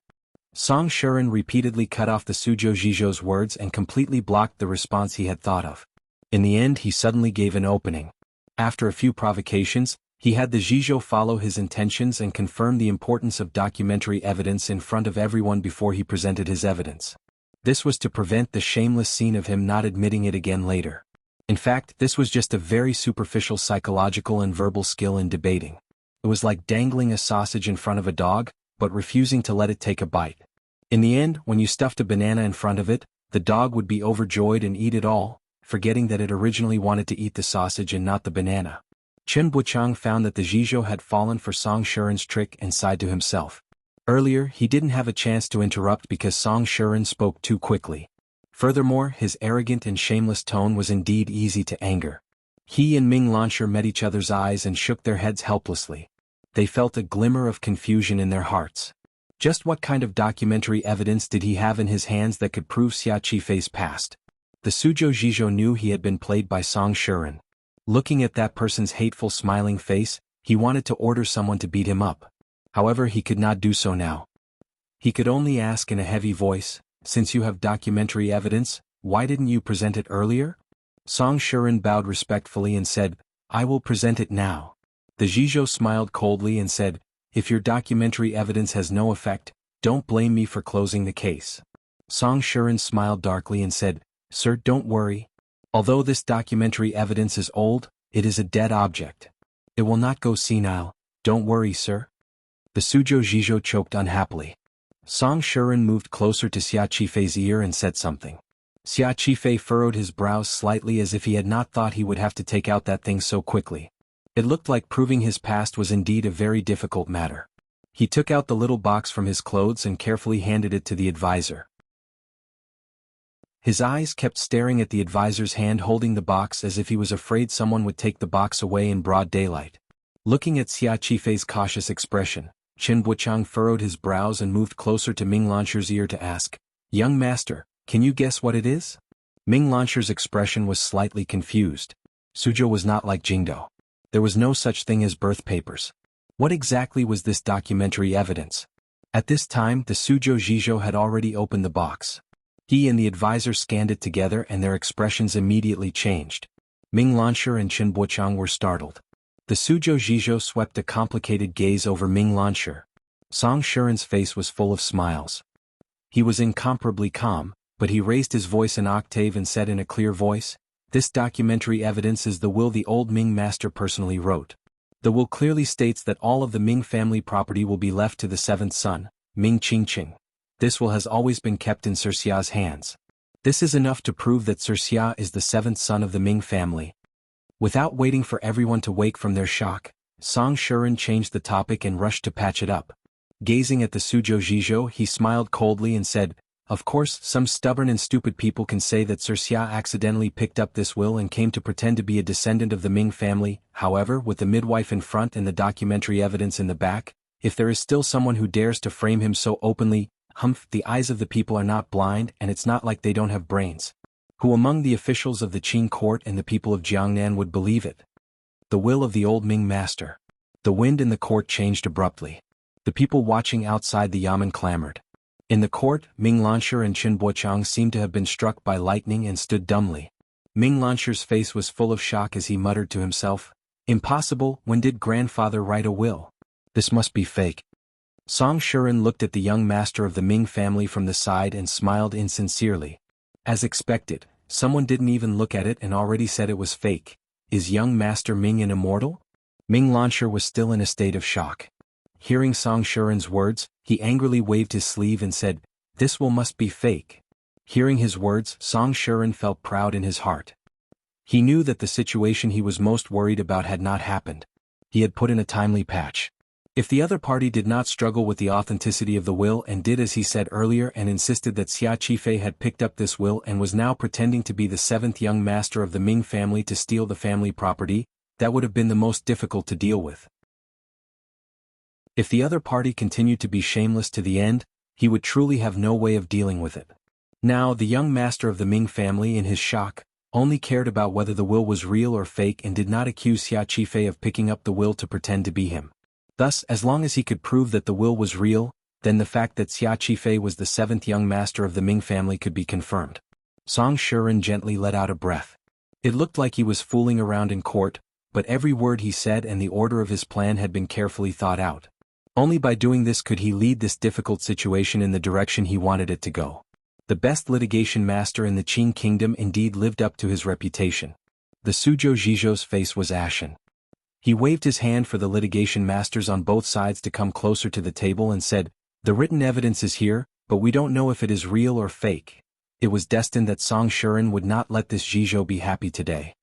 Song Shuren repeatedly cut off the Suzhou Jizhou's words and completely blocked the response he had thought of. In the end, he suddenly gave an opening. After a few provocations, he had the Jizhou follow his intentions and confirm the importance of documentary evidence in front of everyone before he presented his evidence. This was to prevent the shameless scene of him not admitting it again later. In fact, this was just a very superficial psychological and verbal skill in debating. It was like dangling a sausage in front of a dog, but refusing to let it take a bite. In the end, when you stuffed a banana in front of it, the dog would be overjoyed and eat it all, forgetting that it originally wanted to eat the sausage and not the banana. Chen Buchang found that the Jizhou had fallen for Song Shuren's trick and sighed to himself. Earlier, he didn't have a chance to interrupt because Song Shuren spoke too quickly. Furthermore, his arrogant and shameless tone was indeed easy to anger. He and Ming Lansher met each other's eyes and shook their heads helplessly. They felt a glimmer of confusion in their hearts. Just what kind of documentary evidence did he have in his hands that could prove Xia Qifei's past? The Suzhou Jizhou knew he had been played by Song Shuren. Looking at that person's hateful smiling face, he wanted to order someone to beat him up. However, he could not do so now. He could only ask in a heavy voice, "Since you have documentary evidence, why didn't you present it earlier?" Song Shuren bowed respectfully and said, "I will present it now." The Jizhou smiled coldly and said, "If your documentary evidence has no effect, don't blame me for closing the case." Song Shuren smiled darkly and said, "Sir, don't worry. Although this documentary evidence is old, it is a dead object. It will not go senile, don't worry, sir." The Suzhou Jizhou choked unhappily. Song Shuren moved closer to Xia Qifei's ear and said something. Xia Qifei furrowed his brows slightly as if he had not thought he would have to take out that thing so quickly. It looked like proving his past was indeed a very difficult matter. He took out the little box from his clothes and carefully handed it to the advisor. His eyes kept staring at the advisor's hand holding the box as if he was afraid someone would take the box away in broad daylight. Looking at Xia Qifei's cautious expression, Chen Buchang furrowed his brows and moved closer to Ming Lansher's ear to ask, "Young master, can you guess what it is?" Ming Lansher's expression was slightly confused. Suzhou was not like Jingdo. There was no such thing as birth papers. What exactly was this documentary evidence? At this time, the Suzhou Jizhou had already opened the box. He and the advisor scanned it together and their expressions immediately changed. Ming Lansher and Chen Buochang were startled. The Suzhou Jizhou swept a complicated gaze over Ming Lansher. Song Shuren's face was full of smiles. He was incomparably calm, but he raised his voice an octave and said in a clear voice, "This documentary evidence is the will the old Ming master personally wrote. The will clearly states that all of the Ming family property will be left to the seventh son, Ming Qingqing. This will has always been kept in Sir Xia's hands. This is enough to prove that Sir Xia is the seventh son of the Ming family." Without waiting for everyone to wake from their shock, Song Shuren changed the topic and rushed to patch it up. Gazing at the Suzhou Jizhou, he smiled coldly and said, "Of course, some stubborn and stupid people can say that Sir Xia accidentally picked up this will and came to pretend to be a descendant of the Ming family. However, with the midwife in front and the documentary evidence in the back, if there is still someone who dares to frame him so openly, the eyes of the people are not blind and it's not like they don't have brains. Who among the officials of the Qing court and the people of Jiangnan would believe it?" The will of the old Ming master. The wind in the court changed abruptly. The people watching outside the yamen clamored. In the court, Ming Lansher and Chen Buochang seemed to have been struck by lightning and stood dumbly. Ming Lansher's face was full of shock as he muttered to himself, "Impossible, when did grandfather write a will? This must be fake." Song Shuren looked at the young master of the Ming family from the side and smiled insincerely. As expected, someone didn't even look at it and already said it was fake. Is young master Ming an immortal? Ming Lansher was still in a state of shock. Hearing Song Shuren's words, he angrily waved his sleeve and said, "This will must be fake." Hearing his words, Song Shuren felt proud in his heart. He knew that the situation he was most worried about had not happened. He had put in a timely patch. If the other party did not struggle with the authenticity of the will and did as he said earlier and insisted that Xia Qifei had picked up this will and was now pretending to be the seventh young master of the Ming family to steal the family property, that would have been the most difficult to deal with. If the other party continued to be shameless to the end, he would truly have no way of dealing with it. Now the young master of the Ming family in his shock, only cared about whether the will was real or fake and did not accuse Xia Qifei of picking up the will to pretend to be him. Thus, as long as he could prove that the will was real, then the fact that Xia Qifei was the seventh young master of the Ming family could be confirmed. Song Shuren gently let out a breath. It looked like he was fooling around in court, but every word he said and the order of his plan had been carefully thought out. Only by doing this could he lead this difficult situation in the direction he wanted it to go. The best litigation master in the Qing kingdom indeed lived up to his reputation. The Suzhou Jizhou's face was ashen. He waved his hand for the litigation masters on both sides to come closer to the table and said, "The written evidence is here, but we don't know if it is real or fake." It was destined that Song Shuren would not let this Jizhou be happy today.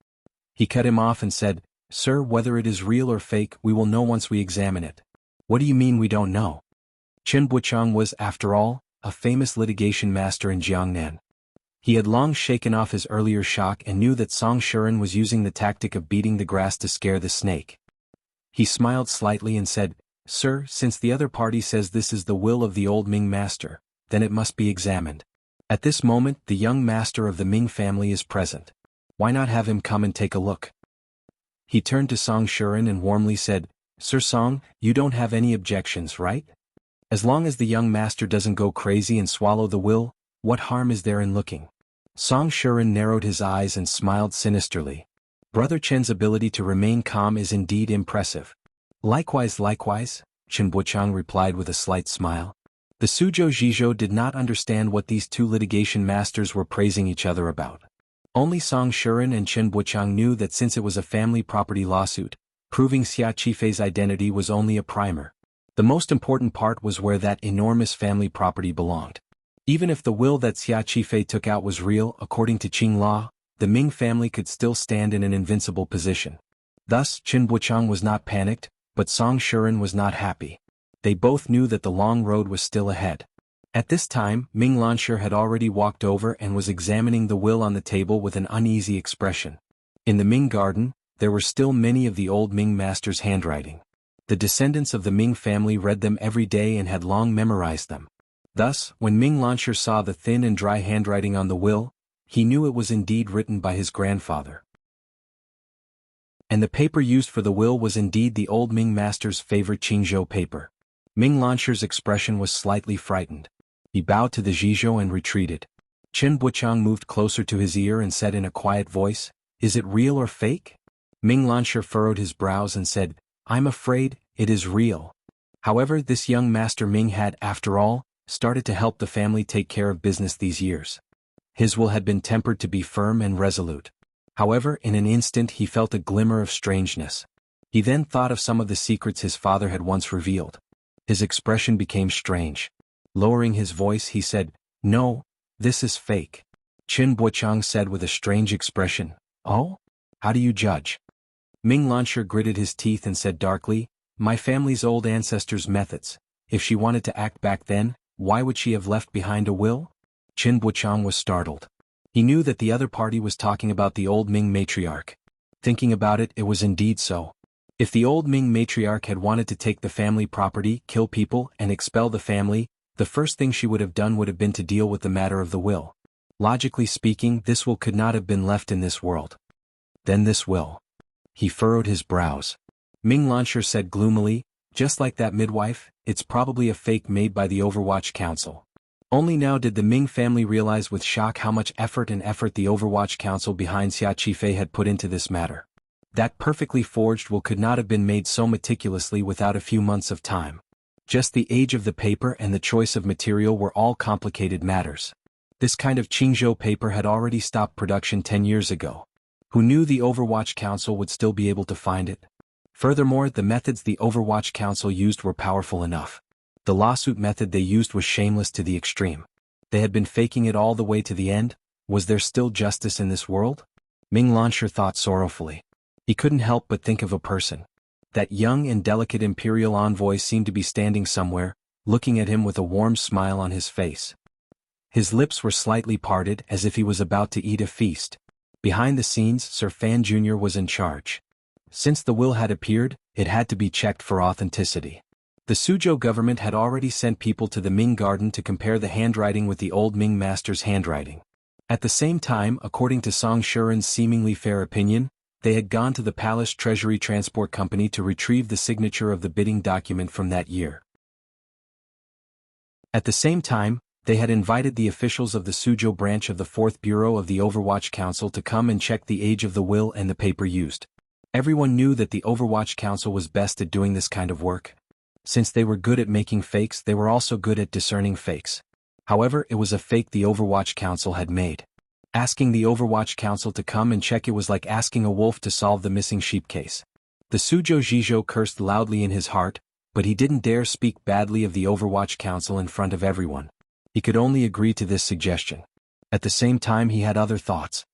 He cut him off and said, "Sir, whether it is real or fake, we will know once we examine it." "What do you mean we don't know?" Chen Buochang was, after all, a famous litigation master in Jiangnan. He had long shaken off his earlier shock and knew that Song Shuren was using the tactic of beating the grass to scare the snake. He smiled slightly and said, "Sir, since the other party says this is the will of the old Ming master, then it must be examined. At this moment the young master of the Ming family is present. Why not have him come and take a look?" He turned to Song Shuren and warmly said, "Sir Song, you don't have any objections, right? As long as the young master doesn't go crazy and swallow the will, what harm is there in looking?" Song Shuren narrowed his eyes and smiled sinisterly. Brother Chen's ability to remain calm is indeed impressive. Likewise, Chen Buochang replied with a slight smile. The Suzhou Jizhou did not understand what these two litigation masters were praising each other about. Only Song Shuren and Chen Buochang knew that since it was a family property lawsuit, proving Xia Qifei's identity was only a primer. The most important part was where that enormous family property belonged. Even if the will that Xia Qifei took out was real, according to Qing law, the Ming family could still stand in an invincible position. Thus, Chen Buochang was not panicked, but Song Shuren was not happy. They both knew that the long road was still ahead. At this time, Ming Lansher had already walked over and was examining the will on the table with an uneasy expression. In the Ming garden, there were still many of the old Ming master's handwriting. The descendants of the Ming family read them every day and had long memorized them. Thus, when Ming Lansher saw the thin and dry handwriting on the will, he knew it was indeed written by his grandfather. And the paper used for the will was indeed the old Ming master's favorite Qingzhou paper. Ming Lansher's expression was slightly frightened. He bowed to the Zhizhou and retreated. Qin Buchang moved closer to his ear and said in a quiet voice, "Is it real or fake?" Ming Lansher furrowed his brows and said, "I'm afraid it is real." However, this young Master Ming had, after all, started to help the family take care of business these years. His will had been tempered to be firm and resolute. However, in an instant he felt a glimmer of strangeness. He then thought of some of the secrets his father had once revealed. His expression became strange. Lowering his voice, he said, "No, this is fake." Qin Buchang said with a strange expression, "Oh? How do you judge?" Ming Lansher gritted his teeth and said darkly, "My family's old ancestors' methods. If she wanted to act back then, why would she have left behind a will?" Qin Buchang was startled. He knew that the other party was talking about the old Ming matriarch. Thinking about it, it was indeed so. If the old Ming matriarch had wanted to take the family property, kill people, and expel the family, the first thing she would have done would have been to deal with the matter of the will. Logically speaking, this will could not have been left in this world. Then this will. He furrowed his brows. Ming Lansher said gloomily, "Just like that midwife, it's probably a fake made by the Overwatch Council." Only now did the Ming family realize with shock how much effort the Overwatch Council behind Xia Qifei had put into this matter. That perfectly forged will could not have been made so meticulously without a few months of time. Just the age of the paper and the choice of material were all complicated matters. This kind of Qingzhou paper had already stopped production 10 years ago. Who knew the Overwatch Council would still be able to find it? Furthermore, the methods the Overwatch Council used were powerful enough. The lawsuit method they used was shameless to the extreme. They had been faking it all the way to the end. Was there still justice in this world? Ming Lansher thought sorrowfully. He couldn't help but think of a person. That young and delicate imperial envoy seemed to be standing somewhere, looking at him with a warm smile on his face. His lips were slightly parted as if he was about to eat a feast. Behind the scenes, Sir Fan Jr. was in charge. Since the will had appeared, it had to be checked for authenticity. The Suzhou government had already sent people to the Ming garden to compare the handwriting with the old Ming master's handwriting. At the same time, according to Song Shuren's seemingly fair opinion, they had gone to the Palace Treasury Transport Company to retrieve the signature of the bidding document from that year. At the same time, they had invited the officials of the Suzhou branch of the 4th Bureau of the Overwatch Council to come and check the age of the will and the paper used. Everyone knew that the Overwatch Council was best at doing this kind of work. Since they were good at making fakes, they were also good at discerning fakes. However, it was a fake the Overwatch Council had made. Asking the Overwatch Council to come and check it was like asking a wolf to solve the missing sheep case. The Suzhou Zhizhou cursed loudly in his heart, but he didn't dare speak badly of the Overwatch Council in front of everyone. He could only agree to this suggestion. At the same time, he had other thoughts.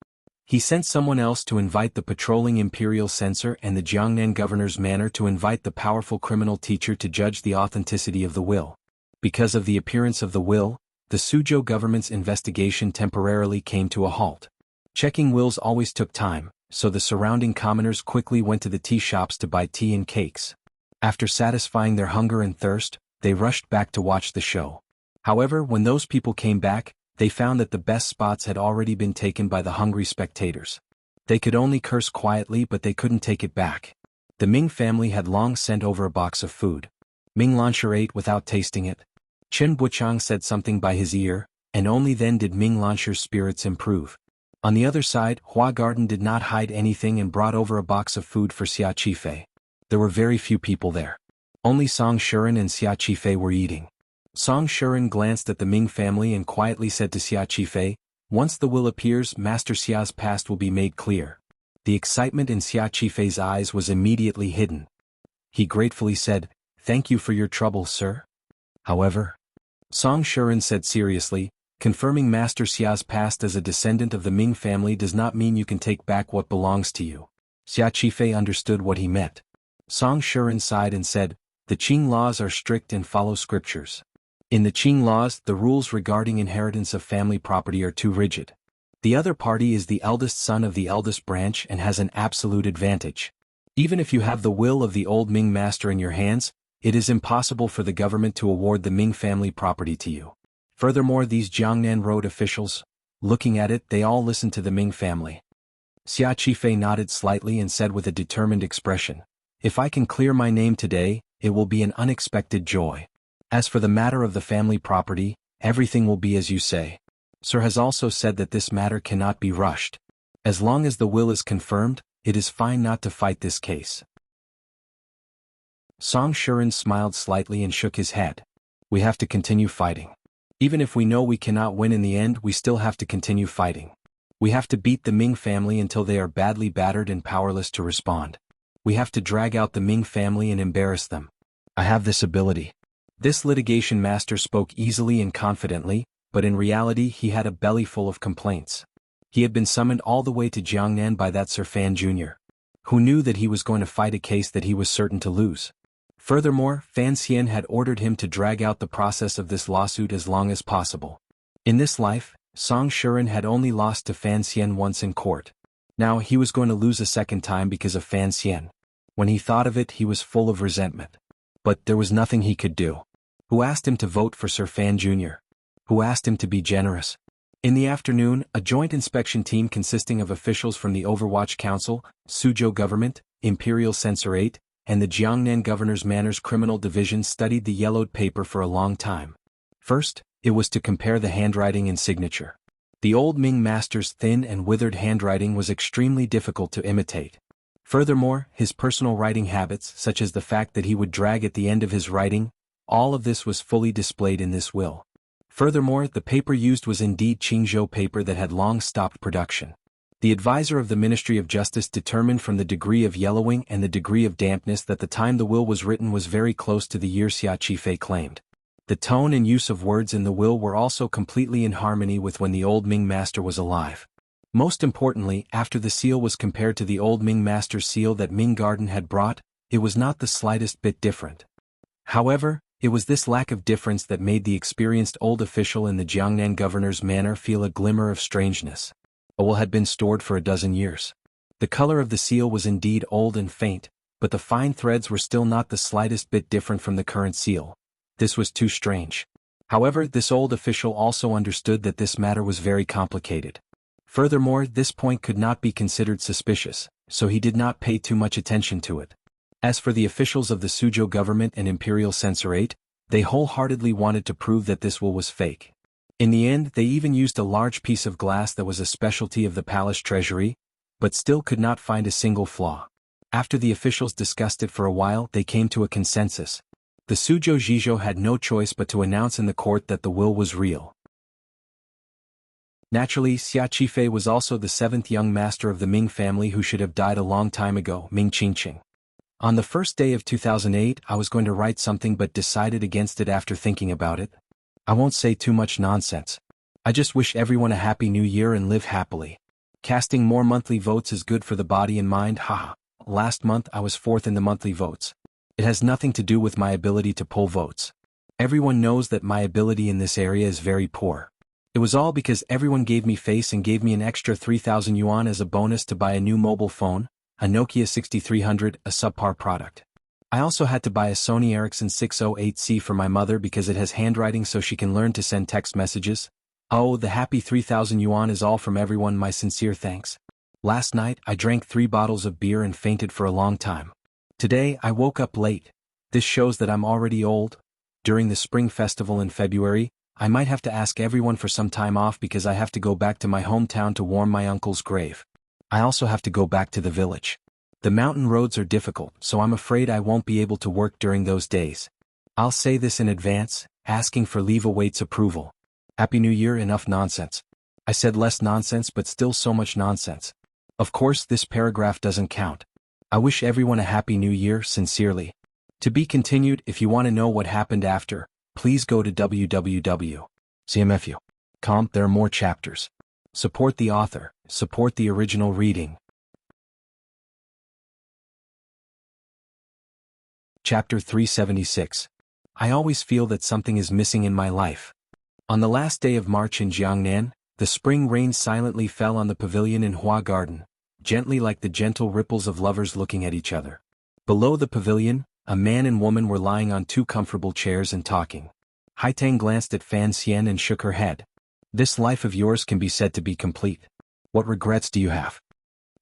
He sent someone else to invite the patrolling imperial censor and the Jiangnan governor's manor to invite the powerful criminal teacher to judge the authenticity of the will. Because of the appearance of the will, the Suzhou government's investigation temporarily came to a halt. Checking wills always took time, so the surrounding commoners quickly went to the tea shops to buy tea and cakes. After satisfying their hunger and thirst, they rushed back to watch the show. However, when those people came back, they found that the best spots had already been taken by the hungry spectators. They could only curse quietly, but they couldn't take it back. The Ming family had long sent over a box of food. Ming Lansher ate without tasting it. Qin Buchang said something by his ear, and only then did Ming Lansher's spirits improve. On the other side, Hua Garden did not hide anything and brought over a box of food for Xia Qifei. There were very few people there. Only Song Shuren and Xia Qifei were eating. Song Shuren glanced at the Ming family and quietly said to Xia Qifei, "Once the will appears, Master Xia's past will be made clear." The excitement in Xia Qifei's eyes was immediately hidden. He gratefully said, "Thank you for your trouble, sir." However, Song Shuren said seriously, "Confirming Master Xia's past as a descendant of the Ming family does not mean you can take back what belongs to you." Xia Qifei understood what he meant. Song Shuren sighed and said, "The Qing laws are strict and follow scriptures. In the Qing laws, the rules regarding inheritance of family property are too rigid. The other party is the eldest son of the eldest branch and has an absolute advantage. Even if you have the will of the old Ming master in your hands, it is impossible for the government to award the Ming family property to you. Furthermore, these Jiangnan road officials, looking at it, they all listen to the Ming family." Xia Qifei nodded slightly and said with a determined expression, "If I can clear my name today, it will be an unexpected joy. As for the matter of the family property, everything will be as you say. Sir has also said that this matter cannot be rushed. As long as the will is confirmed, it is fine not to fight this case." Song Shuren smiled slightly and shook his head. "We have to continue fighting. Even if we know we cannot win in the end, we still have to continue fighting. We have to beat the Ming family until they are badly battered and powerless to respond. We have to drag out the Ming family and embarrass them. I have this ability." This litigation master spoke easily and confidently, but in reality he had a belly full of complaints. He had been summoned all the way to Jiangnan by that Sir Fan Jr., who knew that he was going to fight a case that he was certain to lose. Furthermore, Fan Xian had ordered him to drag out the process of this lawsuit as long as possible. In this life, Song Shuren had only lost to Fan Xian once in court. Now he was going to lose a second time because of Fan Xian. When he thought of it, he was full of resentment. But there was nothing he could do. Who asked him to vote for Sir Fan Jr.? Who asked him to be generous? In the afternoon, a joint inspection team consisting of officials from the Overwatch Council, Suzhou Government, Imperial Censorate, and the Jiangnan Governor's Manners Criminal Division studied the yellowed paper for a long time. First, it was to compare the handwriting and signature. The old Ming master's thin and withered handwriting was extremely difficult to imitate. Furthermore, his personal writing habits, such as the fact that he would drag at the end of his writing, all of this was fully displayed in this will. Furthermore, the paper used was indeed Qingzhou paper that had long stopped production. The advisor of the Ministry of Justice determined from the degree of yellowing and the degree of dampness that the time the will was written was very close to the year Xia Qifei claimed. The tone and use of words in the will were also completely in harmony with when the old Ming master was alive. Most importantly, after the seal was compared to the old Ming master's seal that Ming Garden had brought, it was not the slightest bit different. However, it was this lack of difference that made the experienced old official in the Jiangnan governor's manner feel a glimmer of strangeness. A will had been stored for a dozen years. The color of the seal was indeed old and faint, but the fine threads were still not the slightest bit different from the current seal. This was too strange. However, this old official also understood that this matter was very complicated. Furthermore, this point could not be considered suspicious, so he did not pay too much attention to it. As for the officials of the Suzhou government and Imperial Censorate, they wholeheartedly wanted to prove that this will was fake. In the end, they even used a large piece of glass that was a specialty of the palace treasury, but still could not find a single flaw. After the officials discussed it for a while, they came to a consensus. The Suzhou Zhizhou had no choice but to announce in the court that the will was real. Naturally, Xia Qifei was also the seventh young master of the Ming family who should have died a long time ago, Ming Qingqing. On the first day of 2008, I was going to write something but decided against it after thinking about it. I won't say too much nonsense. I just wish everyone a happy new year and live happily. Casting more monthly votes is good for the body and mind, haha. Last month I was fourth in the monthly votes. It has nothing to do with my ability to pull votes. Everyone knows that my ability in this area is very poor. It was all because everyone gave me face and gave me an extra 3,000 yuan as a bonus to buy a new mobile phone, a Nokia 6300, a subpar product. I also had to buy a Sony Ericsson 608C for my mother because it has handwriting so she can learn to send text messages. Oh, the happy 3,000 yuan is all from everyone, my sincere thanks. Last night I drank 3 bottles of beer and fainted for a long time. Today I woke up late. This shows that I'm already old. During the spring festival in February, I might have to ask everyone for some time off because I have to go back to my hometown to warm my uncle's grave. I also have to go back to the village. The mountain roads are difficult, so I'm afraid I won't be able to work during those days. I'll say this in advance, asking for leave awaits approval. Happy New Year. Enough nonsense. I said less nonsense but still so much nonsense. Of course this paragraph doesn't count. I wish everyone a Happy New Year, sincerely. To be continued. If you want to know what happened after, please go to www.cmfu.com. There are more chapters. Support the author, support the original reading. Chapter 376. I always feel that something is missing in my life. On the last day of March in Jiangnan, the spring rain silently fell on the pavilion in Hua Garden, gently like the gentle ripples of lovers looking at each other. Below the pavilion, a man and woman were lying on 2 comfortable chairs and talking. Haitang glanced at Fan Xian and shook her head. This life of yours can be said to be complete. What regrets do you have?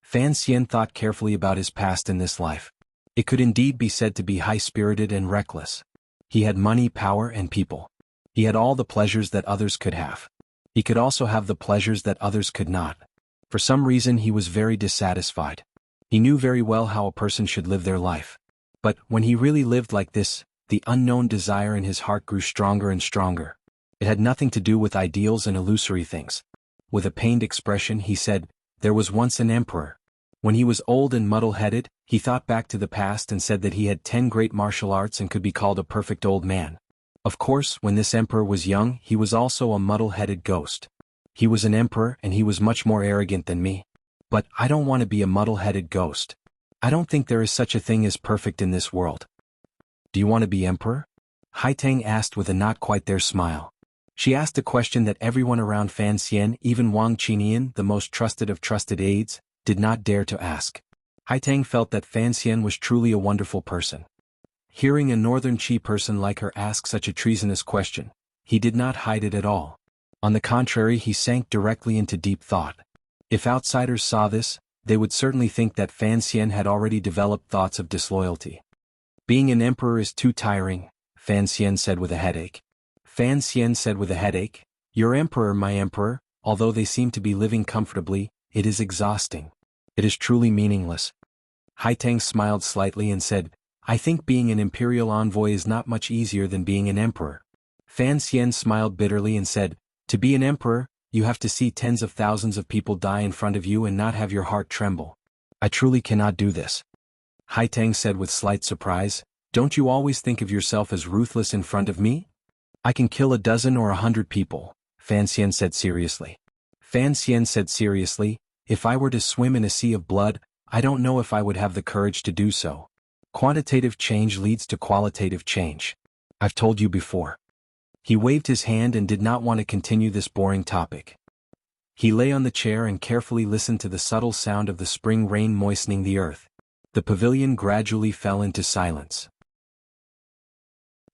Fan Xian thought carefully about his past in this life. It could indeed be said to be high-spirited and reckless. He had money, power, and people. He had all the pleasures that others could have. He could also have the pleasures that others could not. For some reason he was very dissatisfied. He knew very well how a person should live their life. But when he really lived like this, the unknown desire in his heart grew stronger and stronger. It had nothing to do with ideals and illusory things. With a pained expression he said, "There was once an emperor. When he was old and muddle-headed, he thought back to the past and said that he had 10 great martial arts and could be called a perfect old man. Of course, when this emperor was young, he was also a muddle-headed ghost. He was an emperor and he was much more arrogant than me. But I don't want to be a muddle-headed ghost. I don't think there is such a thing as perfect in this world." "Do you want to be emperor?" Haitang asked with a not-quite-there smile. She asked a question that everyone around Fan Xian, even Wang Qinian, the most trusted of trusted aides, did not dare to ask. Haitang felt that Fan Xian was truly a wonderful person. Hearing a northern Qi person like her ask such a treasonous question, he did not hide it at all. On the contrary, he sank directly into deep thought. If outsiders saw this, they would certainly think that Fan Xian had already developed thoughts of disloyalty. "Being an emperor is too tiring," Fan Xian said with a headache. Fan Xian said with a headache, "Your emperor, my emperor, although they seem to be living comfortably, it is exhausting. It is truly meaningless." Haitang smiled slightly and said, "I think being an imperial envoy is not much easier than being an emperor." Fan Xian smiled bitterly and said, "To be an emperor, you have to see tens of thousands of people die in front of you and not have your heart tremble. I truly cannot do this." Haitang said with slight surprise, "Don't you always think of yourself as ruthless in front of me?" "I can kill a dozen or 100 people," Fan Xian said seriously. Fan Xian said seriously, "If I were to swim in a sea of blood, I don't know if I would have the courage to do so. Quantitative change leads to qualitative change. I've told you before." He waved his hand and did not want to continue this boring topic. He lay on the chair and carefully listened to the subtle sound of the spring rain moistening the earth. The pavilion gradually fell into silence.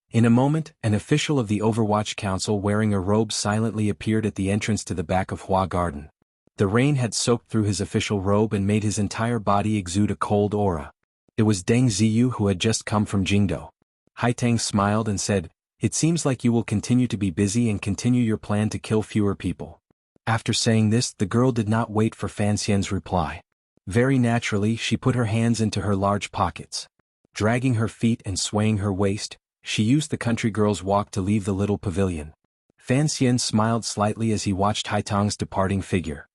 In a moment, an official of the Overwatch Council wearing a robe silently appeared at the entrance to the back of Hua Garden. The rain had soaked through his official robe and made his entire body exude a cold aura. It was Deng Ziyu who had just come from Jingdo. Haitang smiled and said, "It seems like you will continue to be busy and continue your plan to kill fewer people." After saying this, the girl did not wait for Fan Xian's reply. Very naturally, she put her hands into her large pockets. Dragging her feet and swaying her waist, she used the country girl's walk to leave the little pavilion. Fan Xian smiled slightly as he watched Haitang's departing figure.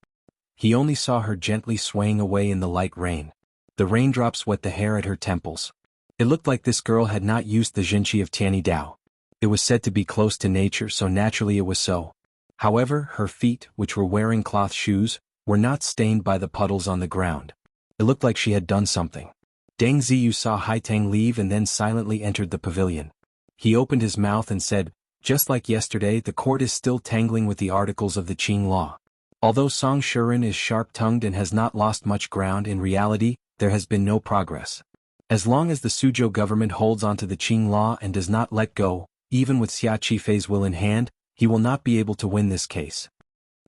He only saw her gently swaying away in the light rain. The raindrops wet the hair at her temples. It looked like this girl had not used the Jinqi of Tianyi Dao. It was said to be close to nature, so naturally it was so. However, her feet, which were wearing cloth shoes, were not stained by the puddles on the ground. It looked like she had done something. Deng Ziyu saw Haitang leave and then silently entered the pavilion. He opened his mouth and said, "Just like yesterday, the court is still tangling with the articles of the Qing law. Although Song Shuren is sharp-tongued and has not lost much ground, in reality, there has been no progress. As long as the Suzhou government holds onto the Qing law and does not let go, even with Xia Qifei's will in hand, he will not be able to win this case."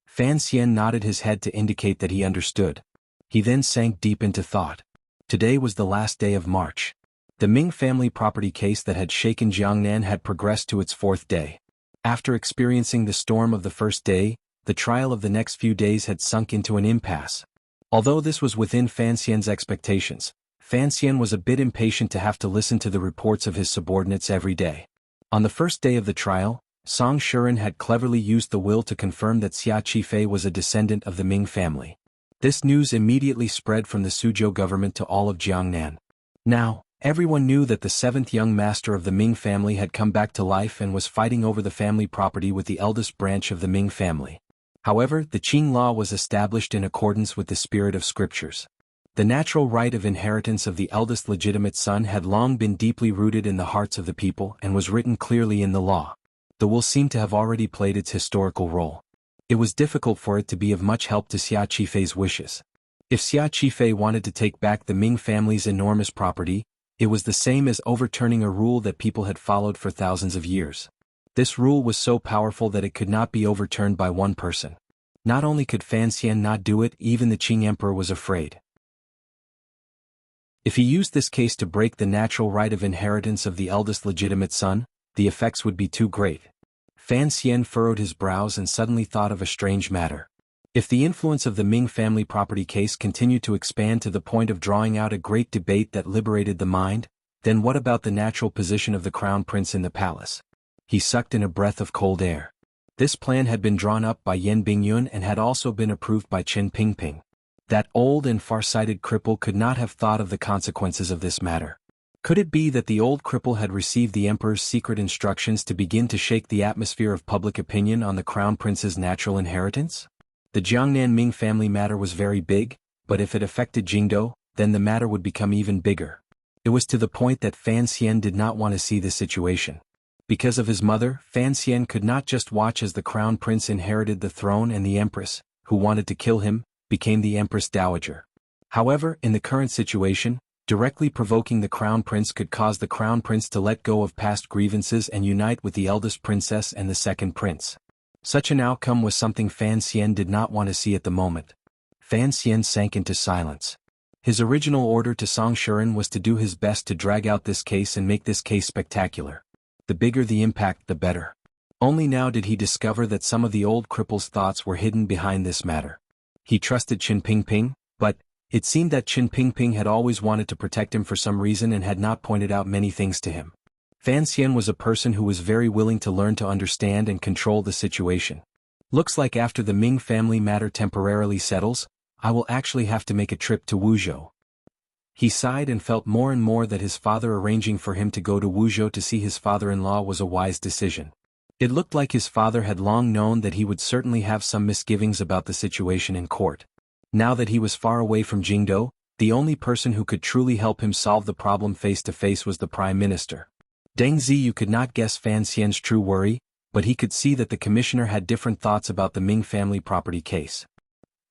Fan Xian nodded his head to indicate that he understood. He then sank deep into thought. Today was the last day of March. The Ming family property case that had shaken Jiangnan had progressed to its 4th day. After experiencing the storm of the first day, the trial of the next few days had sunk into an impasse. Although this was within Fan Xian's expectations, Fan Xian was a bit impatient to have to listen to the reports of his subordinates every day. On the first day of the trial, Song Shuren had cleverly used the will to confirm that Xia Qifei was a descendant of the Ming family. This news immediately spread from the Suzhou government to all of Jiangnan. Now, everyone knew that the 7th young master of the Ming family had come back to life and was fighting over the family property with the eldest branch of the Ming family. However, the Qing law was established in accordance with the spirit of scriptures. The natural right of inheritance of the eldest legitimate son had long been deeply rooted in the hearts of the people and was written clearly in the law. The will seemed to have already played its historical role. It was difficult for it to be of much help to Xia Qifei's wishes. If Xia Qifei wanted to take back the Ming family's enormous property, it was the same as overturning a rule that people had followed for thousands of years. This rule was so powerful that it could not be overturned by one person. Not only could Fan Xian not do it, even the Qing emperor was afraid. If he used this case to break the natural right of inheritance of the eldest legitimate son, the effects would be too great. Fan Xian furrowed his brows and suddenly thought of a strange matter. If the influence of the Ming family property case continued to expand to the point of drawing out a great debate that liberated the mind, then what about the natural position of the crown prince in the palace? He sucked in a breath of cold air. This plan had been drawn up by Yan Bingyun and had also been approved by Qin Pingping. That old and far-sighted cripple could not have thought of the consequences of this matter. Could it be that the old cripple had received the emperor's secret instructions to begin to shake the atmosphere of public opinion on the crown prince's natural inheritance? The Jiangnan Ming family matter was very big, but if it affected Jingdou, then the matter would become even bigger. It was to the point that Fan Xian did not want to see this situation. Because of his mother, Fan Xian could not just watch as the crown prince inherited the throne and the empress, who wanted to kill him, became the empress dowager. However, in the current situation, directly provoking the crown prince could cause the crown prince to let go of past grievances and unite with the eldest princess and the second prince. Such an outcome was something Fan Xian did not want to see at the moment. Fan Xian sank into silence. His original order to Song Shuren was to do his best to drag out this case and make this case spectacular. The bigger the impact, the better. Only now did he discover that some of the old cripple's thoughts were hidden behind this matter. He trusted Qin Pingping, but it seemed that Qin Pingping had always wanted to protect him for some reason and had not pointed out many things to him. Fan Xian was a person who was very willing to learn to understand and control the situation. Looks like after the Ming family matter temporarily settles, I will actually have to make a trip to Wuzhou. He sighed and felt more and more that his father arranging for him to go to Wuzhou to see his father-in-law was a wise decision. It looked like his father had long known that he would certainly have some misgivings about the situation in court. Now that he was far away from Jingdou, the only person who could truly help him solve the problem face-to-face was the Prime Minister. Deng Ziyu could not guess Fan Xian's true worry, but he could see that the commissioner had different thoughts about the Ming family property case.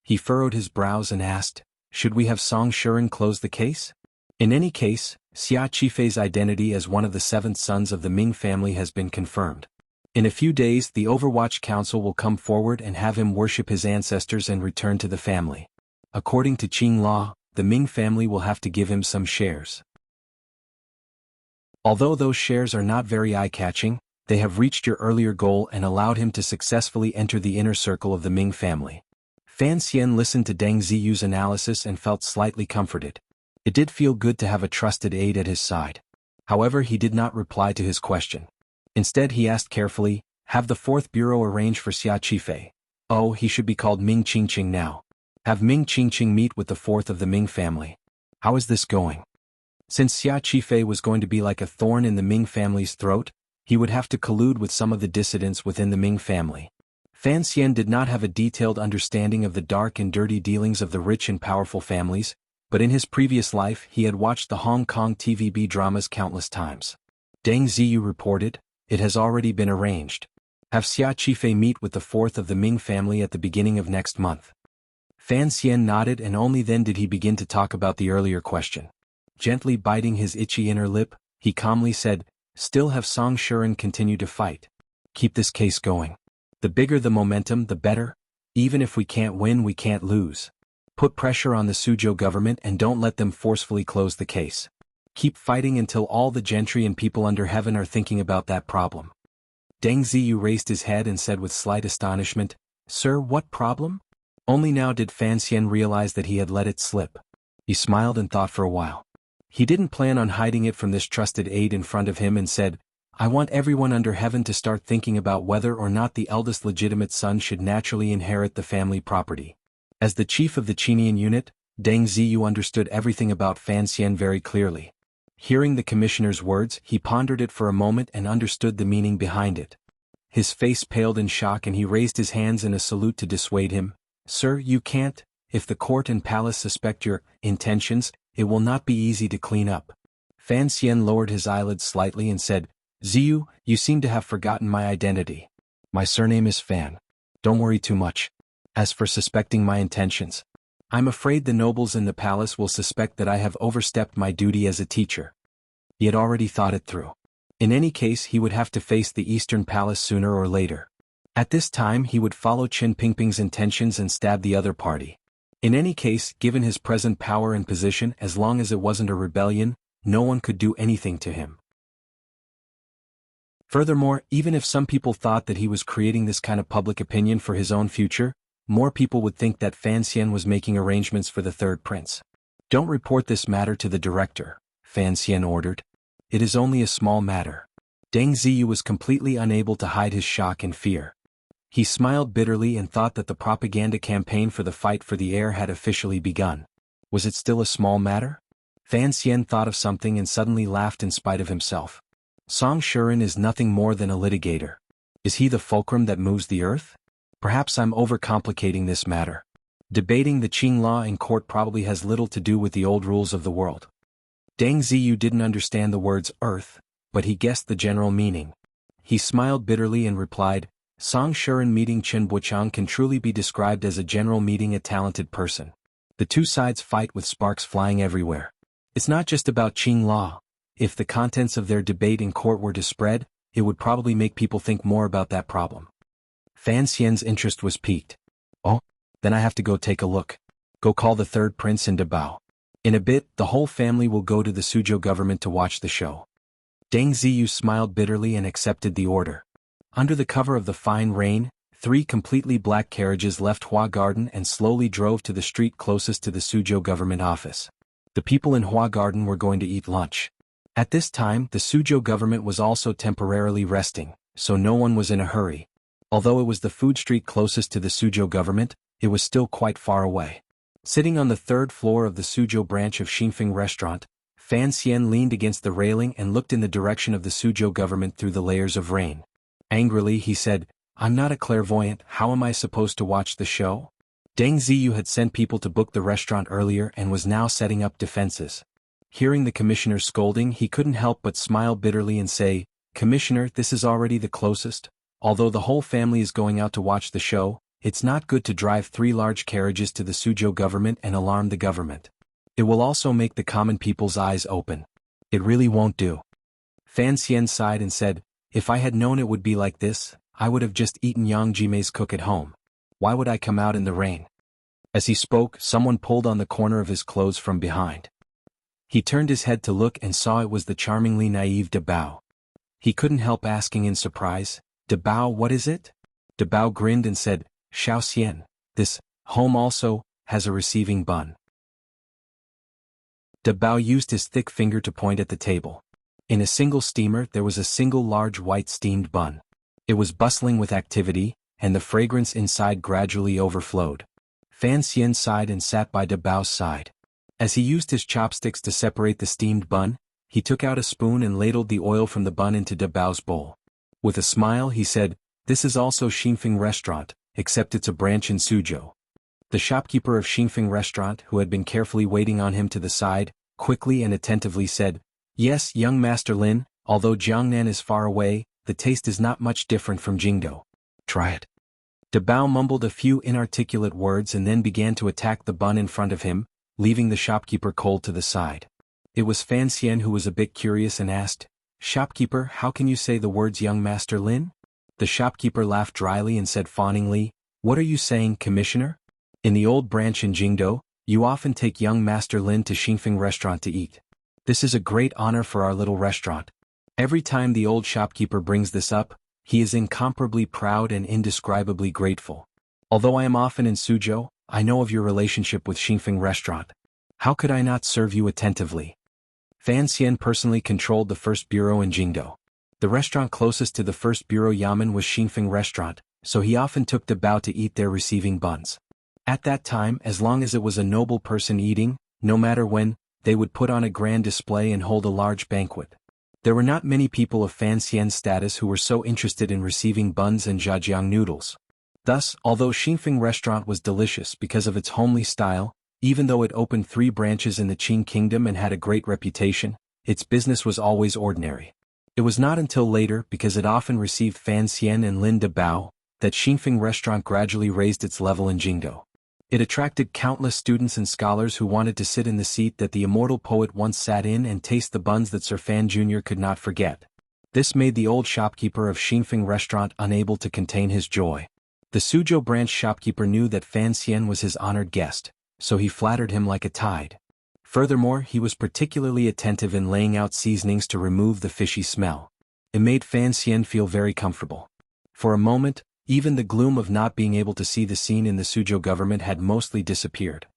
He furrowed his brows and asked, should we have Song Shuren close the case? In any case, Xia Qifei's identity as one of the seventh sons of the Ming family has been confirmed. In a few days the Overwatch Council will come forward and have him worship his ancestors and return to the family. According to Qing law, the Ming family will have to give him some shares. Although those shares are not very eye-catching, they have reached your earlier goal and allowed him to successfully enter the inner circle of the Ming family. Fan Xian listened to Deng Ziyu's analysis and felt slightly comforted. It did feel good to have a trusted aide at his side. However, he did not reply to his question. Instead he asked carefully, have the 4th Bureau arrange for Xia Qifei. Oh, he should be called Ming Qingqing now. Have Ming Qingqing meet with the 4th of the Ming family. How is this going? Since Xia Qifei was going to be like a thorn in the Ming family's throat, he would have to collude with some of the dissidents within the Ming family. Fan Xian did not have a detailed understanding of the dark and dirty dealings of the rich and powerful families, but in his previous life he had watched the Hong Kong TVB dramas countless times. Deng Ziyu reported, it has already been arranged. Have Xia Qifei meet with the 4th of the Ming family at the beginning of next month. Fan Xian nodded and only then did he begin to talk about the earlier question. Gently biting his itchy inner lip, he calmly said, still have Song Shuren continue to fight. Keep this case going. The bigger the momentum, the better. Even if we can't win, we can't lose. Put pressure on the Suzhou government and don't let them forcefully close the case. Keep fighting until all the gentry and people under heaven are thinking about that problem. Deng Ziyu raised his head and said with slight astonishment, Sir, what problem? Only now did Fan Xian realize that he had let it slip. He smiled and thought for a while. He didn't plan on hiding it from this trusted aide in front of him and said, I want everyone under heaven to start thinking about whether or not the eldest legitimate son should naturally inherit the family property. As the chief of the Qinian unit, Deng Ziyu understood everything about Fan Xian very clearly. Hearing the commissioner's words, he pondered it for a moment and understood the meaning behind it. His face paled in shock and he raised his hands in a salute to dissuade him. Sir, you can't. If the court and palace suspect your intentions, it will not be easy to clean up. Fan Xian lowered his eyelids slightly and said, Ziyu, you seem to have forgotten my identity. My surname is Fan. Don't worry too much. As for suspecting my intentions, I'm afraid the nobles in the palace will suspect that I have overstepped my duty as a teacher. He had already thought it through. In any case, he would have to face the Eastern Palace sooner or later. At this time he would follow Qin Pingping's intentions and stab the other party. In any case, given his present power and position, as long as it wasn't a rebellion, no one could do anything to him. Furthermore, even if some people thought that he was creating this kind of public opinion for his own future, more people would think that Fan Xian was making arrangements for the third prince. Don't report this matter to the director, Fan Xian ordered. It is only a small matter. Deng Ziyu was completely unable to hide his shock and fear. He smiled bitterly and thought that the propaganda campaign for the fight for the air had officially begun. Was it still a small matter? Fan Xian thought of something and suddenly laughed in spite of himself. Song Shuren is nothing more than a litigator. Is he the fulcrum that moves the earth? Perhaps I'm overcomplicating this matter. Debating the Qing law in court probably has little to do with the old rules of the world. Deng Ziyu didn't understand the words earth, but he guessed the general meaning. He smiled bitterly and replied, Song Shuren meeting Chen Buchang can truly be described as a general meeting a talented person. The two sides fight with sparks flying everywhere. It's not just about Qing law. If the contents of their debate in court were to spread, it would probably make people think more about that problem. Fan Xian's interest was piqued. Oh, then I have to go take a look. Go call the third prince in Dabao. In a bit, the whole family will go to the Suzhou government to watch the show. Deng Ziyu smiled bitterly and accepted the order. Under the cover of the fine rain, 3 completely black carriages left Hua Garden and slowly drove to the street closest to the Suzhou government office. The people in Hua Garden were going to eat lunch. At this time, the Suzhou government was also temporarily resting, so no one was in a hurry. Although it was the food street closest to the Suzhou government, it was still quite far away. Sitting on the 3rd floor of the Suzhou branch of Xinfeng restaurant, Fan Xian leaned against the railing and looked in the direction of the Suzhou government through the layers of rain. Angrily he said, I'm not a clairvoyant, how am I supposed to watch the show? Deng Ziyu had sent people to book the restaurant earlier and was now setting up defenses. Hearing the commissioner scolding, he couldn't help but smile bitterly and say, Commissioner, this is already the closest. Although the whole family is going out to watch the show, it's not good to drive 3 large carriages to the Suzhou government and alarm the government. It will also make the common people's eyes open. It really won't do. Fan Xian sighed and said, if I had known it would be like this, I would have just eaten Yang Jimei's cook at home. Why would I come out in the rain? As he spoke, someone pulled on the corner of his clothes from behind. He turned his head to look and saw it was the charmingly naive Dabao. He couldn't help asking in surprise, Dabao, what is it? Dabao grinned and said, Xiao Xian, this home also has a receiving bun. Dabao used his thick finger to point at the table. In a single steamer there was a single large white steamed bun. It was bustling with activity, and the fragrance inside gradually overflowed. Fan Xian sighed and sat by Dabao's side. As he used his chopsticks to separate the steamed bun, he took out a spoon and ladled the oil from the bun into Dabao's bowl. With a smile he said, this is also Xinfeng restaurant, except it's a branch in Suzhou. The shopkeeper of Xinfeng restaurant, who had been carefully waiting on him to the side, quickly and attentively said, yes, young Master Lin, although Jiangnan is far away, the taste is not much different from Jingdou. Try it. Dabao mumbled a few inarticulate words and then began to attack the bun in front of him, leaving the shopkeeper cold to the side. It was Fan Xian who was a bit curious and asked, Shopkeeper, how can you say the words young Master Lin? The shopkeeper laughed dryly and said fawningly, what are you saying, Commissioner? In the old branch in Jingdou, you often take young Master Lin to Xinfeng restaurant to eat. This is a great honor for our little restaurant. Every time the old shopkeeper brings this up, he is incomparably proud and indescribably grateful. Although I am often in Suzhou, I know of your relationship with Xinfeng restaurant. How could I not serve you attentively? Fan Xian personally controlled the first bureau in Jingdou. The restaurant closest to the first bureau yamen was Xinfeng restaurant, so he often took Dabao to eat there receiving buns. At that time, as long as it was a noble person eating, no matter when, they would put on a grand display and hold a large banquet. There were not many people of Fan Xian's status who were so interested in receiving buns and zhajiang noodles. Thus, although Xinfeng restaurant was delicious because of its homely style, even though it opened 3 branches in the Qing kingdom and had a great reputation, its business was always ordinary. It was not until later, because it often received Fan Xian and Lin Dabao, that Xinfeng restaurant gradually raised its level in Jingdou. It attracted countless students and scholars who wanted to sit in the seat that the immortal poet once sat in and taste the buns that Sir Fan Jr. could not forget. This made the old shopkeeper of Xinfeng restaurant unable to contain his joy. The Suzhou branch shopkeeper knew that Fan Xian was his honored guest, so he flattered him like a tide. Furthermore, he was particularly attentive in laying out seasonings to remove the fishy smell. It made Fan Xian feel very comfortable. For a moment, even the gloom of not being able to see the scene in the Suzhou government had mostly disappeared.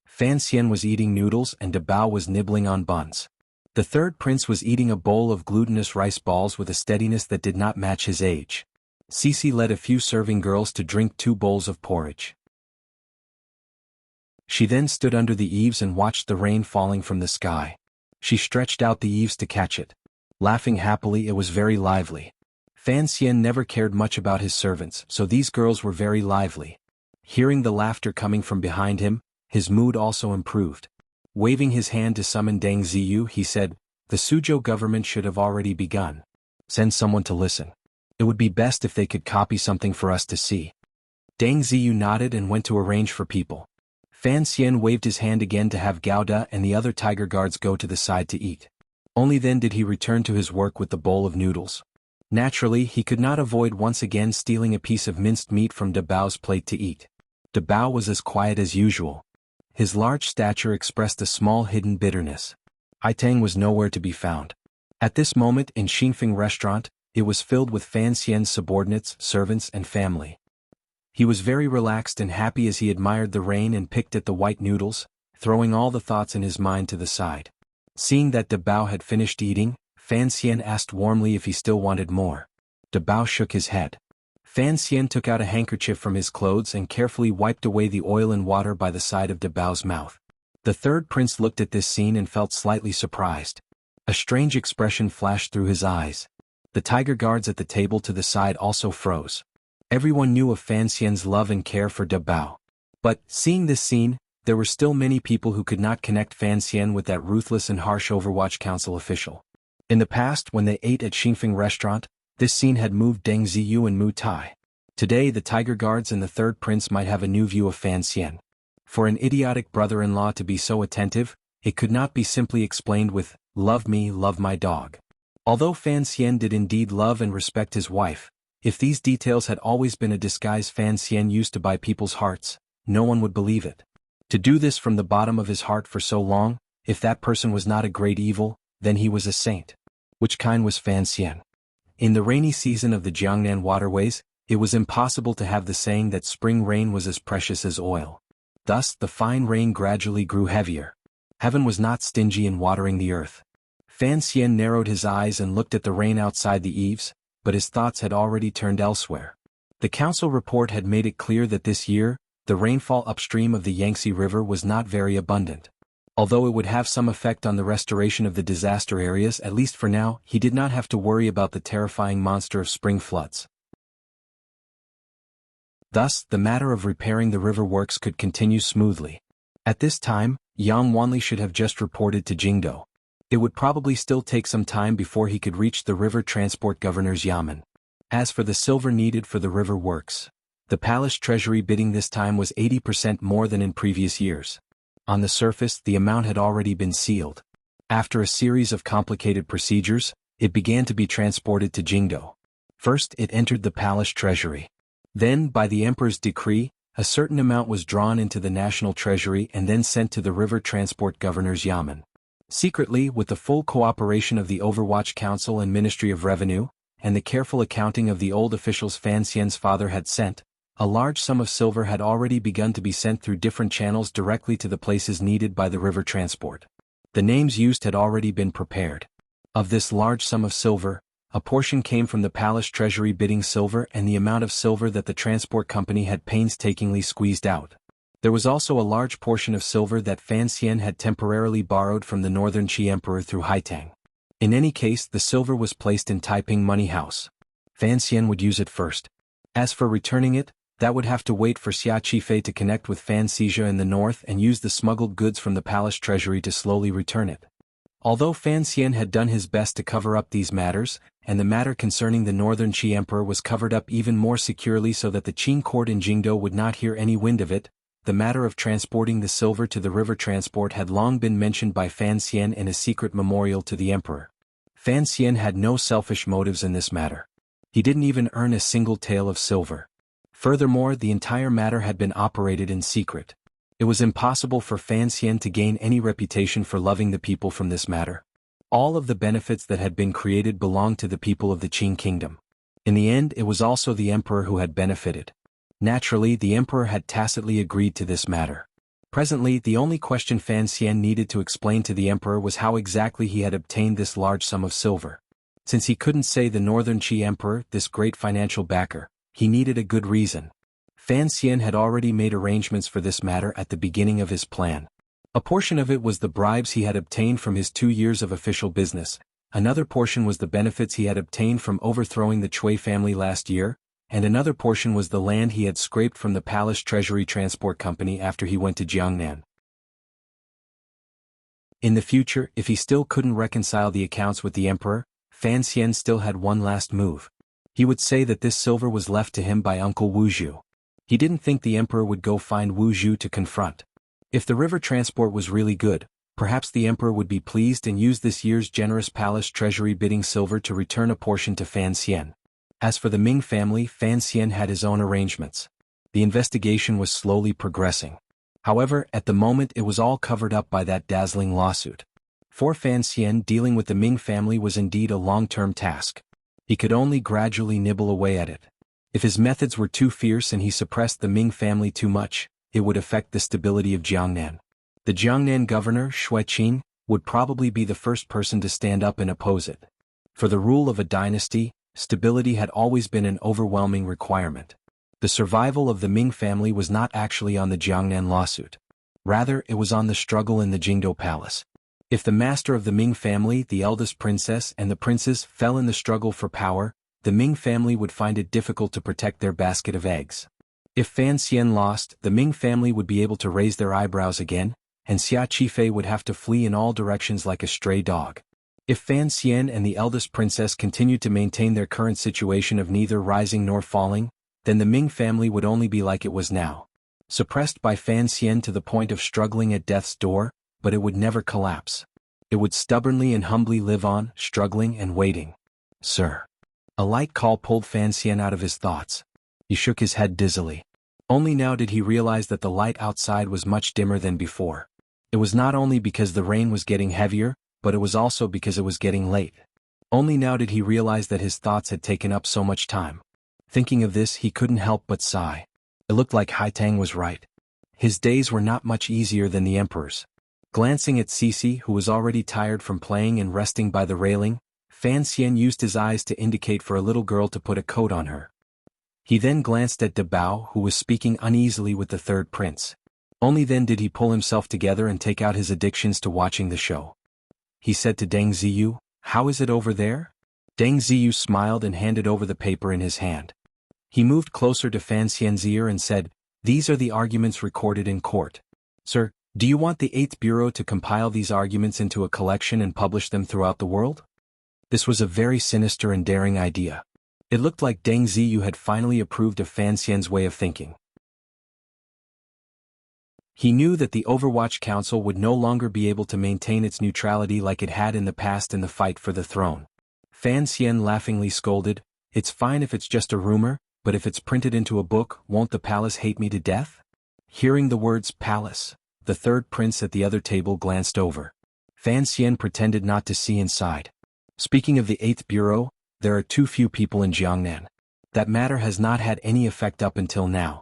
Fan Xian was eating noodles and De Bao was nibbling on buns. The third prince was eating a bowl of glutinous rice balls with a steadiness that did not match his age. Cici led a few serving girls to drink 2 bowls of porridge. She then stood under the eaves and watched the rain falling from the sky. She stretched out the eaves to catch it. Laughing happily, it was very lively. Fan Xian never cared much about his servants, so these girls were very lively. Hearing the laughter coming from behind him, his mood also improved. Waving his hand to summon Deng Ziyu, he said, "The Suzhou government should have already begun. Send someone to listen. It would be best if they could copy something for us to see." Deng Ziyu nodded and went to arrange for people. Fan Xian waved his hand again to have Gao Da and the other tiger guards go to the side to eat. Only then did he return to his work with the bowl of noodles. Naturally, he could not avoid once again stealing a piece of minced meat from De Bao's plate to eat. De Bao was as quiet as usual. His large stature expressed a small hidden bitterness. Ai Tang was nowhere to be found. At this moment in Xinfeng restaurant, it was filled with Fan Xian's subordinates, servants and family. He was very relaxed and happy as he admired the rain and picked at the white noodles, throwing all the thoughts in his mind to the side. Seeing that De Bao had finished eating, Fan Xian asked warmly if he still wanted more. De Bao shook his head. Fan Xian took out a handkerchief from his clothes and carefully wiped away the oil and water by the side of De Bao's mouth. The third prince looked at this scene and felt slightly surprised. A strange expression flashed through his eyes. The tiger guards at the table to the side also froze. Everyone knew of Fan Xian's love and care for De Bao. But, seeing this scene, there were still many people who could not connect Fan Xian with that ruthless and harsh Overwatch Council official. In the past, when they ate at Xinfeng restaurant, this scene had moved Deng Ziyu and Mu Tai. Today the tiger guards and the third prince might have a new view of Fan Xian. For an idiotic brother-in-law to be so attentive, it could not be simply explained with, "Love me, love my dog." Although Fan Xian did indeed love and respect his wife, if these details had always been a disguise Fan Xian used to buy people's hearts, no one would believe it. To do this from the bottom of his heart for so long, if that person was not a great evil, then he was a saint. Which kind was Fan Xian? In the rainy season of the Jiangnan waterways, it was impossible to have the saying that spring rain was as precious as oil. Thus, the fine rain gradually grew heavier. Heaven was not stingy in watering the earth. Fan Xian narrowed his eyes and looked at the rain outside the eaves, but his thoughts had already turned elsewhere. The council report had made it clear that this year, the rainfall upstream of the Yangtze River was not very abundant. Although it would have some effect on the restoration of the disaster areas, at least for now, he did not have to worry about the terrifying monster of spring floods. Thus, the matter of repairing the river works could continue smoothly. At this time, Yang Wanli should have just reported to Jingdo. It would probably still take some time before he could reach the river transport governor's yamen. As for the silver needed for the river works, the palace treasury bidding this time was 80% more than in previous years. On the surface, the amount had already been sealed. After a series of complicated procedures, it began to be transported to Jingdo. First, it entered the palace treasury. Then, by the emperor's decree, a certain amount was drawn into the national treasury and then sent to the river transport governor's yamen. Secretly, with the full cooperation of the Overwatch Council and Ministry of Revenue, and the careful accounting of the old officials Fan Xian's father had sent, a large sum of silver had already begun to be sent through different channels directly to the places needed by the river transport. The names used had already been prepared. Of this large sum of silver, a portion came from the palace treasury bidding silver and the amount of silver that the transport company had painstakingly squeezed out. There was also a large portion of silver that Fan Xian had temporarily borrowed from the northern Qi emperor through Haitang. In any case, the silver was placed in Taiping Money House. Fan Xian would use it first. As for returning it, that would have to wait for Xia Qifei to connect with Fan Xizha in the north and use the smuggled goods from the palace treasury to slowly return it. Although Fan Xian had done his best to cover up these matters, and the matter concerning the northern Qi emperor was covered up even more securely so that the Qing court in Jingdo would not hear any wind of it, the matter of transporting the silver to the river transport had long been mentioned by Fan Xian in a secret memorial to the emperor. Fan Xian had no selfish motives in this matter. He didn't even earn a single tael of silver. Furthermore, the entire matter had been operated in secret. It was impossible for Fan Xian to gain any reputation for loving the people from this matter. All of the benefits that had been created belonged to the people of the Qing kingdom. In the end, it was also the emperor who had benefited. Naturally, the emperor had tacitly agreed to this matter. Presently, the only question Fan Xian needed to explain to the emperor was how exactly he had obtained this large sum of silver. Since he couldn't say the Northern Qi emperor, this great financial backer, he needed a good reason. Fan Xian had already made arrangements for this matter at the beginning of his plan. A portion of it was the bribes he had obtained from his 2 years of official business, another portion was the benefits he had obtained from overthrowing the Cui family last year, and another portion was the land he had scraped from the Palace Treasury Transport Company after he went to Jiangnan. In the future, if he still couldn't reconcile the accounts with the emperor, Fan Xian still had one last move. He would say that this silver was left to him by Uncle Wu Zhu. He didn't think the emperor would go find Wu Zhu to confront. If the river transport was really good, perhaps the emperor would be pleased and use this year's generous palace treasury bidding silver to return a portion to Fan Xian. As for the Ming family, Fan Xian had his own arrangements. The investigation was slowly progressing. However, at the moment it was all covered up by that dazzling lawsuit. For Fan Xian, dealing with the Ming family was indeed a long-term task. He could only gradually nibble away at it. If his methods were too fierce and he suppressed the Ming family too much, it would affect the stability of Jiangnan. The Jiangnan governor, Shui Qing, would probably be the first person to stand up and oppose it. For the rule of a dynasty, stability had always been an overwhelming requirement. The survival of the Ming family was not actually on the Jiangnan lawsuit. Rather, it was on the struggle in the Jingdo Palace. If the master of the Ming family, the eldest princess and the princes fell in the struggle for power, the Ming family would find it difficult to protect their basket of eggs. If Fan Xian lost, the Ming family would be able to raise their eyebrows again, and Xia Qifei would have to flee in all directions like a stray dog. If Fan Xian and the eldest princess continued to maintain their current situation of neither rising nor falling, then the Ming family would only be like it was now. Suppressed by Fan Xian to the point of struggling at death's door, but it would never collapse. It would stubbornly and humbly live on, struggling and waiting. "Sir." A light call pulled Fan Xian out of his thoughts. He shook his head dizzily. Only now did he realize that the light outside was much dimmer than before. It was not only because the rain was getting heavier, but it was also because it was getting late. Only now did he realize that his thoughts had taken up so much time. Thinking of this, he couldn't help but sigh. It looked like Haitang was right. His days were not much easier than the emperor's. Glancing at Cici, who was already tired from playing and resting by the railing, Fan Xian used his eyes to indicate for a little girl to put a coat on her. He then glanced at De Bao, who was speaking uneasily with the third prince. Only then did he pull himself together and take out his addictions to watching the show. He said to Deng Ziyu, "How is it over there?" Deng Ziyu smiled and handed over the paper in his hand. He moved closer to Fan Xian's ear and said, "These are the arguments recorded in court. Sir, do you want the 8th Bureau to compile these arguments into a collection and publish them throughout the world?" This was a very sinister and daring idea. It looked like Deng Ziyu had finally approved of Fan Xian's way of thinking. He knew that the Overwatch Council would no longer be able to maintain its neutrality like it had in the past in the fight for the throne. Fan Xian laughingly scolded, "It's fine if it's just a rumor, but if it's printed into a book, won't the palace hate me to death?" Hearing the words palace, the third prince at the other table glanced over. Fan Xian pretended not to see inside. Speaking of the 8th Bureau, there are too few people in Jiangnan. That matter has not had any effect up until now.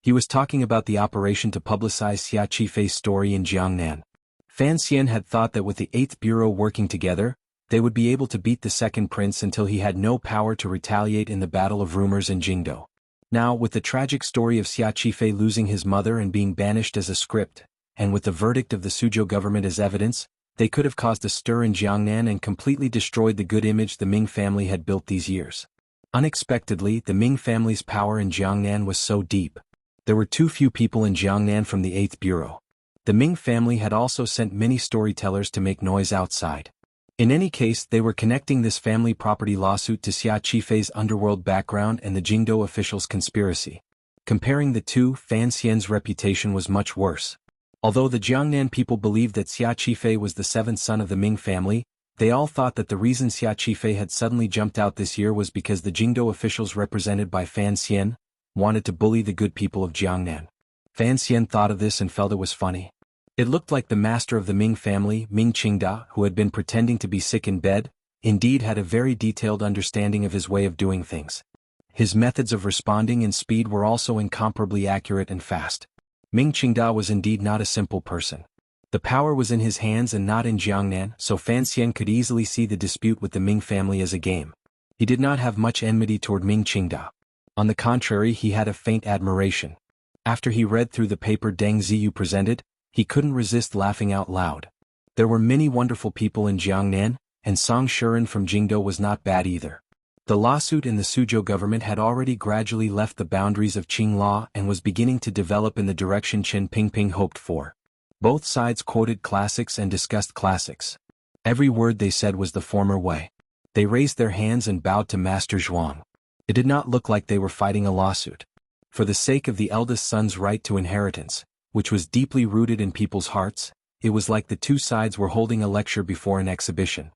He was talking about the operation to publicize Xia Qifei's story in Jiangnan. Fan Xian had thought that with the 8th Bureau working together, they would be able to beat the second prince until he had no power to retaliate in the battle of rumors in Jingdo. Now, with the tragic story of Xia Qifei losing his mother and being banished as a script, and with the verdict of the Suzhou government as evidence, they could have caused a stir in Jiangnan and completely destroyed the good image the Ming family had built these years. Unexpectedly, the Ming family's power in Jiangnan was so deep. There were too few people in Jiangnan from the 8th Bureau. The Ming family had also sent many storytellers to make noise outside. In any case, they were connecting this family property lawsuit to Xia Qifei's underworld background and the Jingdo officials' conspiracy. Comparing the two, Fan Xian's reputation was much worse. Although the Jiangnan people believed that Xia Qifei was the 7th son of the Ming family, they all thought that the reason Xia Qifei had suddenly jumped out this year was because the Jingdo officials represented by Fan Xian wanted to bully the good people of Jiangnan. Fan Xian thought of this and felt it was funny. It looked like the master of the Ming family, Ming Qingda, who had been pretending to be sick in bed, indeed had a very detailed understanding of his way of doing things. His methods of responding and speed were also incomparably accurate and fast. Ming Qingda was indeed not a simple person. The power was in his hands and not in Jiangnan, so Fan Xian could easily see the dispute with the Ming family as a game. He did not have much enmity toward Ming Qingda. On the contrary, he had a faint admiration. After he read through the paper Deng Ziyu presented, he couldn't resist laughing out loud. There were many wonderful people in Jiangnan, and Song Shuren from Jingdo was not bad either. The lawsuit in the Suzhou government had already gradually left the boundaries of Qing law and was beginning to develop in the direction Chen Pingping hoped for. Both sides quoted classics and discussed classics. Every word they said was the former way. They raised their hands and bowed to Master Zhuang. It did not look like they were fighting a lawsuit. For the sake of the eldest son's right to inheritance, which was deeply rooted in people's hearts, it was like the two sides were holding a lecture before an exhibition.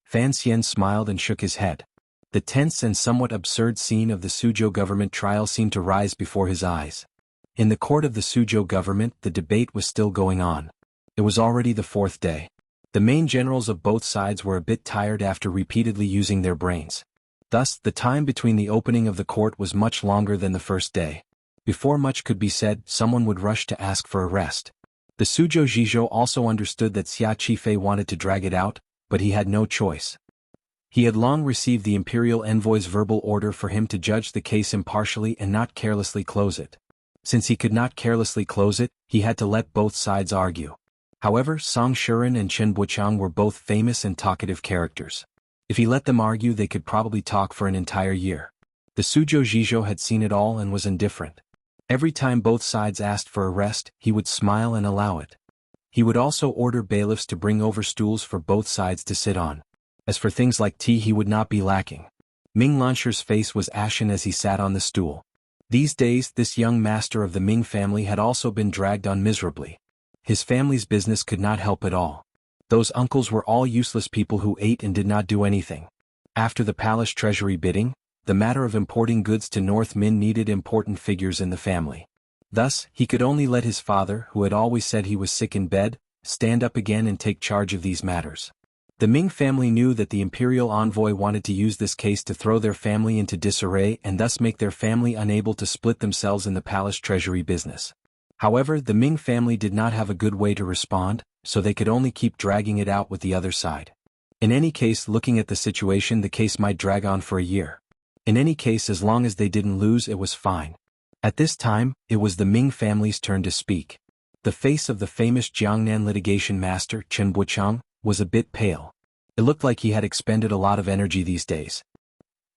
Fan Xian smiled and shook his head. The tense and somewhat absurd scene of the Suzhou government trial seemed to rise before his eyes. In the court of the Suzhou government, the debate was still going on. It was already the fourth day. The main generals of both sides were a bit tired after repeatedly using their brains. Thus, the time between the opening of the court was much longer than the first day. Before much could be said, someone would rush to ask for a rest. The Suzhou Zhizhou also understood that Xia Qifei wanted to drag it out, but he had no choice. He had long received the imperial envoy's verbal order for him to judge the case impartially and not carelessly close it. Since he could not carelessly close it, he had to let both sides argue. However, Song Shuren and Chen Buqiang were both famous and talkative characters. If he let them argue, they could probably talk for an entire year. The Suzhou Zhizhou had seen it all and was indifferent. Every time both sides asked for a rest, he would smile and allow it. He would also order bailiffs to bring over stools for both sides to sit on. As for things like tea, he would not be lacking. Ming Lansher's face was ashen as he sat on the stool. These days, this young master of the Ming family had also been dragged on miserably. His family's business could not help at all. Those uncles were all useless people who ate and did not do anything. After the palace treasury bidding, the matter of importing goods to North Min needed important figures in the family. Thus, he could only let his father, who had always said he was sick in bed, stand up again and take charge of these matters. The Ming family knew that the imperial envoy wanted to use this case to throw their family into disarray and thus make their family unable to split themselves in the palace treasury business. However, the Ming family did not have a good way to respond, so they could only keep dragging it out with the other side. In any case, looking at the situation, the case might drag on for a year. In any case, as long as they didn't lose, it was fine. At this time, it was the Ming family's turn to speak. The face of the famous Jiangnan litigation master, Chen Buqiang, was a bit pale. It looked like he had expended a lot of energy these days.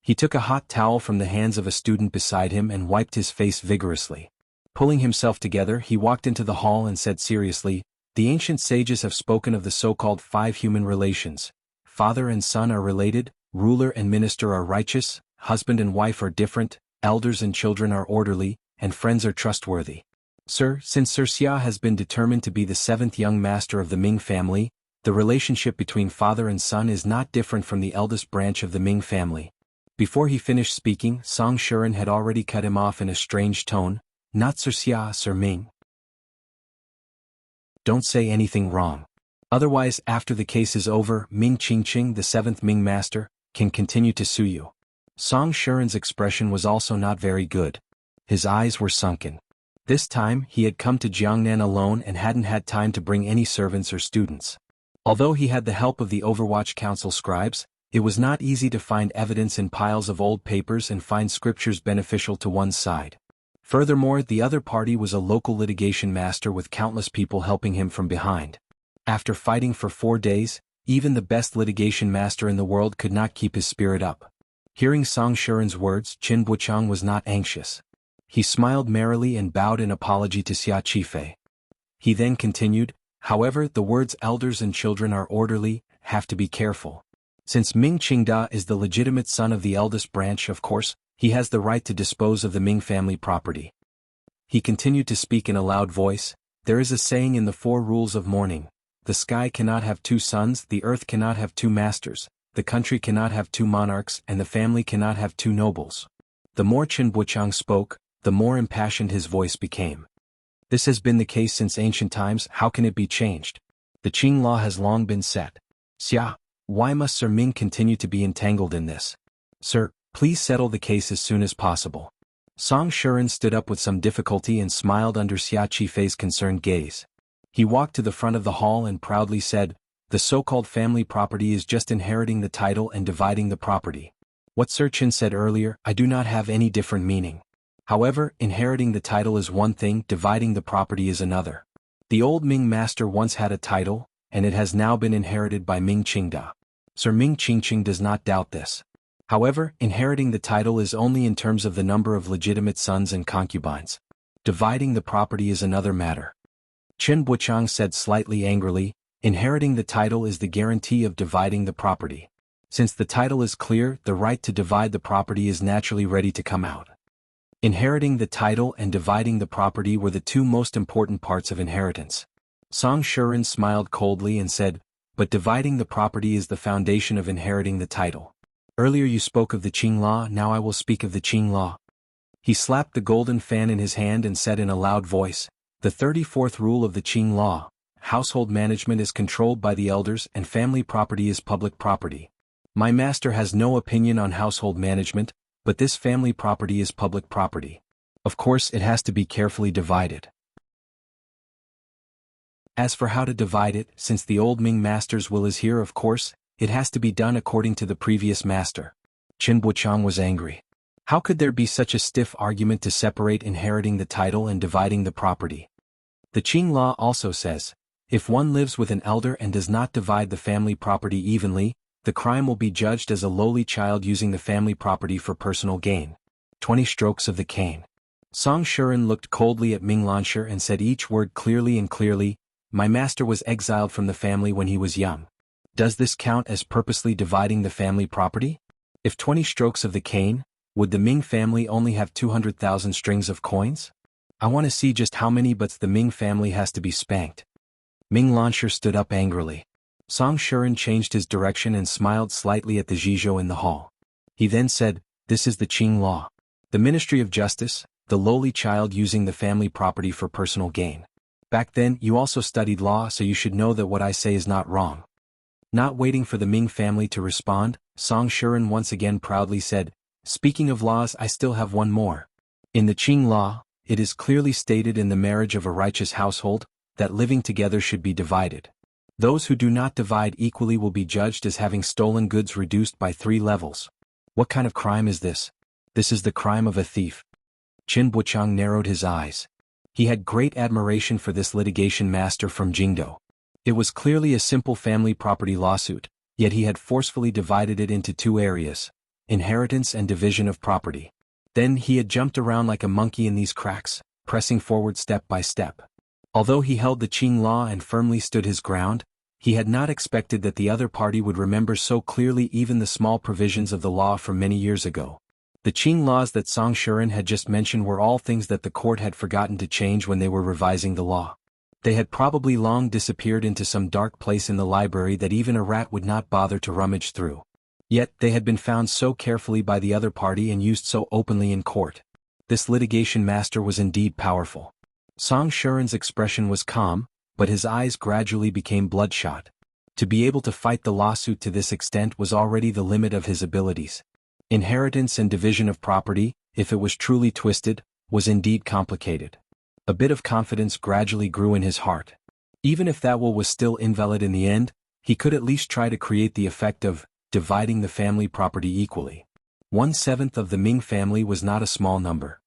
He took a hot towel from the hands of a student beside him and wiped his face vigorously. Pulling himself together, he walked into the hall and said seriously, "The ancient sages have spoken of the so-called 5 human relations. Father and son are related, ruler and minister are righteous, husband and wife are different, elders and children are orderly, and friends are trustworthy. Sir, since Sir Xia has been determined to be the 7th young master of the Ming family, the relationship between father and son is not different from the eldest branch of the Ming family." Before he finished speaking, Song Shuren had already cut him off in a strange tone, "Not Sir Xia, Sir Ming. Don't say anything wrong. Otherwise, after the case is over, Ming Qingqing, the 7th Ming master, can continue to sue you." Song Shuren's expression was also not very good. His eyes were sunken. This time, he had come to Jiangnan alone and hadn't had time to bring any servants or students. Although he had the help of the Overwatch Council scribes, it was not easy to find evidence in piles of old papers and find scriptures beneficial to one's side. Furthermore, the other party was a local litigation master with countless people helping him from behind. After fighting for 4 days, even the best litigation master in the world could not keep his spirit up. Hearing Song Shuren's words, Chen Buqiang was not anxious. He smiled merrily and bowed in apology to Xia Qifei. He then continued, "However, the words elders and children are orderly, have to be careful. Since Ming Qingda is the legitimate son of the eldest branch, of course, he has the right to dispose of the Ming family property." He continued to speak in a loud voice, "There is a saying in the 4 rules of mourning. The sky cannot have 2 suns, the earth cannot have 2 masters, the country cannot have 2 monarchs, and the family cannot have 2 nobles." The more Chen Buqiang spoke, the more impassioned his voice became. This has been the case since ancient times, how can it be changed? The Qing law has long been set. Xia, why must Sir Ming continue to be entangled in this? Sir, please settle the case as soon as possible. Song Shuren stood up with some difficulty and smiled under Xia Qifei's concerned gaze. He walked to the front of the hall and proudly said, the so-called family property is just inheriting the title and dividing the property. What Sir Qin said earlier, I do not have any different meaning. However, inheriting the title is one thing, dividing the property is another. The old Ming master once had a title, and it has now been inherited by Ming Qingda. Sir Ming Qingqing does not doubt this. However, inheriting the title is only in terms of the number of legitimate sons and concubines. Dividing the property is another matter. Chen Buchang said slightly angrily, inheriting the title is the guarantee of dividing the property. Since the title is clear, the right to divide the property is naturally ready to come out. Inheriting the title and dividing the property were the two most important parts of inheritance. Song Shuren smiled coldly and said, but dividing the property is the foundation of inheriting the title. Earlier you spoke of the Qing law, now I will speak of the Qing law. He slapped the golden fan in his hand and said in a loud voice, the 34th rule of the Qing law, household management is controlled by the elders and family property is public property. My master has no opinion on household management, but this family property is public property. Of course it has to be carefully divided. As for how to divide it, since the old Ming master's will is here, of course, it has to be done according to the previous master. Qin Buchang was angry. How could there be such a stiff argument to separate inheriting the title and dividing the property? The Qing law also says, if one lives with an elder and does not divide the family property evenly, the crime will be judged as a lowly child using the family property for personal gain. 20 strokes of the cane. Song Shuren looked coldly at Ming Lansher and said each word clearly and clearly, my master was exiled from the family when he was young. Does this count as purposely dividing the family property? If 20 strokes of the cane, would the Ming family only have 200,000 strings of coins? I want to see just how many butts the Ming family has to be spanked. Ming Lansher stood up angrily. Song Shuren changed his direction and smiled slightly at the Zhizhou in the hall. He then said, this is the Qing law. The Ministry of Justice, the lowly child using the family property for personal gain. Back then you also studied law, so you should know that what I say is not wrong. Not waiting for the Ming family to respond, Song Shuren once again proudly said, speaking of laws, I still have one more. In the Qing law, it is clearly stated in the marriage of a righteous household, that living together should be divided. Those who do not divide equally will be judged as having stolen goods reduced by 3 levels. What kind of crime is this? This is the crime of a thief. Qin Buchang narrowed his eyes. He had great admiration for this litigation master from Jingdo. It was clearly a simple family property lawsuit, yet he had forcefully divided it into 2 areas, inheritance and division of property. Then he had jumped around like a monkey in these cracks, pressing forward step by step. Although he held the Qing law and firmly stood his ground, he had not expected that the other party would remember so clearly even the small provisions of the law from many years ago. The Qing laws that Song Shuren had just mentioned were all things that the court had forgotten to change when they were revising the law. They had probably long disappeared into some dark place in the library that even a rat would not bother to rummage through. Yet they had been found so carefully by the other party and used so openly in court. This litigation master was indeed powerful. Song Shuren's expression was calm, but his eyes gradually became bloodshot. To be able to fight the lawsuit to this extent was already the limit of his abilities. Inheritance and division of property, if it was truly twisted, was indeed complicated. A bit of confidence gradually grew in his heart. Even if that will was still invalid in the end, he could at least try to create the effect of dividing the family property equally. 1/7 of the Ming family was not a small number.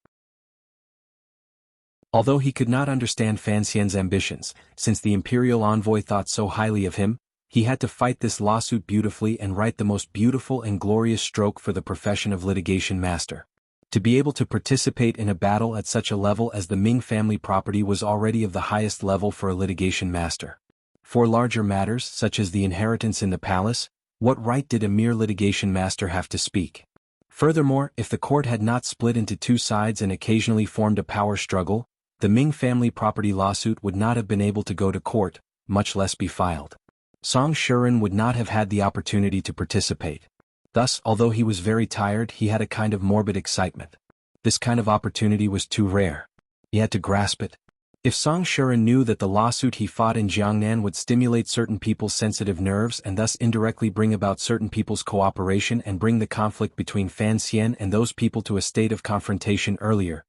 Although he could not understand Fan Xian's ambitions, since the imperial envoy thought so highly of him, he had to fight this lawsuit beautifully and write the most beautiful and glorious stroke for the profession of litigation master. To be able to participate in a battle at such a level as the Ming family property was already of the highest level for a litigation master. For larger matters, such as the inheritance in the palace, what right did a mere litigation master have to speak? Furthermore, if the court had not split into 2 sides and occasionally formed a power struggle, the Ming family property lawsuit would not have been able to go to court, much less be filed. Song Shuren would not have had the opportunity to participate. Thus, although he was very tired, he had a kind of morbid excitement. This kind of opportunity was too rare. He had to grasp it. If Song Shuren knew that the lawsuit he fought in Jiangnan would stimulate certain people's sensitive nerves and thus indirectly bring about certain people's cooperation and bring the conflict between Fan Xian and those people to a state of confrontation earlier,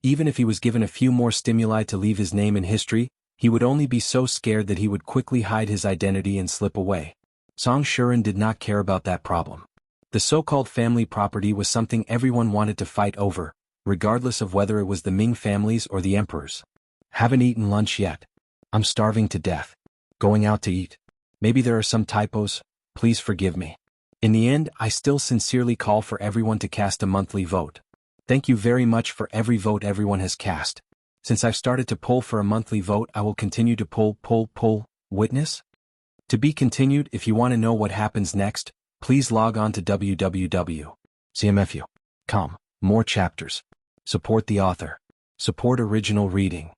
even if he was given a few more stimuli to leave his name in history, he would only be so scared that he would quickly hide his identity and slip away. Song Shuren did not care about that problem. The so-called family property was something everyone wanted to fight over, regardless of whether it was the Ming families or the emperors. Haven't eaten lunch yet. I'm starving to death. Going out to eat. Maybe there are some typos, please forgive me. In the end, I still sincerely call for everyone to cast a monthly vote. Thank you very much for every vote everyone has cast. Since I've started to poll for a monthly vote, I will continue to poll. Witness? To be continued. If you want to know what happens next, please log on to www.cmfu.com. More chapters. Support the author. Support original reading.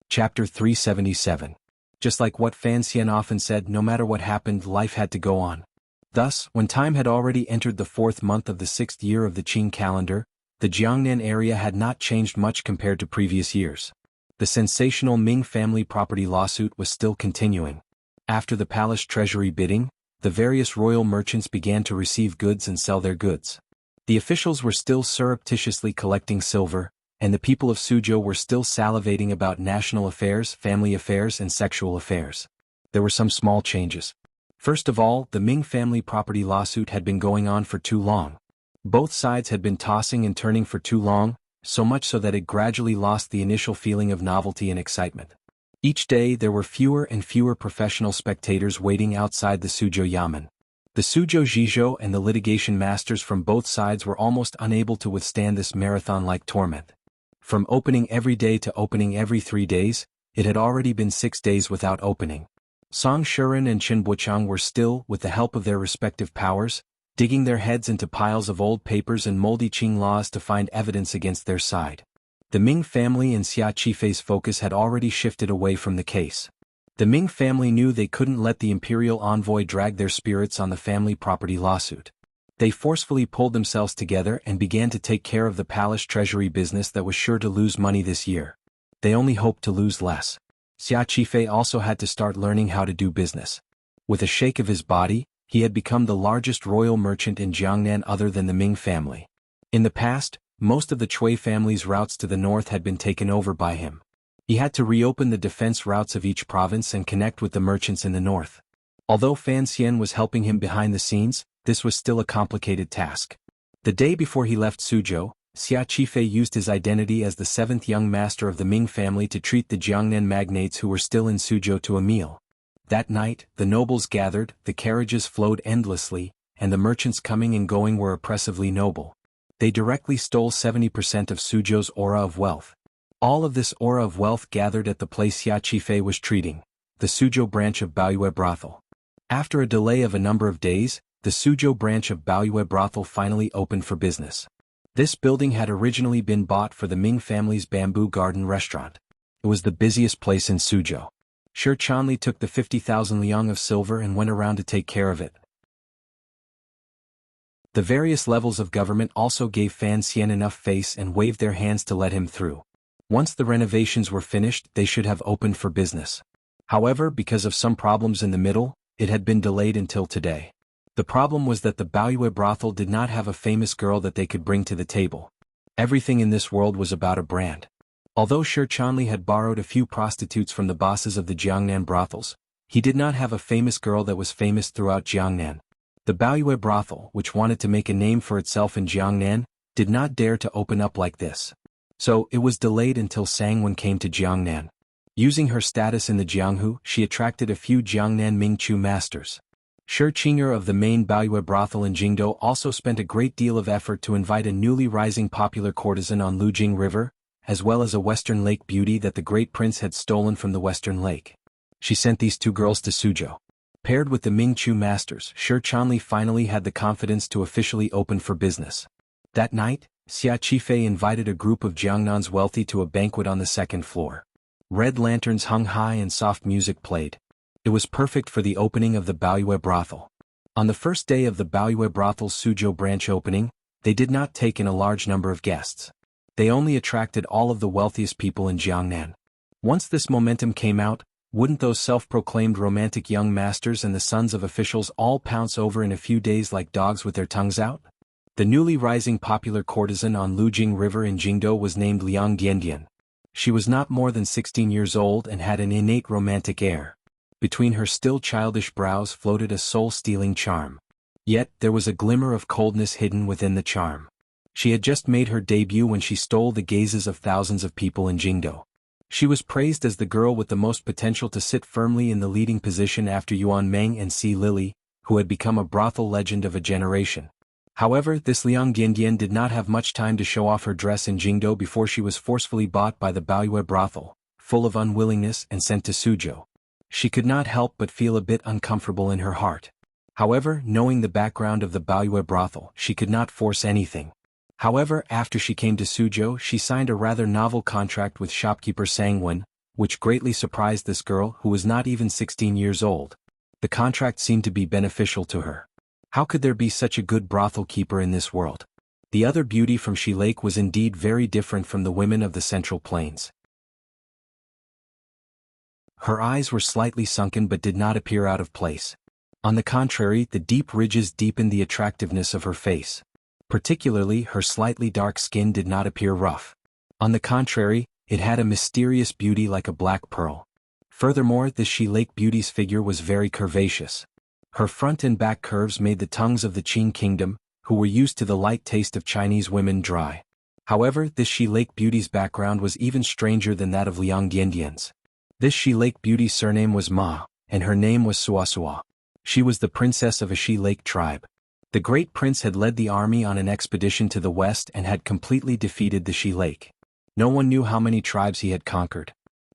Chapter 377. Just like what Fan Xian often said, no matter what happened, life had to go on. Thus, when time had already entered the 4th month of the 6th year of the Qing calendar, the Jiangnan area had not changed much compared to previous years. The sensational Ming family property lawsuit was still continuing. After the palace treasury bidding, the various royal merchants began to receive goods and sell their goods. The officials were still surreptitiously collecting silver, and the people of Suzhou were still salivating about national affairs, family affairs, and sexual affairs. There were some small changes. First of all, the Ming family property lawsuit had been going on for too long. Both sides had been tossing and turning for too long, so much so that it gradually lost the initial feeling of novelty and excitement. Each day there were fewer and fewer professional spectators waiting outside the Suzhou Yamen. The Suzhou Zhizhou and the litigation masters from both sides were almost unable to withstand this marathon-like torment. From opening every day to opening every 3 days, it had already been 6 days without opening. Song Shuren and Chen Buchang were still, with the help of their respective powers, digging their heads into piles of old papers and moldy Qing laws to find evidence against their side. The Ming family and Xia Qifei's focus had already shifted away from the case. The Ming family knew they couldn't let the imperial envoy drag their spirits on the family property lawsuit. They forcefully pulled themselves together and began to take care of the palace treasury business that was sure to lose money this year. They only hoped to lose less. Xia Qifei also had to start learning how to do business. With a shake of his body, he had become the largest royal merchant in Jiangnan other than the Ming family. In the past, most of the Cui family's routes to the north had been taken over by him. He had to reopen the defense routes of each province and connect with the merchants in the north. Although Fan Xian was helping him behind the scenes, this was still a complicated task. The day before he left Suzhou, Xia Qifei used his identity as the 7th young master of the Ming family to treat the Jiangnan magnates who were still in Suzhou to a meal. That night, the nobles gathered, the carriages flowed endlessly, and the merchants coming and going were oppressively noble. They directly stole 70% of Suzhou's aura of wealth. All of this aura of wealth gathered at the place Xia Qifei was treating, the Suzhou branch of Baoyue Brothel. After a delay of a number of days, the Suzhou branch of Baoyue Brothel finally opened for business. This building had originally been bought for the Ming family's Bamboo Garden restaurant. It was the busiest place in Suzhou. Shi Chanli took the 50,000 liang of silver and went around to take care of it. The various levels of government also gave Fan Xian enough face and waved their hands to let him through. Once the renovations were finished, they should have opened for business. However, because of some problems in the middle, it had been delayed until today. The problem was that the Baoyue brothel did not have a famous girl that they could bring to the table. Everything in this world was about a brand. Although Shi Chanli had borrowed a few prostitutes from the bosses of the Jiangnan brothels, he did not have a famous girl that was famous throughout Jiangnan. The Baoyue brothel, which wanted to make a name for itself in Jiangnan, did not dare to open up like this. So, it was delayed until Sangwen came to Jiangnan. Using her status in the Jianghu, she attracted a few Jiangnan Mingchu masters. Shi Qinger of the main Baoyue brothel in Jingdou also spent a great deal of effort to invite a newly rising popular courtesan on Lujing River, as well as a Western Lake beauty that the great prince had stolen from the Western Lake. She sent these 2 girls to Suzhou. Paired with the Mingchu masters, Shi Chanli finally had the confidence to officially open for business. That night, Xia Qifei invited a group of Jiangnan's wealthy to a banquet on the 2nd floor. Red lanterns hung high and soft music played. It was perfect for the opening of the Baoyue brothel. On the first day of the Baoyue Brothel's Suzhou branch opening, they did not take in a large number of guests. They only attracted all of the wealthiest people in Jiangnan. Once this momentum came out, wouldn't those self-proclaimed romantic young masters and the sons of officials all pounce over in a few days like dogs with their tongues out? The newly rising popular courtesan on Lujing River in Jingdou was named Liang Diandian. She was not more than 16 years old and had an innate romantic air. Between her still childish brows floated a soul-stealing charm. Yet there was a glimmer of coldness hidden within the charm. She had just made her debut when she stole the gazes of thousands of people in Jingdou. She was praised as the girl with the most potential to sit firmly in the leading position after Yuan Meng and Si Lily, who had become a brothel legend of a generation. However, this Liang Diandian did not have much time to show off her dress in Jingdou before she was forcefully bought by the Baoyue brothel, full of unwillingness, and sent to Suzhou. She could not help but feel a bit uncomfortable in her heart. However, knowing the background of the Baoyue brothel, she could not force anything. However, after she came to Suzhou, she signed a rather novel contract with shopkeeper Sangwen, which greatly surprised this girl who was not even 16 years old. The contract seemed to be beneficial to her. How could there be such a good brothel keeper in this world? The other beauty from Shi Lake was indeed very different from the women of the Central Plains. Her eyes were slightly sunken but did not appear out of place. On the contrary, the deep ridges deepened the attractiveness of her face. Particularly, her slightly dark skin did not appear rough. On the contrary, it had a mysterious beauty like a black pearl. Furthermore, this Shi Lake beauty's figure was very curvaceous. Her front and back curves made the tongues of the Qing kingdom, who were used to the light taste of Chinese women, dry. However, this Shi Lake beauty's background was even stranger than that of Liang Diandian's. This Shi Lake beauty's surname was Ma, and her name was Suasua. She was the princess of a Shi Lake tribe. The great prince had led the army on an expedition to the west and had completely defeated the Shi Lake. No one knew how many tribes he had conquered.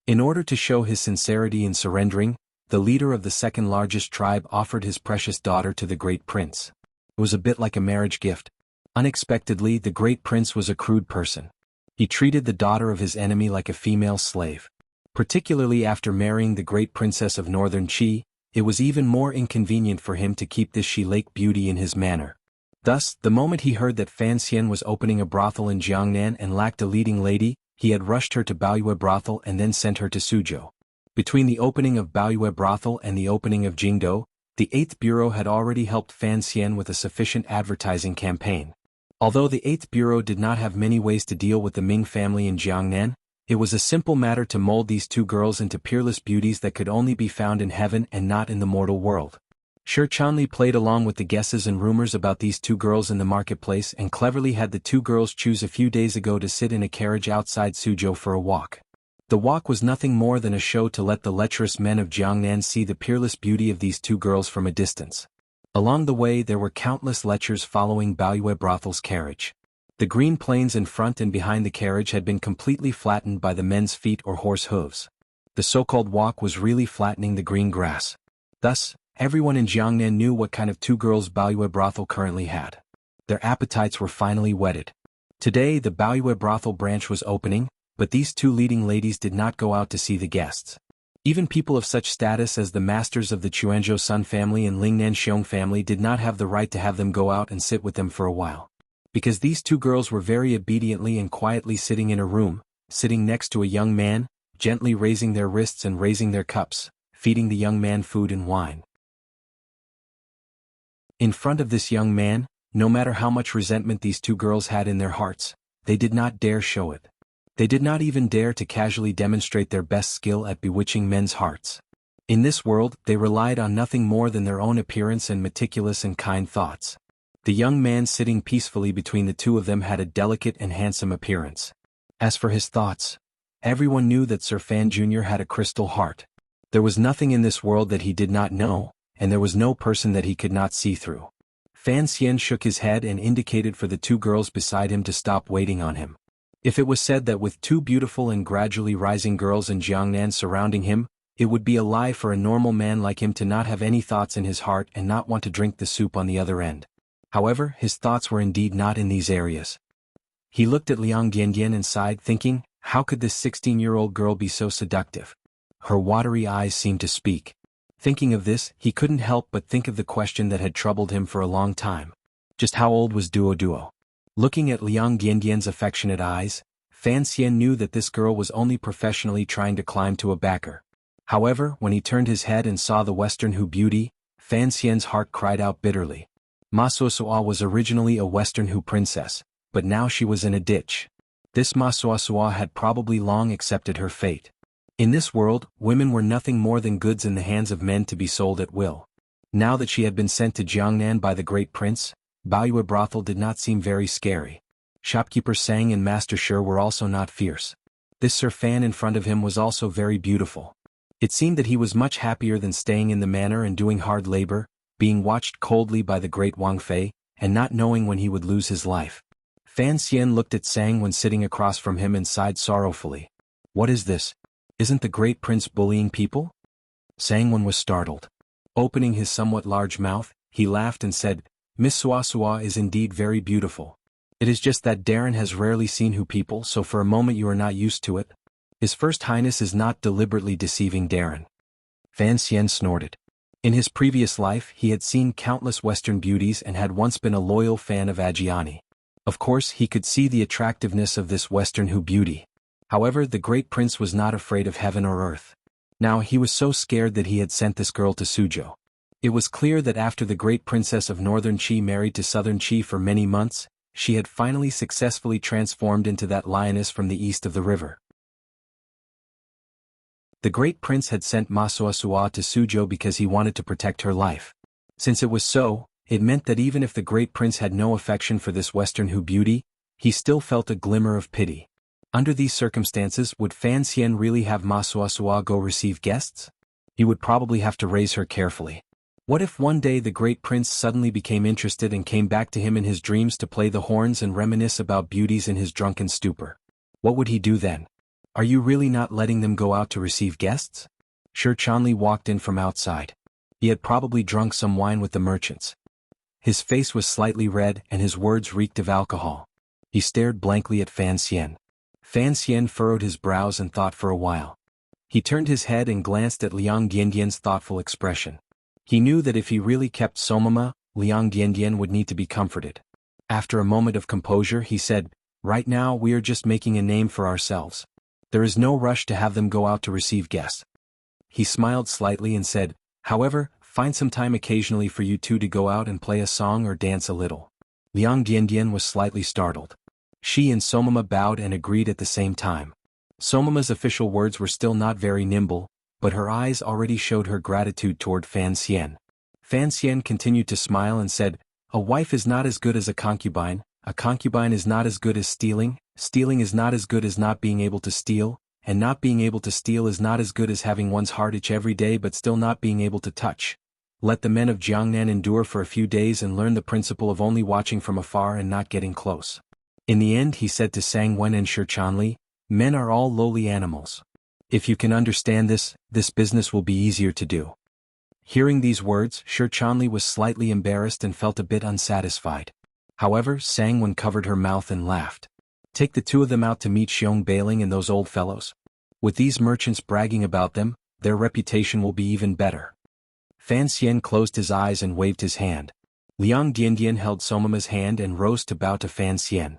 In order to show his sincerity in surrendering, the leader of the second largest tribe offered his precious daughter to the great prince. It was a bit like a marriage gift. Unexpectedly, the great prince was a crude person. He treated the daughter of his enemy like a female slave. Particularly after marrying the great princess of northern Qi, it was even more inconvenient for him to keep this Shi Lake beauty in his manor. Thus, the moment he heard that Fan Xian was opening a brothel in Jiangnan and lacked a leading lady, he had rushed her to Baoyue brothel and then sent her to Suzhou. Between the opening of Baoyue brothel and the opening of Jingdou, the 8th Bureau had already helped Fan Xian with a sufficient advertising campaign. Although the 8th Bureau did not have many ways to deal with the Ming family in Jiangnan, it was a simple matter to mold these two girls into peerless beauties that could only be found in heaven and not in the mortal world. Shi Chanli played along with the guesses and rumors about these two girls in the marketplace and cleverly had the two girls choose a few days ago to sit in a carriage outside Suzhou for a walk. The walk was nothing more than a show to let the lecherous men of Jiangnan see the peerless beauty of these two girls from a distance. Along the way there were countless lechers following Baoyue brothel's carriage. The green plains in front and behind the carriage had been completely flattened by the men's feet or horse hooves. The so-called walk was really flattening the green grass. Thus, everyone in Jiangnan knew what kind of two girls Baoyue brothel currently had. Their appetites were finally whetted. Today the Baoyue brothel branch was opening, but these two leading ladies did not go out to see the guests. Even people of such status as the masters of the Quanzhou Sun family and Lingnan Xiong family did not have the right to have them go out and sit with them for a while. Because these two girls were very obediently and quietly sitting in a room, sitting next to a young man, gently raising their wrists and raising their cups, feeding the young man food and wine. In front of this young man, no matter how much resentment these two girls had in their hearts, they did not dare show it. They did not even dare to casually demonstrate their best skill at bewitching men's hearts. In this world, they relied on nothing more than their own appearance and meticulous and kind thoughts. The young man sitting peacefully between the two of them had a delicate and handsome appearance. As for his thoughts, everyone knew that Sir Fan Jr. had a crystal heart. There was nothing in this world that he did not know, and there was no person that he could not see through. Fan Xian shook his head and indicated for the two girls beside him to stop waiting on him. If it was said that with two beautiful and gradually rising girls in Jiangnan surrounding him, it would be a lie for a normal man like him to not have any thoughts in his heart and not want to drink the soup on the other end. However, his thoughts were indeed not in these areas. He looked at Liang Diandian and sighed, thinking, how could this 16-year-old girl be so seductive? Her watery eyes seemed to speak. Thinking of this, he couldn't help but think of the question that had troubled him for a long time. Just how old was Duo Duo? Looking at Liang Diandian's affectionate eyes, Fan Xian knew that this girl was only professionally trying to climb to a backer. However, when he turned his head and saw the Western Hu beauty, Fan Xian's heart cried out bitterly. Ma Suosua was originally a Western Hu princess, but now she was in a ditch. This Ma Suosua had probably long accepted her fate. In this world, women were nothing more than goods in the hands of men to be sold at will. Now that she had been sent to Jiangnan by the great prince, Baoyue brothel did not seem very scary. Shopkeeper Sang and Master Shi were also not fierce. This Sir Fan in front of him was also very beautiful. It seemed that he was much happier than staying in the manor and doing hard labor, being watched coldly by the great Wang Fei, and not knowing when he would lose his life. Fan Xian looked at Sang when sitting across from him and sighed sorrowfully. What is this? Isn't the great prince bullying people? Sangwon was startled. Opening his somewhat large mouth, he laughed and said, Miss Suosua is indeed very beautiful. It is just that Darren has rarely seen Hu people, so for a moment you are not used to it. His First Highness is not deliberately deceiving Darren. Fan Xian snorted. In his previous life he had seen countless Western beauties and had once been a loyal fan of Ajiani. Of course he could see the attractiveness of this Western Hu beauty. However, the great prince was not afraid of heaven or earth. Now he was so scared that he had sent this girl to Suzhou. It was clear that after the great princess of Northern Qi married to Southern Qi for many months, she had finally successfully transformed into that lioness from the east of the river. The great prince had sent Ma Suosua to Suzhou because he wanted to protect her life. Since it was so, it meant that even if the great prince had no affection for this Western Hu beauty, he still felt a glimmer of pity. Under these circumstances, would Fan Xian really have Ma Suosua go receive guests? He would probably have to raise her carefully. What if one day the great prince suddenly became interested and came back to him in his dreams to play the horns and reminisce about beauties in his drunken stupor? What would he do then? Are you really not letting them go out to receive guests? Shi Chanli walked in from outside. He had probably drunk some wine with the merchants. His face was slightly red and his words reeked of alcohol. He stared blankly at Fan Xian. Fan Xian furrowed his brows and thought for a while. He turned his head and glanced at Liang Diandian's thoughtful expression. He knew that if he really kept Somama, Liang Diandian would need to be comforted. After a moment of composure he said, Right now we are just making a name for ourselves. There is no rush to have them go out to receive guests. He smiled slightly and said, However, find some time occasionally for you two to go out and play a song or dance a little. Liang Diandian was slightly startled. She and Somama bowed and agreed at the same time. Somama's official words were still not very nimble, but her eyes already showed her gratitude toward Fan Xian. Fan Xian continued to smile and said, A wife is not as good as a concubine is not as good as stealing is not as good as not being able to steal, and not being able to steal is not as good as having one's heart itch every day but still not being able to touch. Let the men of Jiangnan endure for a few days and learn the principle of only watching from afar and not getting close. In the end he said to Sang Wen and Shi Chanli, Men are all lowly animals. If you can understand this business will be easier to do. Hearing these words, Shi Chanli was slightly embarrassed and felt a bit unsatisfied. However, Sang Wen covered her mouth and laughed. Take the two of them out to meet Xiong Bailing and those old fellows. With these merchants bragging about them, their reputation will be even better. Fan Xian closed his eyes and waved his hand. Liang Diandian held Somama's hand and rose to bow to Fan Xian.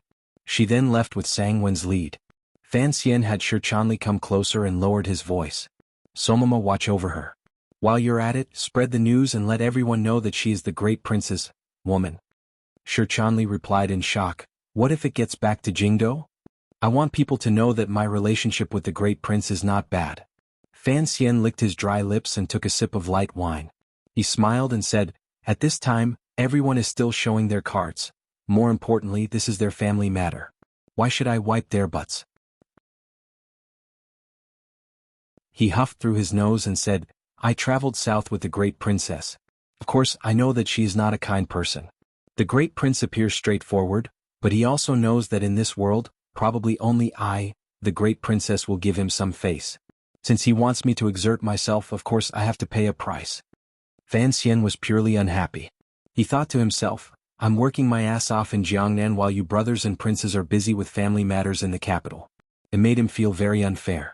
She then left with Sang Wen's lead. Fan Xian had Shi Chanli come closer and lowered his voice. Somama, watch over her. While you're at it, spread the news and let everyone know that she is the great princess, woman. Shi Chanli replied in shock, What if it gets back to Jingdo? I want people to know that my relationship with the great prince is not bad. Fan Xian licked his dry lips and took a sip of light wine. He smiled and said, At this time, everyone is still showing their cards. More importantly, this is their family matter. Why should I wipe their butts? He huffed through his nose and said, I traveled south with the great princess. Of course, I know that she is not a kind person. The great prince appears straightforward, but he also knows that in this world, probably only I, the great princess, will give him some face. Since he wants me to exert myself, of course I have to pay a price. Fan Xian was purely unhappy. He thought to himself, I'm working my ass off in Jiangnan while you brothers and princes are busy with family matters in the capital. It made him feel very unfair.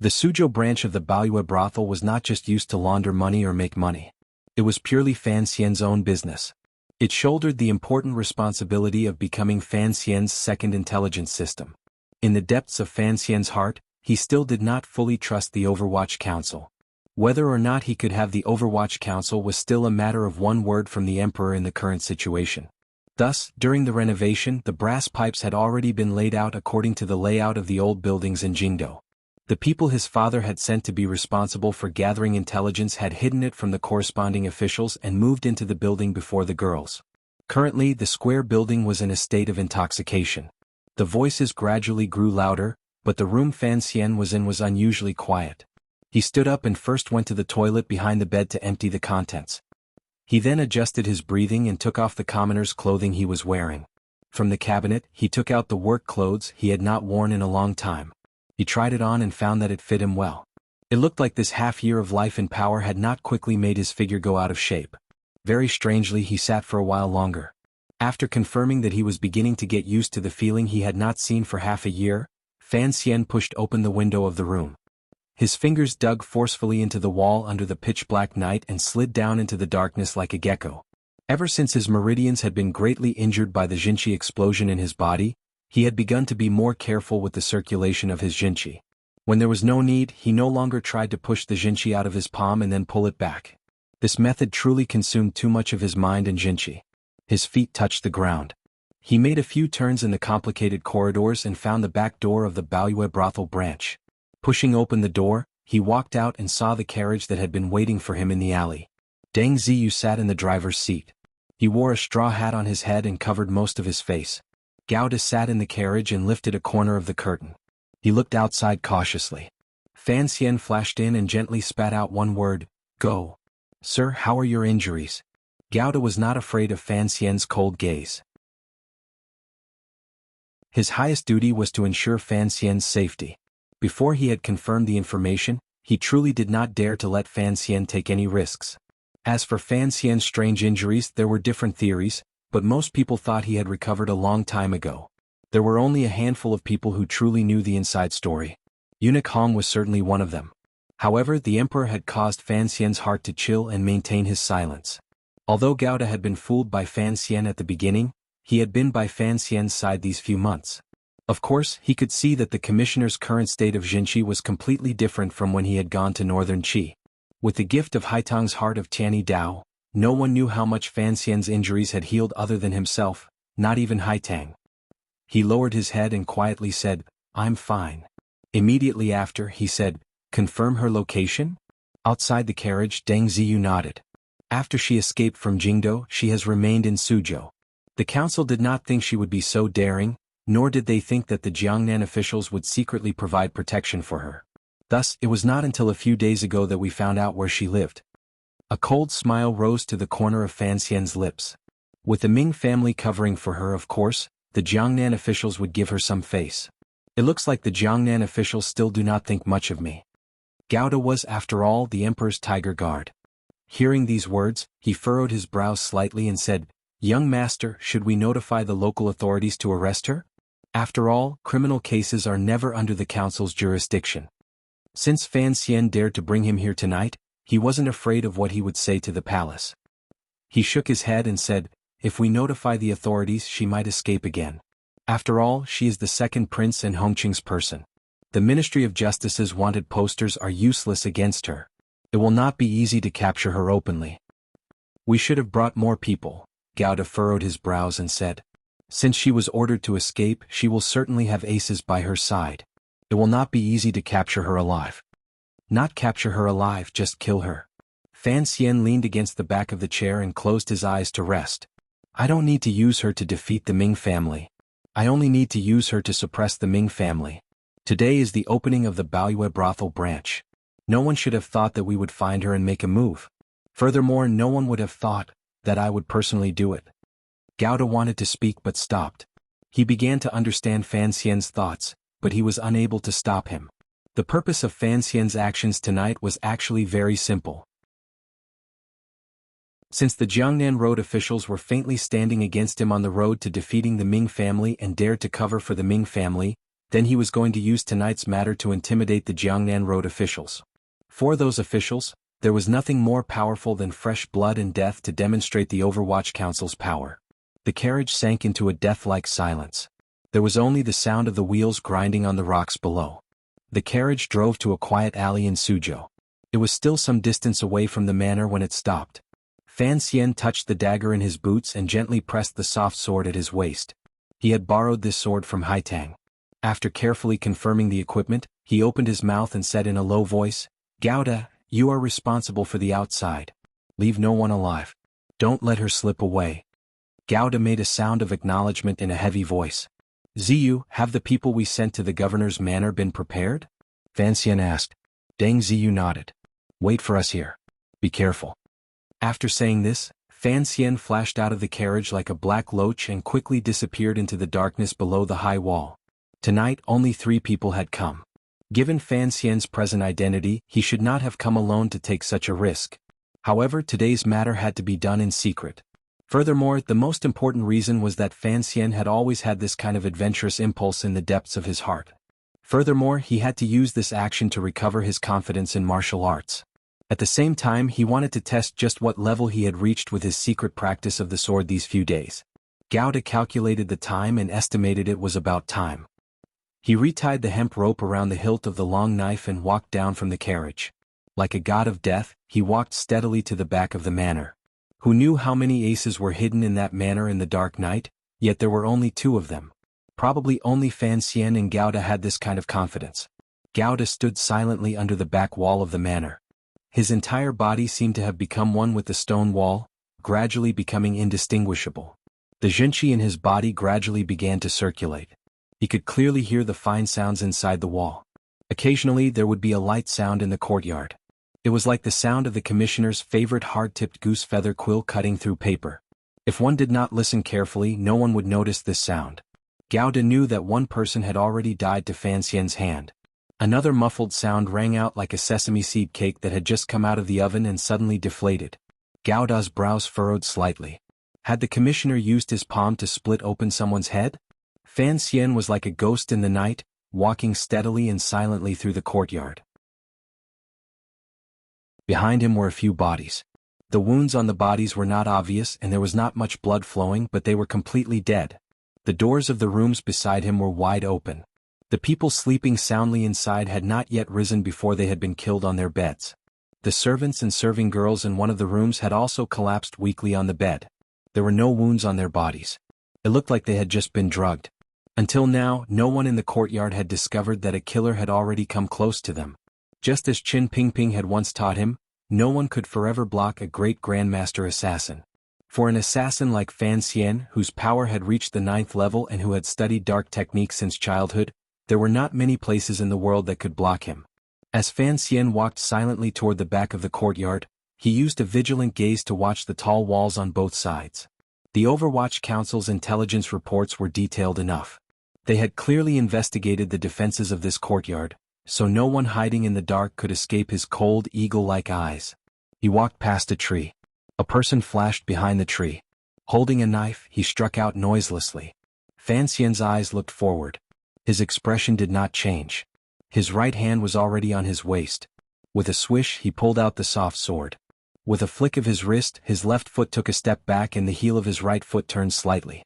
The Suzhou branch of the Baoyue brothel was not just used to launder money or make money. It was purely Fan Xian's own business. It shouldered the important responsibility of becoming Fan Xian's second intelligence system. In the depths of Fan Xian's heart, he still did not fully trust the Overwatch Council. Whether or not he could have the Overwatch Council was still a matter of one word from the Emperor in the current situation. Thus, during the renovation, the brass pipes had already been laid out according to the layout of the old buildings in Jingdo. The people his father had sent to be responsible for gathering intelligence had hidden it from the corresponding officials and moved into the building before the girls. Currently, the square building was in a state of intoxication. The voices gradually grew louder, but the room Fan Xian was in was unusually quiet. He stood up and first went to the toilet behind the bed to empty the contents. He then adjusted his breathing and took off the commoner's clothing he was wearing. From the cabinet, he took out the work clothes he had not worn in a long time. He tried it on and found that it fit him well. It looked like this half-year of life and power had not quickly made his figure go out of shape. Very strangely, he sat for a while longer. After confirming that he was beginning to get used to the feeling he had not seen for half a year, Fan Xian pushed open the window of the room. His fingers dug forcefully into the wall under the pitch-black night and slid down into the darkness like a gecko. Ever since his meridians had been greatly injured by the Jinqi explosion in his body, he had begun to be more careful with the circulation of his Jinqi. When there was no need, he no longer tried to push the Jinqi out of his palm and then pull it back. This method truly consumed too much of his mind and Jinqi. His feet touched the ground. He made a few turns in the complicated corridors and found the back door of the Baoyue brothel branch. Pushing open the door, he walked out and saw the carriage that had been waiting for him in the alley. Deng Ziyu sat in the driver's seat. He wore a straw hat on his head and covered most of his face. Gao De sat in the carriage and lifted a corner of the curtain. He looked outside cautiously. Fan Xian flashed in and gently spat out one word, "Go." "Sir, how are your injuries?" Gao De was not afraid of Fan Xian's cold gaze. His highest duty was to ensure Fan Xian's safety. Before he had confirmed the information, he truly did not dare to let Fan Xian take any risks. As for Fan Xian's strange injuries, there were different theories, but most people thought he had recovered a long time ago. There were only a handful of people who truly knew the inside story. Eunuch Hong was certainly one of them. However, the Emperor had caused Fan Xian's heart to chill and maintain his silence. Although Gao De had been fooled by Fan Xian at the beginning, he had been by Fan Xian's side these few months. Of course, he could see that the commissioner's current state of Jinqi was completely different from when he had gone to northern Qi. With the gift of Haitang's heart of Tianyi Dao, no one knew how much Fan Xian's injuries had healed other than himself, not even Haitang. He lowered his head and quietly said, "I'm fine." Immediately after, he said, "Confirm her location?" Outside the carriage, Deng Ziyu nodded. After she escaped from Jingdo, she has remained in Suzhou. The council did not think she would be so daring, nor did they think that the Jiangnan officials would secretly provide protection for her. Thus, it was not until a few days ago that we found out where she lived. A cold smile rose to the corner of Fan Xian's lips. With the Ming family covering for her, of course, the Jiangnan officials would give her some face. It looks like the Jiangnan officials still do not think much of me. Gao De was, after all, the Emperor's tiger guard. Hearing these words, he furrowed his brows slightly and said, "Young master, should we notify the local authorities to arrest her? After all, criminal cases are never under the council's jurisdiction." Since Fan Xian dared to bring him here tonight, he wasn't afraid of what he would say to the palace. He shook his head and said, "If we notify the authorities, she might escape again. After all, she is the second prince and Hongqing's person. The Ministry of Justice's wanted posters are useless against her. It will not be easy to capture her openly. We should have brought more people." Gao De furrowed his brows and said, "Since she was ordered to escape, she will certainly have aces by her side. It will not be easy to capture her alive." "Not capture her alive, just kill her." Fan Xian leaned against the back of the chair and closed his eyes to rest. "I don't need to use her to defeat the Ming family. I only need to use her to suppress the Ming family. Today is the opening of the Baoyue brothel branch. No one should have thought that we would find her and make a move. Furthermore, no one would have thought that I would personally do it." Gao De wanted to speak but stopped. He began to understand Fan Xian's thoughts, but he was unable to stop him. The purpose of Fan Xian's actions tonight was actually very simple. Since the Jiangnan road officials were faintly standing against him on the road to defeating the Ming family and dared to cover for the Ming family, Then he was going to use tonight's matter to intimidate the Jiangnan Road officials. For those officials, there was nothing more powerful than fresh blood and death to demonstrate the Overwatch Council's power. The carriage sank into a death-like silence. There was only the sound of the wheels grinding on the rocks below. The carriage drove to a quiet alley in Suzhou. It was still some distance away from the manor when it stopped. Fan Xian touched the dagger in his boots and gently pressed the soft sword at his waist. He had borrowed this sword from Haitang. After carefully confirming the equipment, he opened his mouth and said in a low voice, "Gauda, you are responsible for the outside. Leave no one alive. Don't let her slip away." Gauda made a sound of acknowledgement in a heavy voice. "Ziyu, have the people we sent to the governor's manor been prepared?" Fan Xian asked. Deng Ziyu nodded. "Wait for us here. Be careful." After saying this, Fan Xian flashed out of the carriage like a black loach and quickly disappeared into the darkness below the high wall. Tonight only 3 people had come. Given Fan Xian's present identity, he should not have come alone to take such a risk. However, today's matter had to be done in secret. Furthermore, the most important reason was that Fan Xian had always had this kind of adventurous impulse in the depths of his heart. Furthermore, he had to use this action to recover his confidence in martial arts. At the same time, he wanted to test just what level he had reached with his secret practice of the sword these few days. Gauda calculated the time and estimated it was about time. He retied the hemp rope around the hilt of the long knife and walked down from the carriage. Like a god of death, he walked steadily to the back of the manor. Who knew how many aces were hidden in that manor in the dark night? Yet there were only 2 of them. Probably only Fan Xian and Gauda had this kind of confidence. Gauda stood silently under the back wall of the manor. His entire body seemed to have become one with the stone wall, gradually becoming indistinguishable. The zhenqi in his body gradually began to circulate. He could clearly hear the fine sounds inside the wall. Occasionally there would be a light sound in the courtyard. It was like the sound of the commissioner's favorite hard-tipped goose feather quill cutting through paper. If one did not listen carefully, no one would notice this sound. Gauda knew that one person had already died to Fan Xian's hand. Another muffled sound rang out like a sesame seed cake that had just come out of the oven and suddenly deflated. Gauda's brows furrowed slightly. Had the commissioner used his palm to split open someone's head? Fan Xian was like a ghost in the night, walking steadily and silently through the courtyard. Behind him were a few bodies. The wounds on the bodies were not obvious and there was not much blood flowing, but they were completely dead. The doors of the rooms beside him were wide open. The people sleeping soundly inside had not yet risen before they had been killed on their beds. The servants and serving girls in one of the rooms had also collapsed weakly on the bed. There were no wounds on their bodies. It looked like they had just been drugged. Until now, no one in the courtyard had discovered that a killer had already come close to them. Just as Qin Pingping had once taught him, no one could forever block a great grandmaster assassin. For an assassin like Fan Xian, whose power had reached the 9th level and who had studied dark techniques since childhood, there were not many places in the world that could block him. As Fan Xian walked silently toward the back of the courtyard, he used a vigilant gaze to watch the tall walls on both sides. The Overwatch Council's intelligence reports were detailed enough. They had clearly investigated the defenses of this courtyard, so no one hiding in the dark could escape his cold, eagle-like eyes. He walked past a tree. A person flashed behind the tree. Holding a knife, he struck out noiselessly. Fan Xian's eyes looked forward. His expression did not change. His right hand was already on his waist. With a swish, he pulled out the soft sword. With a flick of his wrist, his left foot took a step back and the heel of his right foot turned slightly.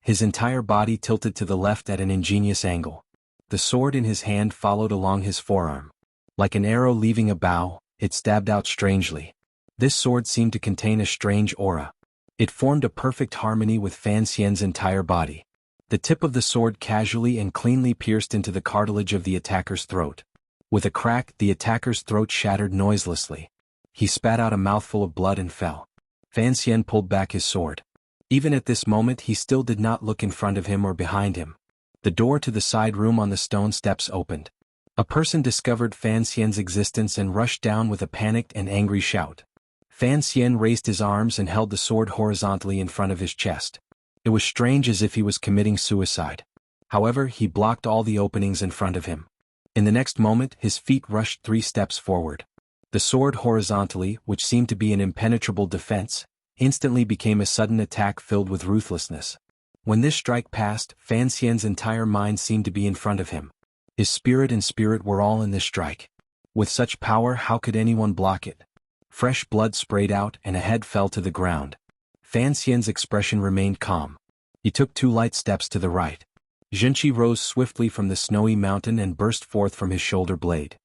His entire body tilted to the left at an ingenious angle. The sword in his hand followed along his forearm. Like an arrow leaving a bow, it stabbed out strangely. This sword seemed to contain a strange aura. It formed a perfect harmony with Fan Xian's entire body. The tip of the sword casually and cleanly pierced into the cartilage of the attacker's throat. With a crack, the attacker's throat shattered noiselessly. He spat out a mouthful of blood and fell. Fan Xian pulled back his sword. Even at this moment he still did not look in front of him or behind him. The door to the side room on the stone steps opened. A person discovered Fan Xian's existence and rushed down with a panicked and angry shout. Fan Xian raised his arms and held the sword horizontally in front of his chest. It was strange, as if he was committing suicide. However, he blocked all the openings in front of him. In the next moment, his feet rushed 3 steps forward. The sword horizontally, which seemed to be an impenetrable defense, instantly became a sudden attack filled with ruthlessness. When this strike passed, Fan Xian's entire mind seemed to be in front of him. His spirit and spirit were all in this strike. With such power, how could anyone block it? Fresh blood sprayed out and a head fell to the ground. Fan Xian's expression remained calm. He took 2 light steps to the right. Zhenqi rose swiftly from the snowy mountain and burst forth from his shoulder blade.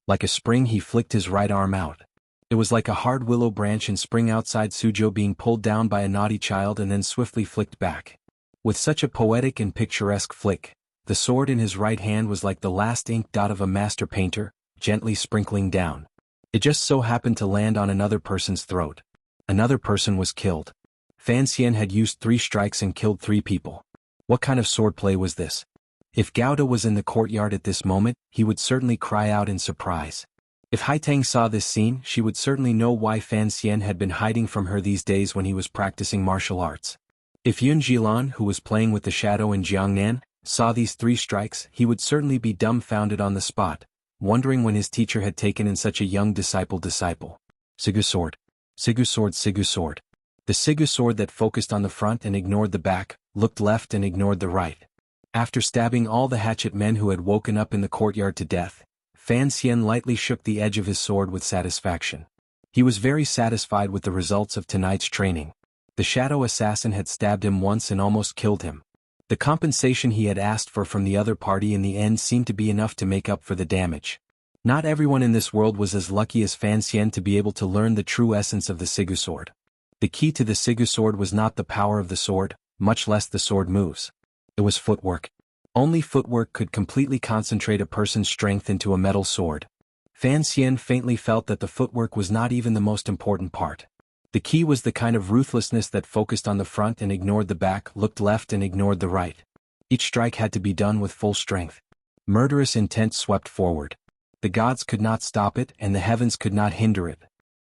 Like a spring, he flicked his right arm out. It was like a hard willow branch in spring outside Suzhou being pulled down by a naughty child and then swiftly flicked back. With such a poetic and picturesque flick, the sword in his right hand was like the last ink dot of a master painter, gently sprinkling down. It just so happened to land on another person's throat. Another person was killed. Fan Xian had used 3 strikes and killed 3 people. What kind of swordplay was this? If Gauda was in the courtyard at this moment, he would certainly cry out in surprise. If Haitang saw this scene, she would certainly know why Fan Xian had been hiding from her these days when he was practicing martial arts. If Yun Jilan, who was playing with the shadow in Jiangnan, saw these 3 strikes, he would certainly be dumbfounded on the spot, wondering when his teacher had taken in such a young disciple. Sigu sword. Sigu sword. Sigu sword. The Sigu sword that focused on the front and ignored the back, looked left and ignored the right. After stabbing all the hatchet men who had woken up in the courtyard to death, Fan Xian lightly shook the edge of his sword with satisfaction. He was very satisfied with the results of tonight's training. The shadow assassin had stabbed him once and almost killed him. The compensation he had asked for from the other party in the end seemed to be enough to make up for the damage. Not everyone in this world was as lucky as Fan Xian to be able to learn the true essence of the Sigu sword. The key to the Sigu sword was not the power of the sword, much less the sword moves. It was footwork. Only footwork could completely concentrate a person's strength into a metal sword. Fan Xian faintly felt that the footwork was not even the most important part. The key was the kind of ruthlessness that focused on the front and ignored the back, looked left and ignored the right. Each strike had to be done with full strength. Murderous intent swept forward. The gods could not stop it and the heavens could not hinder it.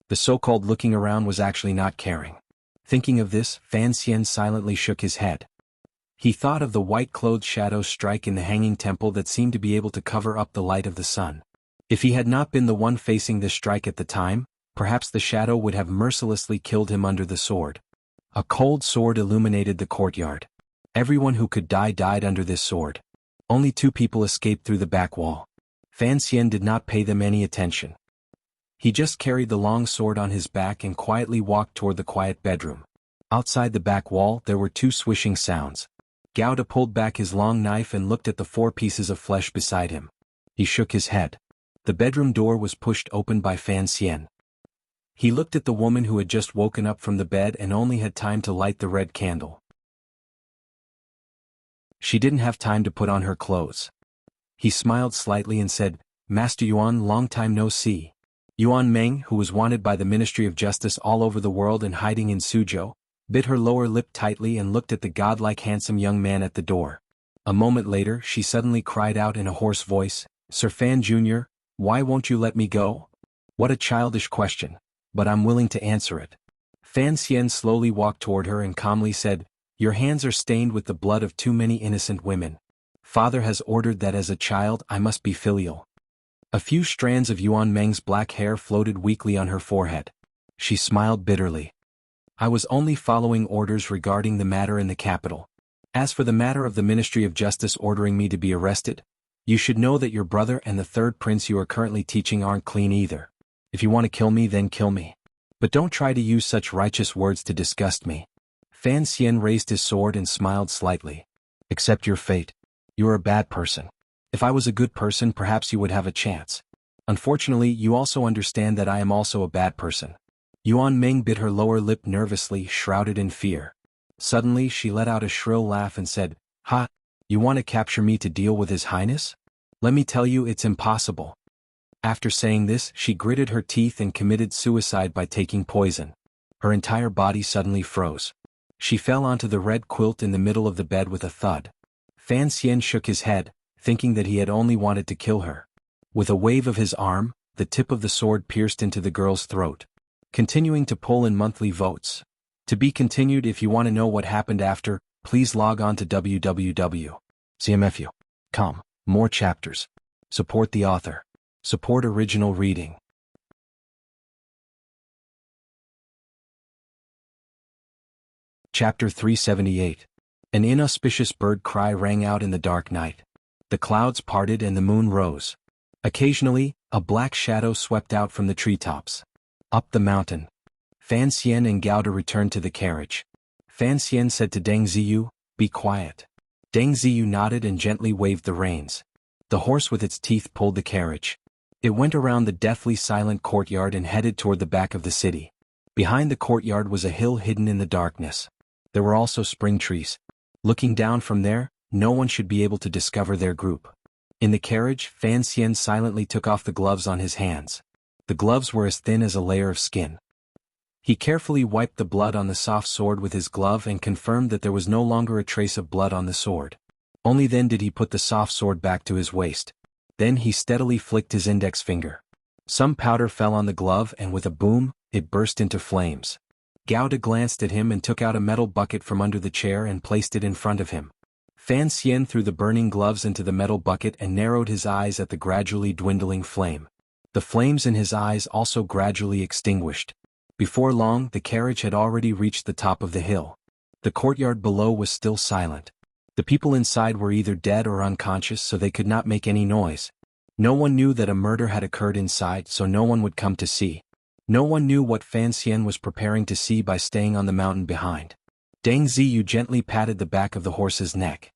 The so-called looking around was actually not caring. Thinking of this, Fan Xian silently shook his head. He thought of the white-clothed shadow strike in the hanging temple that seemed to be able to cover up the light of the sun. If he had not been the one facing this strike at the time, perhaps the shadow would have mercilessly killed him under the sword. A cold sword illuminated the courtyard. Everyone who could die died under this sword. Only 2 people escaped through the back wall. Fan Xian did not pay them any attention. He just carried the long sword on his back and quietly walked toward the quiet bedroom. Outside the back wall there were 2 swishing sounds. Gauda pulled back his long knife and looked at the 4 pieces of flesh beside him. He shook his head. The bedroom door was pushed open by Fan Xian. He looked at the woman who had just woken up from the bed and only had time to light the red candle. She didn't have time to put on her clothes. He smiled slightly and said, "Master Yuan, long time no see." Yuan Meng, who was wanted by the Ministry of Justice all over the world and hiding in Suzhou, bit her lower lip tightly and looked at the godlike handsome young man at the door. A moment later she suddenly cried out in a hoarse voice, "Sir Fan Jr., why won't you let me go?" What a childish question, but I'm willing to answer it. Fan Xian slowly walked toward her and calmly said, "Your hands are stained with the blood of too many innocent women. Father has ordered that as a child I must be filial." A few strands of Yuan Meng's black hair floated weakly on her forehead. She smiled bitterly. "I was only following orders regarding the matter in the capital. As for the matter of the Ministry of Justice ordering me to be arrested, you should know that your brother and the 3rd prince you are currently teaching aren't clean either. If you want to kill me, then kill me. But don't try to use such righteous words to disgust me." Fan Xian raised his sword and smiled slightly. "Accept your fate. You are a bad person. If I was a good person, perhaps you would have a chance. Unfortunately, you also understand that I am also a bad person." Yuan Meng bit her lower lip nervously, shrouded in fear. Suddenly she let out a shrill laugh and said, "Ha! You want to capture me to deal with His Highness? Let me tell you it's impossible." After saying this, she gritted her teeth and committed suicide by taking poison. Her entire body suddenly froze. She fell onto the red quilt in the middle of the bed with a thud. Fan Xian shook his head, thinking that he had only wanted to kill her. With a wave of his arm, the tip of the sword pierced into the girl's throat. Continuing to pull in monthly votes. To be continued. If you want to know what happened after, please log on to www.cmfu.com. More chapters. Support the author. Support original reading. Chapter 378. An inauspicious bird cry rang out in the dark night. The clouds parted and the moon rose. Occasionally, a black shadow swept out from the treetops. Up the mountain. Fan Xian and Gauda returned to the carriage. Fan Xian said to Deng Ziyu, "Be quiet." Deng Ziyu nodded and gently waved the reins. The horse with its teeth pulled the carriage. It went around the deathly silent courtyard and headed toward the back of the city. Behind the courtyard was a hill hidden in the darkness. There were also spring trees. Looking down from there, no one should be able to discover their group. In the carriage, Fan Xian silently took off the gloves on his hands. The gloves were as thin as a layer of skin. He carefully wiped the blood on the soft sword with his glove and confirmed that there was no longer a trace of blood on the sword. Only then did he put the soft sword back to his waist. Then he steadily flicked his index finger. Some powder fell on the glove and with a boom, it burst into flames. Gauda glanced at him and took out a metal bucket from under the chair and placed it in front of him. Fan Xian threw the burning gloves into the metal bucket and narrowed his eyes at the gradually dwindling flame. The flames in his eyes also gradually extinguished. Before long, the carriage had already reached the top of the hill. The courtyard below was still silent. The people inside were either dead or unconscious, so they could not make any noise. No one knew that a murder had occurred inside, so no one would come to see. No one knew what Fan Xian was preparing to see by staying on the mountain behind. Deng Ziyu gently patted the back of the horse's neck.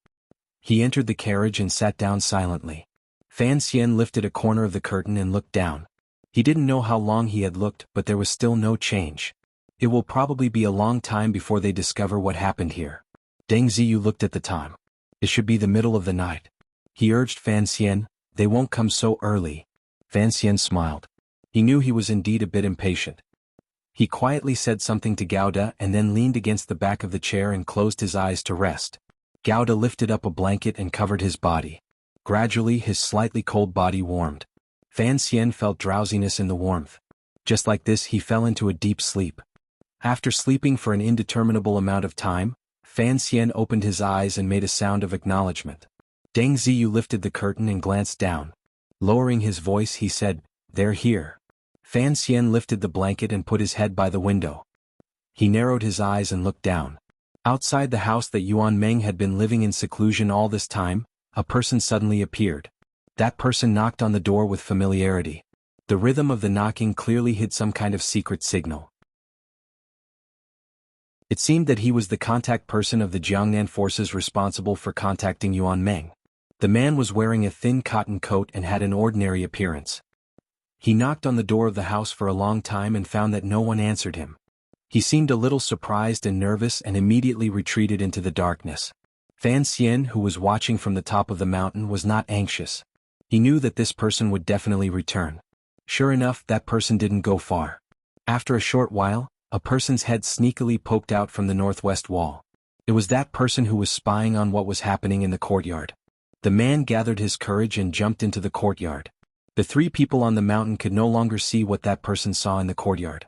He entered the carriage and sat down silently. Fan Xian lifted a corner of the curtain and looked down. He didn't know how long he had looked, but there was still no change. It will probably be a long time before they discover what happened here. Deng Ziyu looked at the time. It should be the middle of the night. He urged Fan Xian, "They won't come so early." Fan Xian smiled. He knew he was indeed a bit impatient. He quietly said something to Gauda and then leaned against the back of the chair and closed his eyes to rest. Gauda lifted up a blanket and covered his body. Gradually his slightly cold body warmed. Fan Xian felt drowsiness in the warmth. Just like this he fell into a deep sleep. After sleeping for an indeterminable amount of time, Fan Xian opened his eyes and made a sound of acknowledgement. Deng Ziyu lifted the curtain and glanced down. Lowering his voice he said, "They're here." Fan Xian lifted the blanket and put his head by the window. He narrowed his eyes and looked down. Outside the house that Yuan Meng had been living in seclusion all this time, a person suddenly appeared. That person knocked on the door with familiarity. The rhythm of the knocking clearly hid some kind of secret signal. It seemed that he was the contact person of the Jiangnan forces responsible for contacting Yuan Meng. The man was wearing a thin cotton coat and had an ordinary appearance. He knocked on the door of the house for a long time and found that no one answered him. He seemed a little surprised and nervous and immediately retreated into the darkness. Fan Xian, who was watching from the top of the mountain, was not anxious. He knew that this person would definitely return. Sure enough, that person didn't go far. After a short while, a person's head sneakily poked out from the northwest wall. It was that person who was spying on what was happening in the courtyard. The man gathered his courage and jumped into the courtyard. The three people on the mountain could no longer see what that person saw in the courtyard.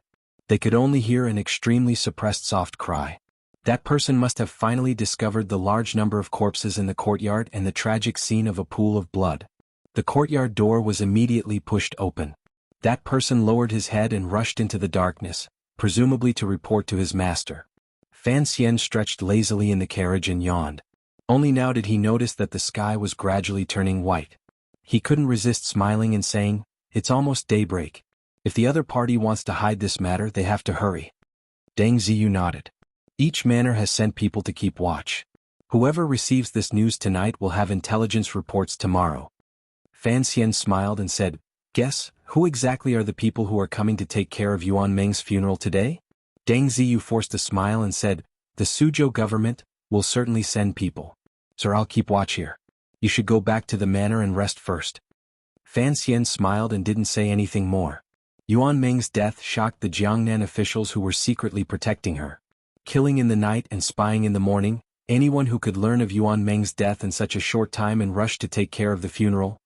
They could only hear an extremely suppressed soft cry. That person must have finally discovered the large number of corpses in the courtyard and the tragic scene of a pool of blood. The courtyard door was immediately pushed open. That person lowered his head and rushed into the darkness, presumably to report to his master. Fan Xian stretched lazily in the carriage and yawned. Only now did he notice that the sky was gradually turning white. He couldn't resist smiling and saying, "It's almost daybreak. If the other party wants to hide this matter, they have to hurry." Deng Ziyu nodded. Each manor has sent people to keep watch. Whoever receives this news tonight will have intelligence reports tomorrow. Fan Xian smiled and said, "Guess, who exactly are the people who are coming to take care of Yuan Meng's funeral today?" Deng Ziyu forced a smile and said, "The Suzhou government will certainly send people. Sir, I'll keep watch here. You should go back to the manor and rest first." Fan Xian smiled and didn't say anything more. Yuan Meng's death shocked the Jiangnan officials who were secretly protecting her. Killing in the night and spying in the morning, anyone who could learn of Yuan Meng's death in such a short time and rush to take care of the funeral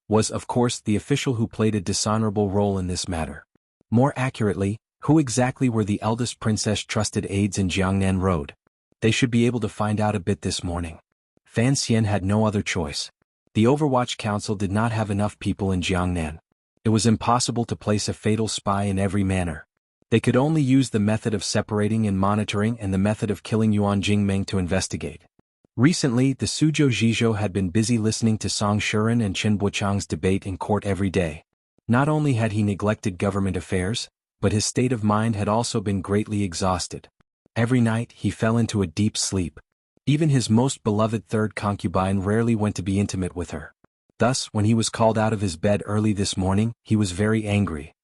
was, of course, the official who played a dishonorable role in this matter. More accurately, who exactly were the eldest princess trusted aides in Jiangnan Road? They should be able to find out a bit this morning. Fan Xian had no other choice. The Overwatch Council did not have enough people in Jiangnan. It was impossible to place a fatal spy in every manor. They could only use the method of separating and monitoring and the method of killing Yuan Jingmeng to investigate. Recently, the Suzhou Zhizhou had been busy listening to Song Shuren and Chen Buchang's debate in court every day. Not only had he neglected government affairs, but his state of mind had also been greatly exhausted. Every night he fell into a deep sleep. Even his most beloved third concubine rarely went to be intimate with her. Thus, when he was called out of his bed early this morning, he was very angry.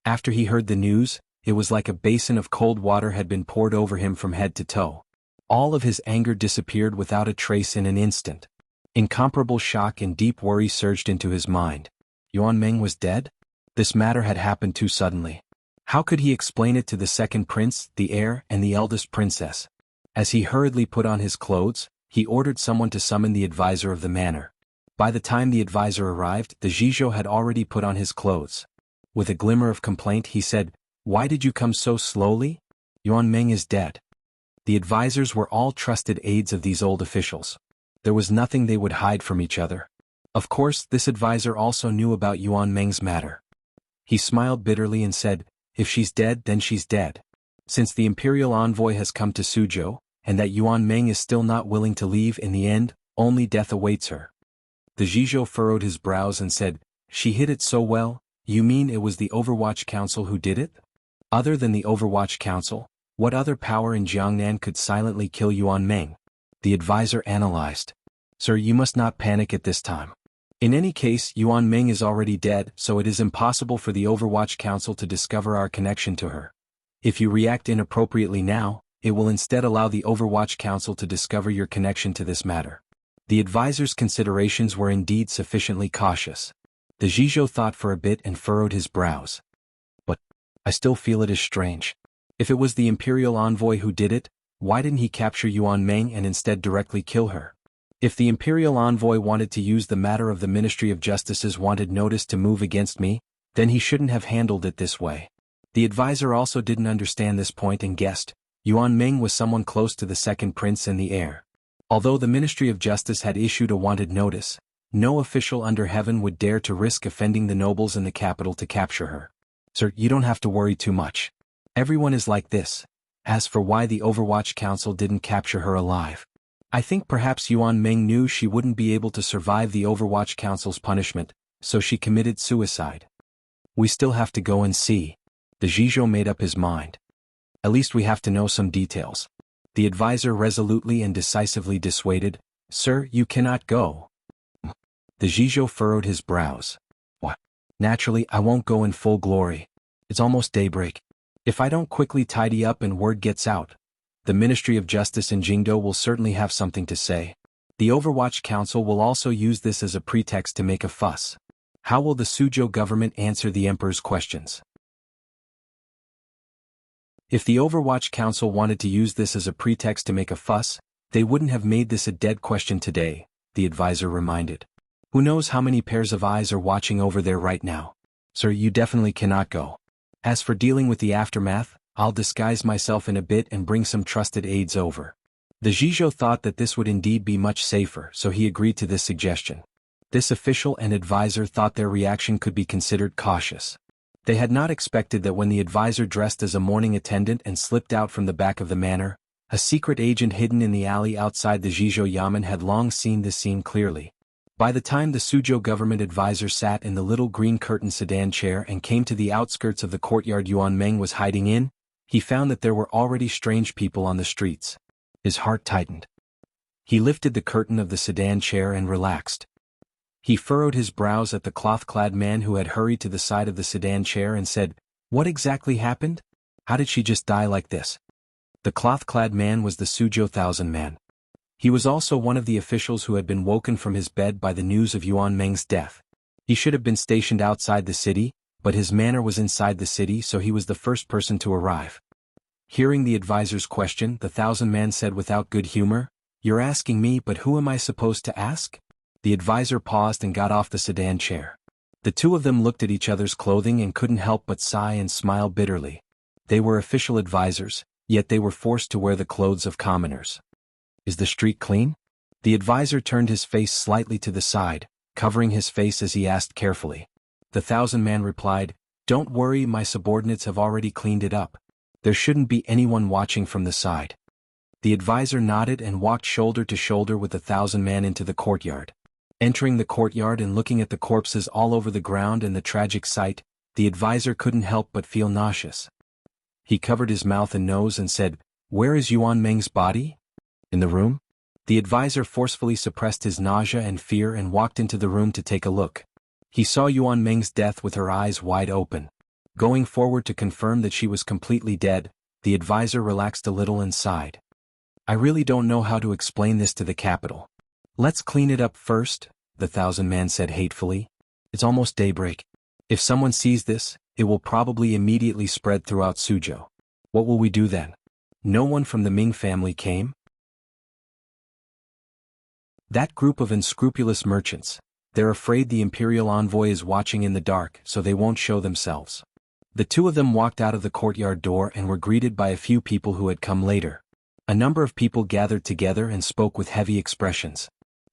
After he heard the news, it was like a basin of cold water had been poured over him from head to toe. All of his anger disappeared without a trace in an instant. Incomparable shock and deep worry surged into his mind. Yuan Meng was dead? This matter had happened too suddenly. How could he explain it to the second prince, the heir, and the eldest princess? As he hurriedly put on his clothes, he ordered someone to summon the advisor of the manor. By the time the advisor arrived, the Zhizhou had already put on his clothes. With a glimmer of complaint he said, "Why did you come so slowly? Yuan Meng is dead." The advisors were all trusted aides of these old officials. There was nothing they would hide from each other. Of course, this advisor also knew about Yuan Meng's matter. He smiled bitterly and said, "If she's dead, then she's dead. Since the imperial envoy has come to Suzhou, and that Yuan Meng is still not willing to leave in the end, only death awaits her." The Zhizhou furrowed his brows and said, "She hid it so well, you mean it was the Overwatch Council who did it?" Other than the Overwatch Council, what other power in Jiangnan could silently kill Yuan Meng? The advisor analyzed. "Sir, you must not panic at this time. In any case, Yuan Meng is already dead, so it is impossible for the Overwatch Council to discover our connection to her. If you react inappropriately now, it will instead allow the Overwatch Council to discover your connection to this matter." The advisor's considerations were indeed sufficiently cautious. The Zhizhou thought for a bit and furrowed his brows. "But I still feel it is strange. If it was the imperial envoy who did it, why didn't he capture Yuan Meng and instead directly kill her? If the imperial envoy wanted to use the matter of the Ministry of Justice's wanted notice to move against me, then he shouldn't have handled it this way." The advisor also didn't understand this point and guessed. Yuan Meng was someone close to the second prince and the heir. Although the Ministry of Justice had issued a wanted notice, no official under heaven would dare to risk offending the nobles in the capital to capture her. "Sir, you don't have to worry too much. Everyone is like this. As for why the Overwatch Council didn't capture her alive, I think perhaps Yuan Meng knew she wouldn't be able to survive the Overwatch Council's punishment, so she committed suicide. We still have to go and see." The Zhizhou made up his mind. "At least we have to know some details." The advisor resolutely and decisively dissuaded, "Sir, you cannot go." The Zhizhou furrowed his brows. "What? Naturally, I won't go in full glory. It's almost daybreak. If I don't quickly tidy up and word gets out, the Ministry of Justice in Jingdo will certainly have something to say. The Overwatch Council will also use this as a pretext to make a fuss. How will the Suzhou government answer the emperor's questions?" If the Overwatch Council wanted to use this as a pretext to make a fuss, they wouldn't have made this a dead question today, the advisor reminded. "Who knows how many pairs of eyes are watching over there right now? Sir, you definitely cannot go. As for dealing with the aftermath, I'll disguise myself in a bit and bring some trusted aides over." The Zhizhou thought that this would indeed be much safer, so he agreed to this suggestion. This official and advisor thought their reaction could be considered cautious. They had not expected that when the advisor dressed as a morning attendant and slipped out from the back of the manor, a secret agent hidden in the alley outside the Zhizhou Yamen had long seen this scene clearly. By the time the Suzhou government advisor sat in the little green curtain sedan chair and came to the outskirts of the courtyard Yuan Meng was hiding in, he found that there were already strange people on the streets. His heart tightened. He lifted the curtain of the sedan chair and relaxed. He furrowed his brows at the cloth-clad man who had hurried to the side of the sedan chair and said, "What exactly happened? How did she just die like this?" The cloth-clad man was the Suzhou Thousand Man. He was also one of the officials who had been woken from his bed by the news of Yuan Meng's death. He should have been stationed outside the city, but his manor was inside the city, so he was the first person to arrive. Hearing the advisor's question, the Thousand Man said without good humor, "You're asking me, but who am I supposed to ask?" The advisor paused and got off the sedan chair. The two of them looked at each other's clothing and couldn't help but sigh and smile bitterly. They were official advisors, yet they were forced to wear the clothes of commoners. "Is the street clean?" The advisor turned his face slightly to the side, covering his face as he asked carefully. The Thousand Man replied, Don't worry, my subordinates have already cleaned it up. There shouldn't be anyone watching from the side. The advisor nodded and walked shoulder to shoulder with 1,000 men into the courtyard. Entering the courtyard and looking at the corpses all over the ground and the tragic sight, the advisor couldn't help but feel nauseous. He covered his mouth and nose and said, "Where is Yuan Meng's body?" "In the room?" The advisor forcefully suppressed his nausea and fear and walked into the room to take a look. He saw Yuan Meng's death with her eyes wide open. Going forward to confirm that she was completely dead, the advisor relaxed a little and sighed. "I really don't know how to explain this to the capital." "Let's clean it up first," the 1,000-man said hatefully. "It's almost daybreak. If someone sees this, it will probably immediately spread throughout Suzhou. What will we do then?" "No one from the Ming family came?" "That group of unscrupulous merchants. They're afraid the imperial envoy is watching in the dark, so they won't show themselves." The two of them walked out of the courtyard door and were greeted by a few people who had come later. A number of people gathered together and spoke with heavy expressions.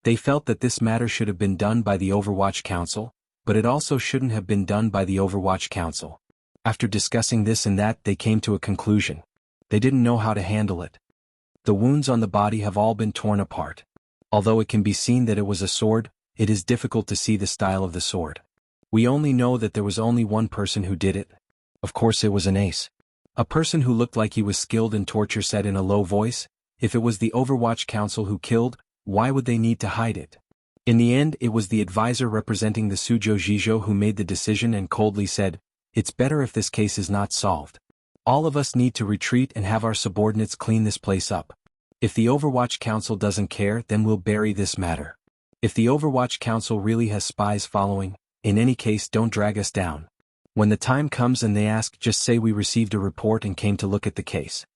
They felt that this matter should have been done by the Overwatch Council, but it also shouldn't have been done by the Overwatch Council. After discussing this and that, they came to a conclusion. They didn't know how to handle it. The wounds on the body have all been torn apart. Although it can be seen that it was a sword, it is difficult to see the style of the sword. We only know that there was only one person who did it. Of course it was an ace. A person who looked like he was skilled in torture said in a low voice, "If it was the Overwatch Council who killed, why would they need to hide it?" In the end, it was the advisor representing the Suzhou Jizhou who made the decision and coldly said, "It's better if this case is not solved. All of us need to retreat and have our subordinates clean this place up. If the Overwatch Council doesn't care, then we'll bury this matter. If the Overwatch Council really has spies following, in any case don't drag us down. When the time comes and they ask, just say we received a report and came to look at the case."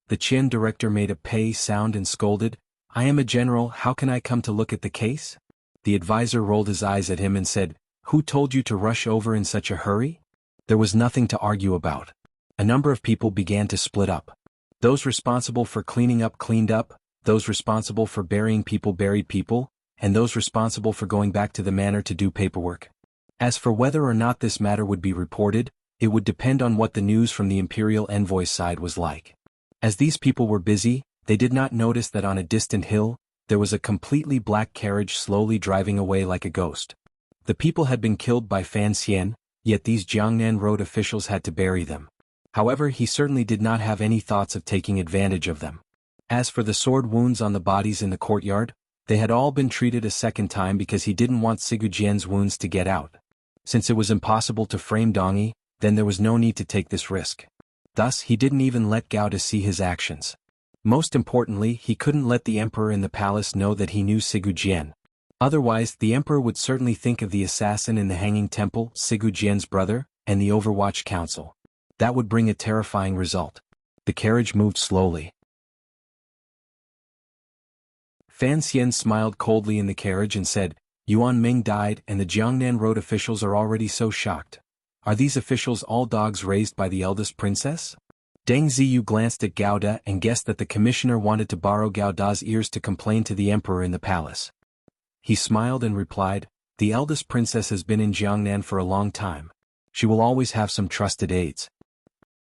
The Qian director made a pei sound and scolded, "I am a general, how can I come to look at the case?" The advisor rolled his eyes at him and said, "Who told you to rush over in such a hurry?" There was nothing to argue about. A number of people began to split up. Those responsible for cleaning up cleaned up, those responsible for burying people buried people, and those responsible for going back to the manor to do paperwork. As for whether or not this matter would be reported, it would depend on what the news from the imperial envoy's side was like. As these people were busy, they did not notice that on a distant hill, there was a completely black carriage slowly driving away like a ghost. The people had been killed by Fan Xian, yet these Jiangnan road officials had to bury them. However, he certainly did not have any thoughts of taking advantage of them. As for the sword wounds on the bodies in the courtyard, they had all been treated a second time because he didn't want Sigu Jian's wounds to get out. Since it was impossible to frame Dongyi, then there was no need to take this risk. Thus, he didn't even let Gao to see his actions. Most importantly, he couldn't let the emperor in the palace know that he knew Sigu Jian. Otherwise, the emperor would certainly think of the assassin in the Hanging Temple, Sigu Jian's brother, and the Overwatch Council. That would bring a terrifying result. The carriage moved slowly. Fan Xian smiled coldly in the carriage and said, "Yuan Ming died and the Jiangnan road officials are already so shocked. Are these officials all dogs raised by the eldest princess?" Deng Ziyu glanced at Gao Da and guessed that the commissioner wanted to borrow Gao Da's ears to complain to the emperor in the palace. He smiled and replied, "The eldest princess has been in Jiangnan for a long time. She will always have some trusted aides."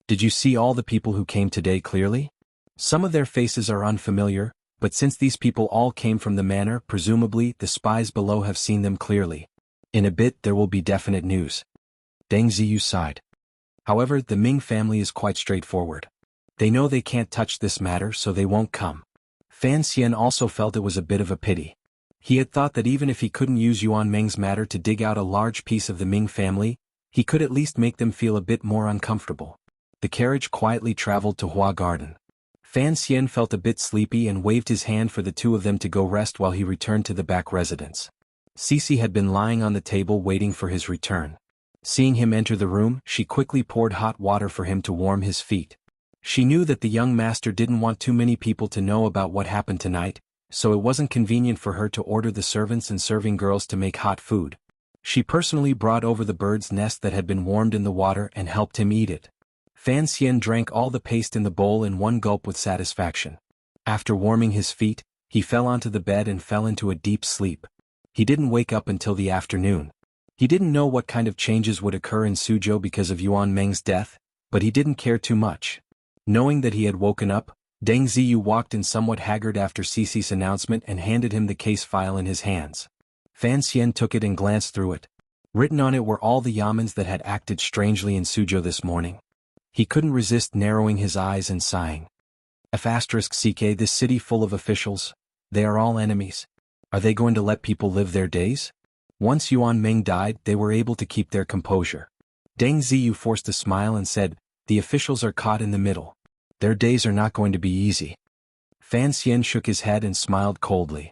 "Did you see all the people who came today clearly?" "Some of their faces are unfamiliar, but since these people all came from the manor, presumably the spies below have seen them clearly. In a bit there will be definite news." Deng Ziyu sighed. However, the Ming family is quite straightforward. They know they can't touch this matter, so they won't come. Fan Xian also felt it was a bit of a pity. He had thought that even if he couldn't use Yuan Meng's matter to dig out a large piece of the Ming family, he could at least make them feel a bit more uncomfortable. The carriage quietly traveled to Hua Garden. Fan Xian felt a bit sleepy and waved his hand for the two of them to go rest while he returned to the back residence. Cece had been lying on the table waiting for his return. Seeing him enter the room, she quickly poured hot water for him to warm his feet. She knew that the young master didn't want too many people to know about what happened tonight, so it wasn't convenient for her to order the servants and serving girls to make hot food. She personally brought over the bird's nest that had been warmed in the water and helped him eat it. Fan Xian drank all the paste in the bowl in one gulp with satisfaction. After warming his feet, he fell onto the bed and fell into a deep sleep. He didn't wake up until the afternoon. He didn't know what kind of changes would occur in Suzhou because of Yuan Meng's death, but he didn't care too much. Knowing that he had woken up, Deng Ziyu walked in somewhat haggard after Cici's announcement and handed him the case file in his hands. Fan Xian took it and glanced through it. Written on it were all the yamens that had acted strangely in Suzhou this morning. He couldn't resist narrowing his eyes and sighing. *CK This city full of officials, they are all enemies. Are they going to let people live their days? Once Yuan Meng died, they were able to keep their composure. Deng Ziyu forced a smile and said, the officials are caught in the middle. Their days are not going to be easy. Fan Xian shook his head and smiled coldly.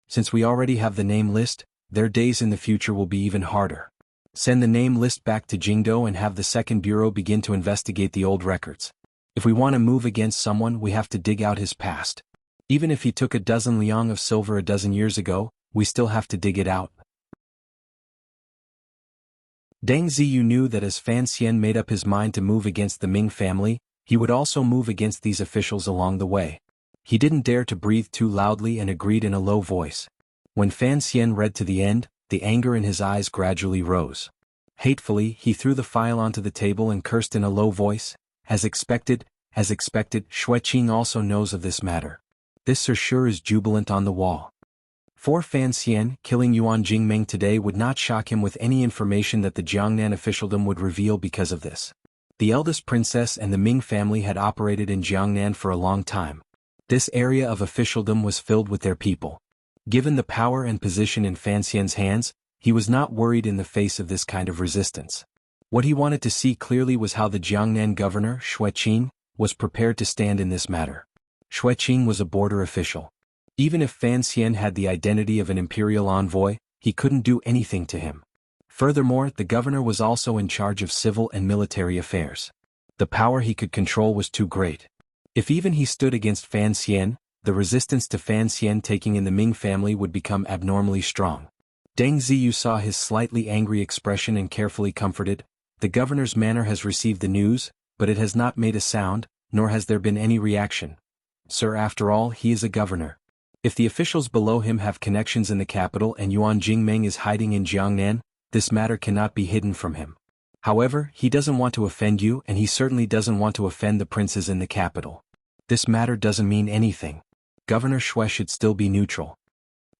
Since we already have the name list, their days in the future will be even harder. Send the name list back to Jingdo and have the second bureau begin to investigate the old records. If we want to move against someone, we have to dig out his past. Even if he took a dozen liang of silver a dozen years ago, we still have to dig it out. Deng Ziyu knew that as Fan Xian made up his mind to move against the Ming family, he would also move against these officials along the way. He didn't dare to breathe too loudly and agreed in a low voice. When Fan Xian read to the end, the anger in his eyes gradually rose. Hatefully, he threw the file onto the table and cursed in a low voice. As expected, Xue Qing also knows of this matter. This Sir sure is jubilant on the wall. For Fan Xian, killing Yuan Jingmeng today would not shock him with any information that the Jiangnan officialdom would reveal because of this. The eldest princess and the Ming family had operated in Jiangnan for a long time. This area of officialdom was filled with their people. Given the power and position in Fan Xian's hands, he was not worried in the face of this kind of resistance. What he wanted to see clearly was how the Jiangnan governor, Xue Qing, was prepared to stand in this matter. Xue Qing was a border official. Even if Fan Xian had the identity of an imperial envoy, he couldn't do anything to him. Furthermore, the governor was also in charge of civil and military affairs. The power he could control was too great. If even he stood against Fan Xian, the resistance to Fan Xian taking in the Ming family would become abnormally strong. Deng Ziyu saw his slightly angry expression and carefully comforted. The governor's manor has received the news, but it has not made a sound, nor has there been any reaction. Sir, after all, he is a governor. If the officials below him have connections in the capital and Yuan Jingmeng is hiding in Jiangnan, this matter cannot be hidden from him. However, he doesn't want to offend you and he certainly doesn't want to offend the princes in the capital. This matter doesn't mean anything. Governor Xue should still be neutral.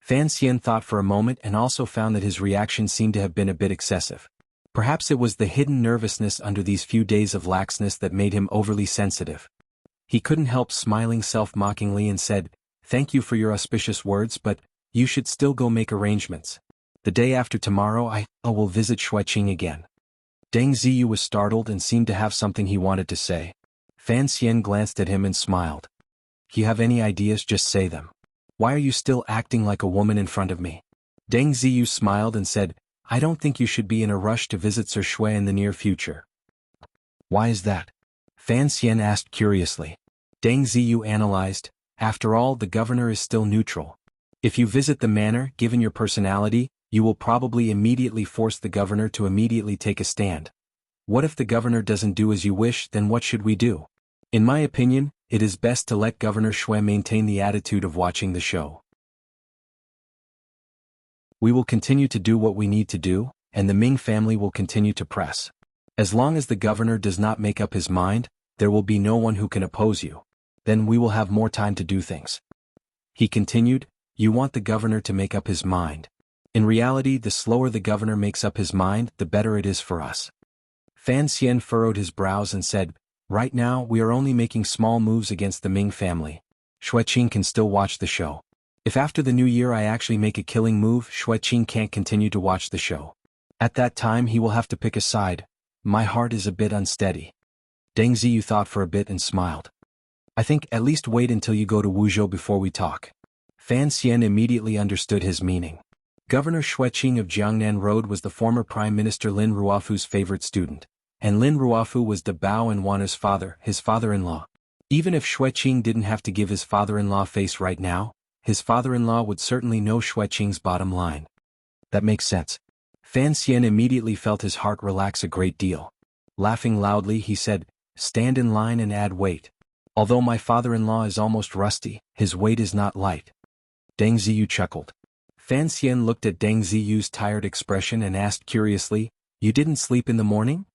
Fan Xian thought for a moment and also found that his reaction seemed to have been a bit excessive. Perhaps it was the hidden nervousness under these few days of laxness that made him overly sensitive. He couldn't help smiling self-mockingly and said, "Thank you for your auspicious words, but you should still go make arrangements. The day after tomorrow I will visit Xue Qing again." Deng Ziyu was startled and seemed to have something he wanted to say. Fan Xian glanced at him and smiled. "You have any ideas, just say them. Why are you still acting like a woman in front of me?" Deng Ziyu smiled and said, "I don't think you should be in a rush to visit Sir Xue in the near future." "Why is that?" Fan Xian asked curiously. Deng Ziyu analyzed, "After all, the governor is still neutral. If you visit the manor, given your personality, you will probably immediately force the governor to immediately take a stand. What if the governor doesn't do as you wish, then what should we do? In my opinion, it is best to let Governor Xue maintain the attitude of watching the show. We will continue to do what we need to do, and the Ming family will continue to press. As long as the governor does not make up his mind, there will be no one who can oppose you. Then we will have more time to do things." He continued, "You want the governor to make up his mind. In reality, the slower the governor makes up his mind, the better it is for us." Fan Xian furrowed his brows and said, "Right now, we are only making small moves against the Ming family. Xue Qing can still watch the show. If after the new year I actually make a killing move, Xue Qing can't continue to watch the show. At that time he will have to pick a side. My heart is a bit unsteady." Deng Ziyu thought for a bit and smiled. "I think at least wait until you go to Wuzhou before we talk." Fan Xian immediately understood his meaning. Governor Xue Qing of Jiangnan Road was the former Prime Minister Lin Ruofu's favorite student, and Lin Ruofu was De Bao and Wana's father, his father-in-law. Even if Xue Qing didn't have to give his father-in-law face right now, his father-in-law would certainly know Xue Qing's bottom line. That makes sense. Fan Xian immediately felt his heart relax a great deal. Laughing loudly, he said, "Stand in line and add weight. Although my father-in-law is almost rusty, his weight is not light." Deng Ziyu chuckled. Fan Xian looked at Deng Ziyu's tired expression and asked curiously, "You didn't sleep in the morning?"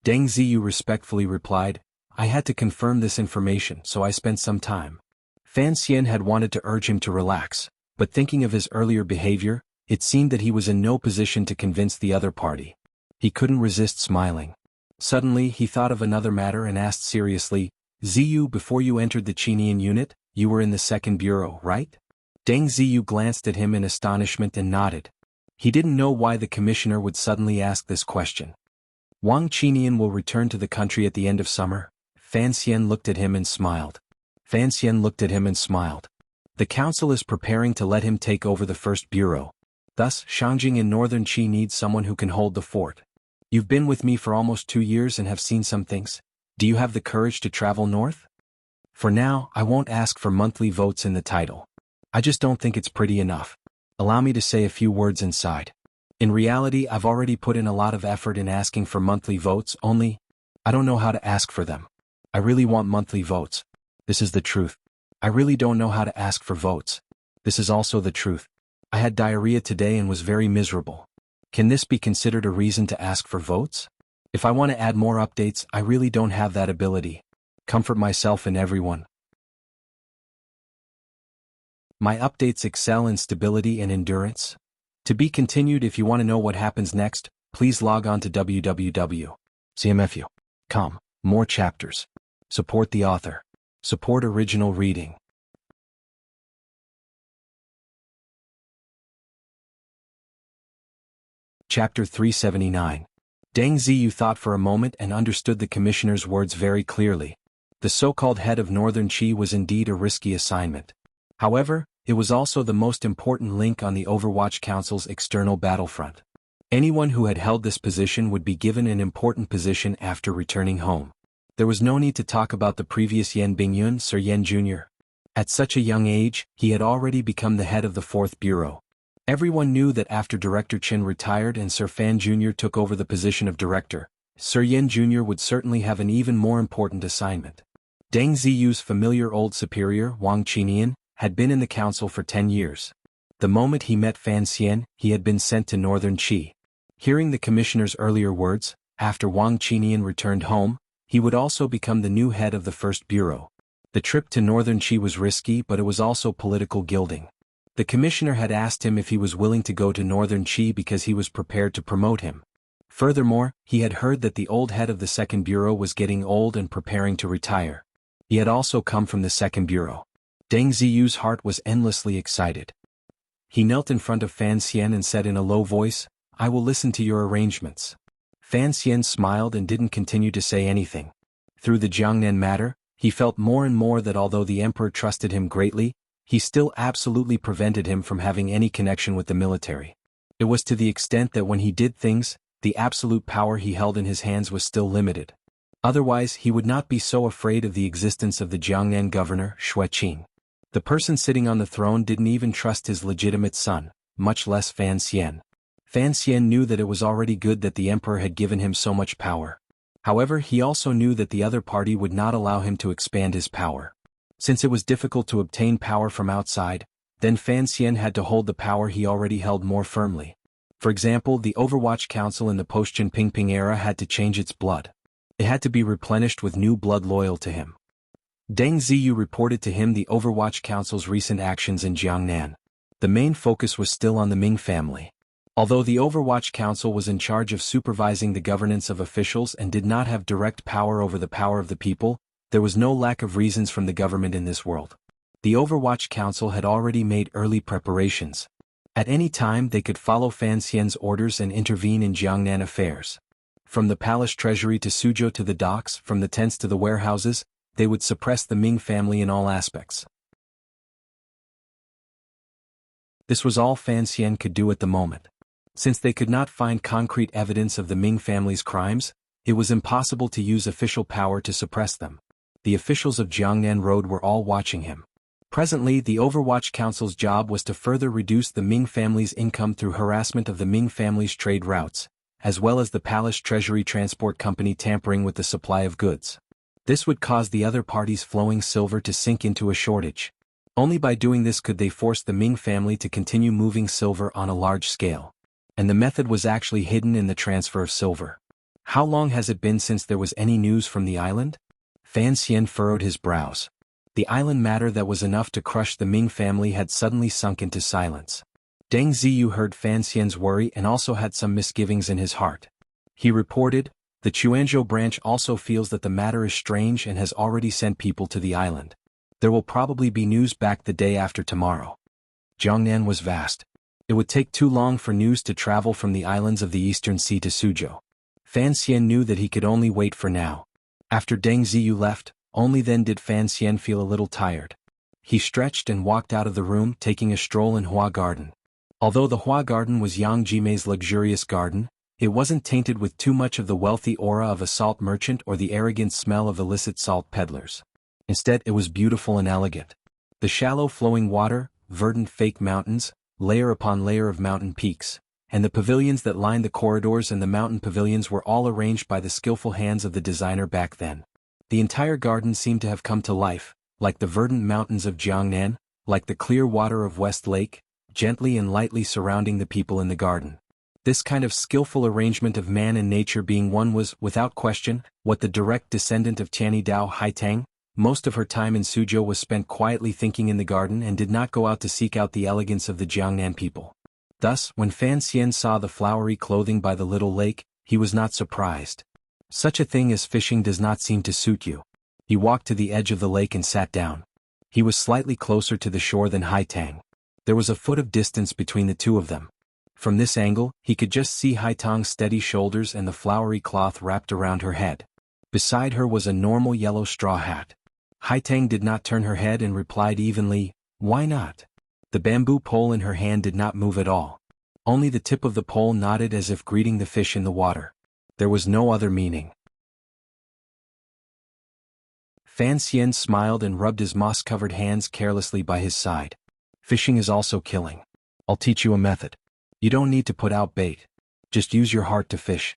Deng Ziyu respectfully replied, "I had to confirm this information, so I spent some time." Fan Xian had wanted to urge him to relax, but thinking of his earlier behavior, it seemed that he was in no position to convince the other party. He couldn't resist smiling. Suddenly, he thought of another matter and asked seriously, "Ziyu, before you entered the Qinian unit, you were in the second bureau, right?" Deng Ziyu glanced at him in astonishment and nodded. He didn't know why the commissioner would suddenly ask this question. "Wang Qinian will return to the country at the end of summer." Fan Xian looked at him and smiled. Fan Xian looked at him and smiled. The council is preparing to let him take over the first bureau. Thus, Shangjing in northern Qi needs someone who can hold the fort. You've been with me for almost 2 years and have seen some things. Do you have the courage to travel north? For now, I won't ask for monthly votes in the title. I just don't think it's pretty enough. Allow me to say a few words inside. In reality, I've already put in a lot of effort in asking for monthly votes, only I don't know how to ask for them. I really want monthly votes. This is the truth. I really don't know how to ask for votes. This is also the truth. I had diarrhea today and was very miserable. Can this be considered a reason to ask for votes? If I want to add more updates, I really don't have that ability. Comfort myself and everyone. My updates excel in stability and endurance. To be continued. If you want to know what happens next, please log on to www.cmfu.com. More chapters. Support the author. Support original reading. Chapter 379. Deng Ziyu thought for a moment and understood the commissioner's words very clearly. The so-called head of Northern Qi was indeed a risky assignment. However, it was also the most important link on the Overwatch Council's external battlefront. Anyone who had held this position would be given an important position after returning home. There was no need to talk about the previous Yan Bingyun, Sir Yan Jr. At such a young age, he had already become the head of the 4th Bureau. Everyone knew that after Director Qin retired and Sir Fan Jr. took over the position of director, Sir Yan Jr. would certainly have an even more important assignment. Deng Ziyu's familiar old superior, Wang Qinian, had been in the council for 10 years. The moment he met Fan Xian, he had been sent to Northern Qi. Hearing the commissioner's earlier words, after Wang Qinian returned home, he would also become the new head of the 1st Bureau. The trip to Northern Qi was risky, but it was also political gilding. The commissioner had asked him if he was willing to go to Northern Qi because he was prepared to promote him. Furthermore, he had heard that the old head of the 2nd Bureau was getting old and preparing to retire. He had also come from the 2nd Bureau. Deng Ziyu's heart was endlessly excited. He knelt in front of Fan Xian and said in a low voice, "I will listen to your arrangements." Fan Xian smiled and didn't continue to say anything. Through the Jiangnan matter, he felt more and more that although the emperor trusted him greatly, he still absolutely prevented him from having any connection with the military. It was to the extent that when he did things, the absolute power he held in his hands was still limited. Otherwise, he would not be so afraid of the existence of the Jiangnan governor, Xueqin. The person sitting on the throne didn't even trust his legitimate son, much less Fan Xian. Fan Xian knew that it was already good that the emperor had given him so much power. However, he also knew that the other party would not allow him to expand his power. Since it was difficult to obtain power from outside, then Fan Xian had to hold the power he already held more firmly. For example, the Overwatch Council in the post-Qin Pingping era had to change its blood. It had to be replenished with new blood loyal to him. Deng Ziyu reported to him the Overwatch Council's recent actions in Jiangnan. The main focus was still on the Ming family. Although the Overwatch Council was in charge of supervising the governance of officials and did not have direct power over the power of the people, there was no lack of reasons from the government in this world. The Overwatch Council had already made early preparations. At any time they could follow Fan Xian's orders and intervene in Jiangnan affairs. From the palace treasury to Suzhou to the docks, from the tents to the warehouses, they would suppress the Ming family in all aspects. This was all Fan Xian could do at the moment. Since they could not find concrete evidence of the Ming family's crimes, it was impossible to use official power to suppress them. The officials of Jiangnan Road were all watching him. Presently, the Overwatch Council's job was to further reduce the Ming family's income through harassment of the Ming family's trade routes, as well as the Palace Treasury Transport Company tampering with the supply of goods. This would cause the other party's flowing silver to sink into a shortage. Only by doing this could they force the Ming family to continue moving silver on a large scale. And the method was actually hidden in the transfer of silver. How long has it been since there was any news from the island? Fan Xian furrowed his brows. The island matter that was enough to crush the Ming family had suddenly sunk into silence. Deng Ziyu heard Fan Xian's worry and also had some misgivings in his heart. He reported, the Quanzhou branch also feels that the matter is strange and has already sent people to the island. There will probably be news back the day after tomorrow. Jiangnan was vast. It would take too long for news to travel from the islands of the eastern sea to Suzhou. Fan Xian knew that he could only wait for now. After Deng Ziyu left, only then did Fan Xian feel a little tired. He stretched and walked out of the room, taking a stroll in Hua Garden. Although the Hua Garden was Yang Jimei's luxurious garden, it wasn't tainted with too much of the wealthy aura of a salt merchant or the arrogant smell of illicit salt peddlers. Instead, it was beautiful and elegant. The shallow flowing water, verdant fake mountains, layer upon layer of mountain peaks, and the pavilions that lined the corridors and the mountain pavilions were all arranged by the skillful hands of the designer back then. The entire garden seemed to have come to life, like the verdant mountains of Jiangnan, like the clear water of West Lake, gently and lightly surrounding the people in the garden. This kind of skillful arrangement of man and nature being one was, without question, what the direct descendant of Tianyi Dao Haitang. Most of her time in Suzhou was spent quietly thinking in the garden and did not go out to seek out the elegance of the Jiangnan people. Thus, when Fan Xian saw the flowery clothing by the little lake, he was not surprised. Such a thing as fishing does not seem to suit you. He walked to the edge of the lake and sat down. He was slightly closer to the shore than Haitang. There was a foot of distance between the two of them. From this angle, he could just see Haitang's steady shoulders and the flowery cloth wrapped around her head. Beside her was a normal yellow straw hat. Haitang did not turn her head and replied evenly, "Why not?" The bamboo pole in her hand did not move at all. Only the tip of the pole nodded as if greeting the fish in the water. There was no other meaning. Fan Xian smiled and rubbed his moss-covered hands carelessly by his side. Fishing is also killing. I'll teach you a method. You don't need to put out bait. Just use your heart to fish.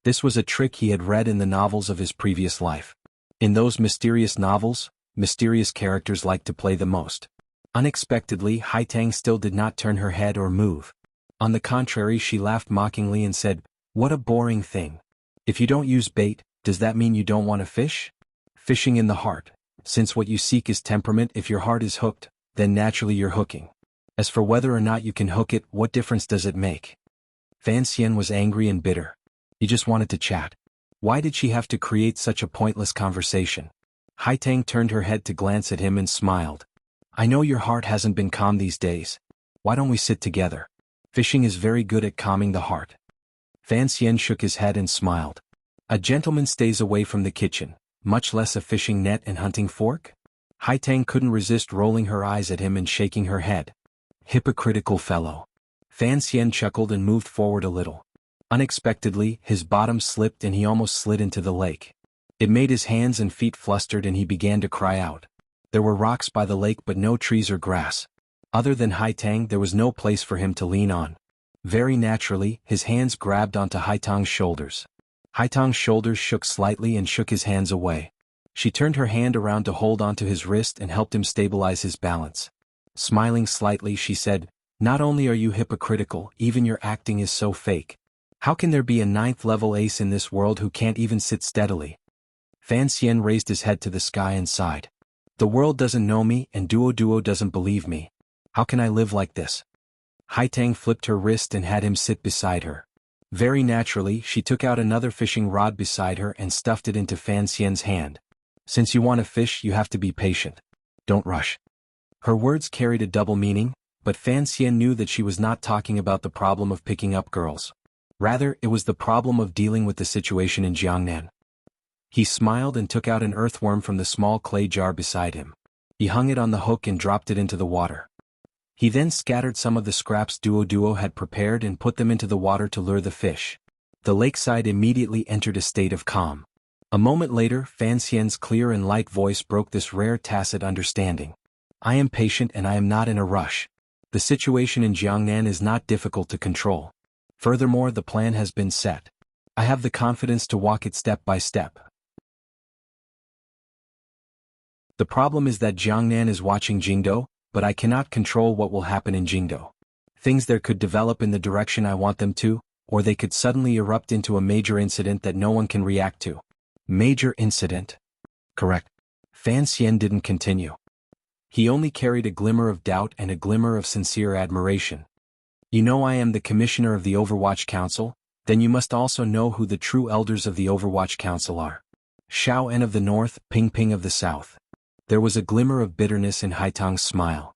This was a trick he had read in the novels of his previous life. In those mysterious novels, mysterious characters liked to play the most. Unexpectedly, Haitang still did not turn her head or move. On the contrary, she laughed mockingly and said, "What a boring thing. If you don't use bait, does that mean you don't want to fish? Fishing in the heart. Since what you seek is temperament, if your heart is hooked, then naturally you're hooking. As for whether or not you can hook it, what difference does it make?" Fan Xian was angry and bitter. He just wanted to chat. Why did she have to create such a pointless conversation? Haitang turned her head to glance at him and smiled. "I know your heart hasn't been calm these days. Why don't we sit together? Fishing is very good at calming the heart." Fan Xian shook his head and smiled. A gentleman stays away from the kitchen, much less a fishing net and hunting fork? Haitang couldn't resist rolling her eyes at him and shaking her head. Hypocritical fellow. Fan Xian chuckled and moved forward a little. Unexpectedly, his bottom slipped and he almost slid into the lake. It made his hands and feet flustered and he began to cry out. There were rocks by the lake but no trees or grass. Other than Haitang, there was no place for him to lean on. Very naturally, his hands grabbed onto Haitang's shoulders. Haitang's shoulders shook slightly and shook his hands away. She turned her hand around to hold onto his wrist and helped him stabilize his balance. Smiling slightly, she said, "Not only are you hypocritical, even your acting is so fake. How can there be a 9th-level ace in this world who can't even sit steadily?" Fan Xian raised his head to the sky and sighed. "The world doesn't know me and Duo doesn't believe me. How can I live like this?" Haitang flipped her wrist and had him sit beside her. Very naturally, she took out another fishing rod beside her and stuffed it into Fan Xian's hand. "Since you want to fish, you have to be patient. Don't rush." Her words carried a double meaning, but Fan Xian knew that she was not talking about the problem of picking up girls. Rather, it was the problem of dealing with the situation in Jiangnan. He smiled and took out an earthworm from the small clay jar beside him. He hung it on the hook and dropped it into the water. He then scattered some of the scraps Duo had prepared and put them into the water to lure the fish. The lakeside immediately entered a state of calm. A moment later, Fan Xian's clear and light voice broke this rare tacit understanding. "I am patient and I am not in a rush. The situation in Jiangnan is not difficult to control. Furthermore, the plan has been set. I have the confidence to walk it step by step. The problem is that Jiangnan is watching Jingdo, but I cannot control what will happen in Jingdo. Things there could develop in the direction I want them to, or they could suddenly erupt into a major incident that no one can react to. Major incident? Correct. Fan Xian didn't continue. He only carried a glimmer of doubt and a glimmer of sincere admiration. You know I am the commissioner of the Overwatch Council, then you must also know who the true elders of the Overwatch Council are. Xiao En of the north, Ping Ping of the south. There was a glimmer of bitterness in Haitang's smile.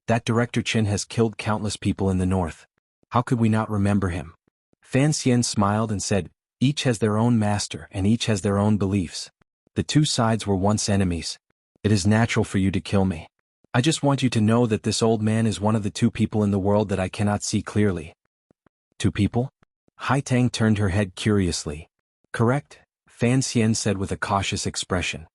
That Director Qin has killed countless people in the north. How could we not remember him? Fan Xian smiled and said, each has their own master and each has their own beliefs. The two sides were once enemies. It is natural for you to kill me. I just want you to know that this old man is one of the two people in the world that I cannot see clearly. Two people? Haitang turned her head curiously. Correct, Fan Xian said with a cautious expression.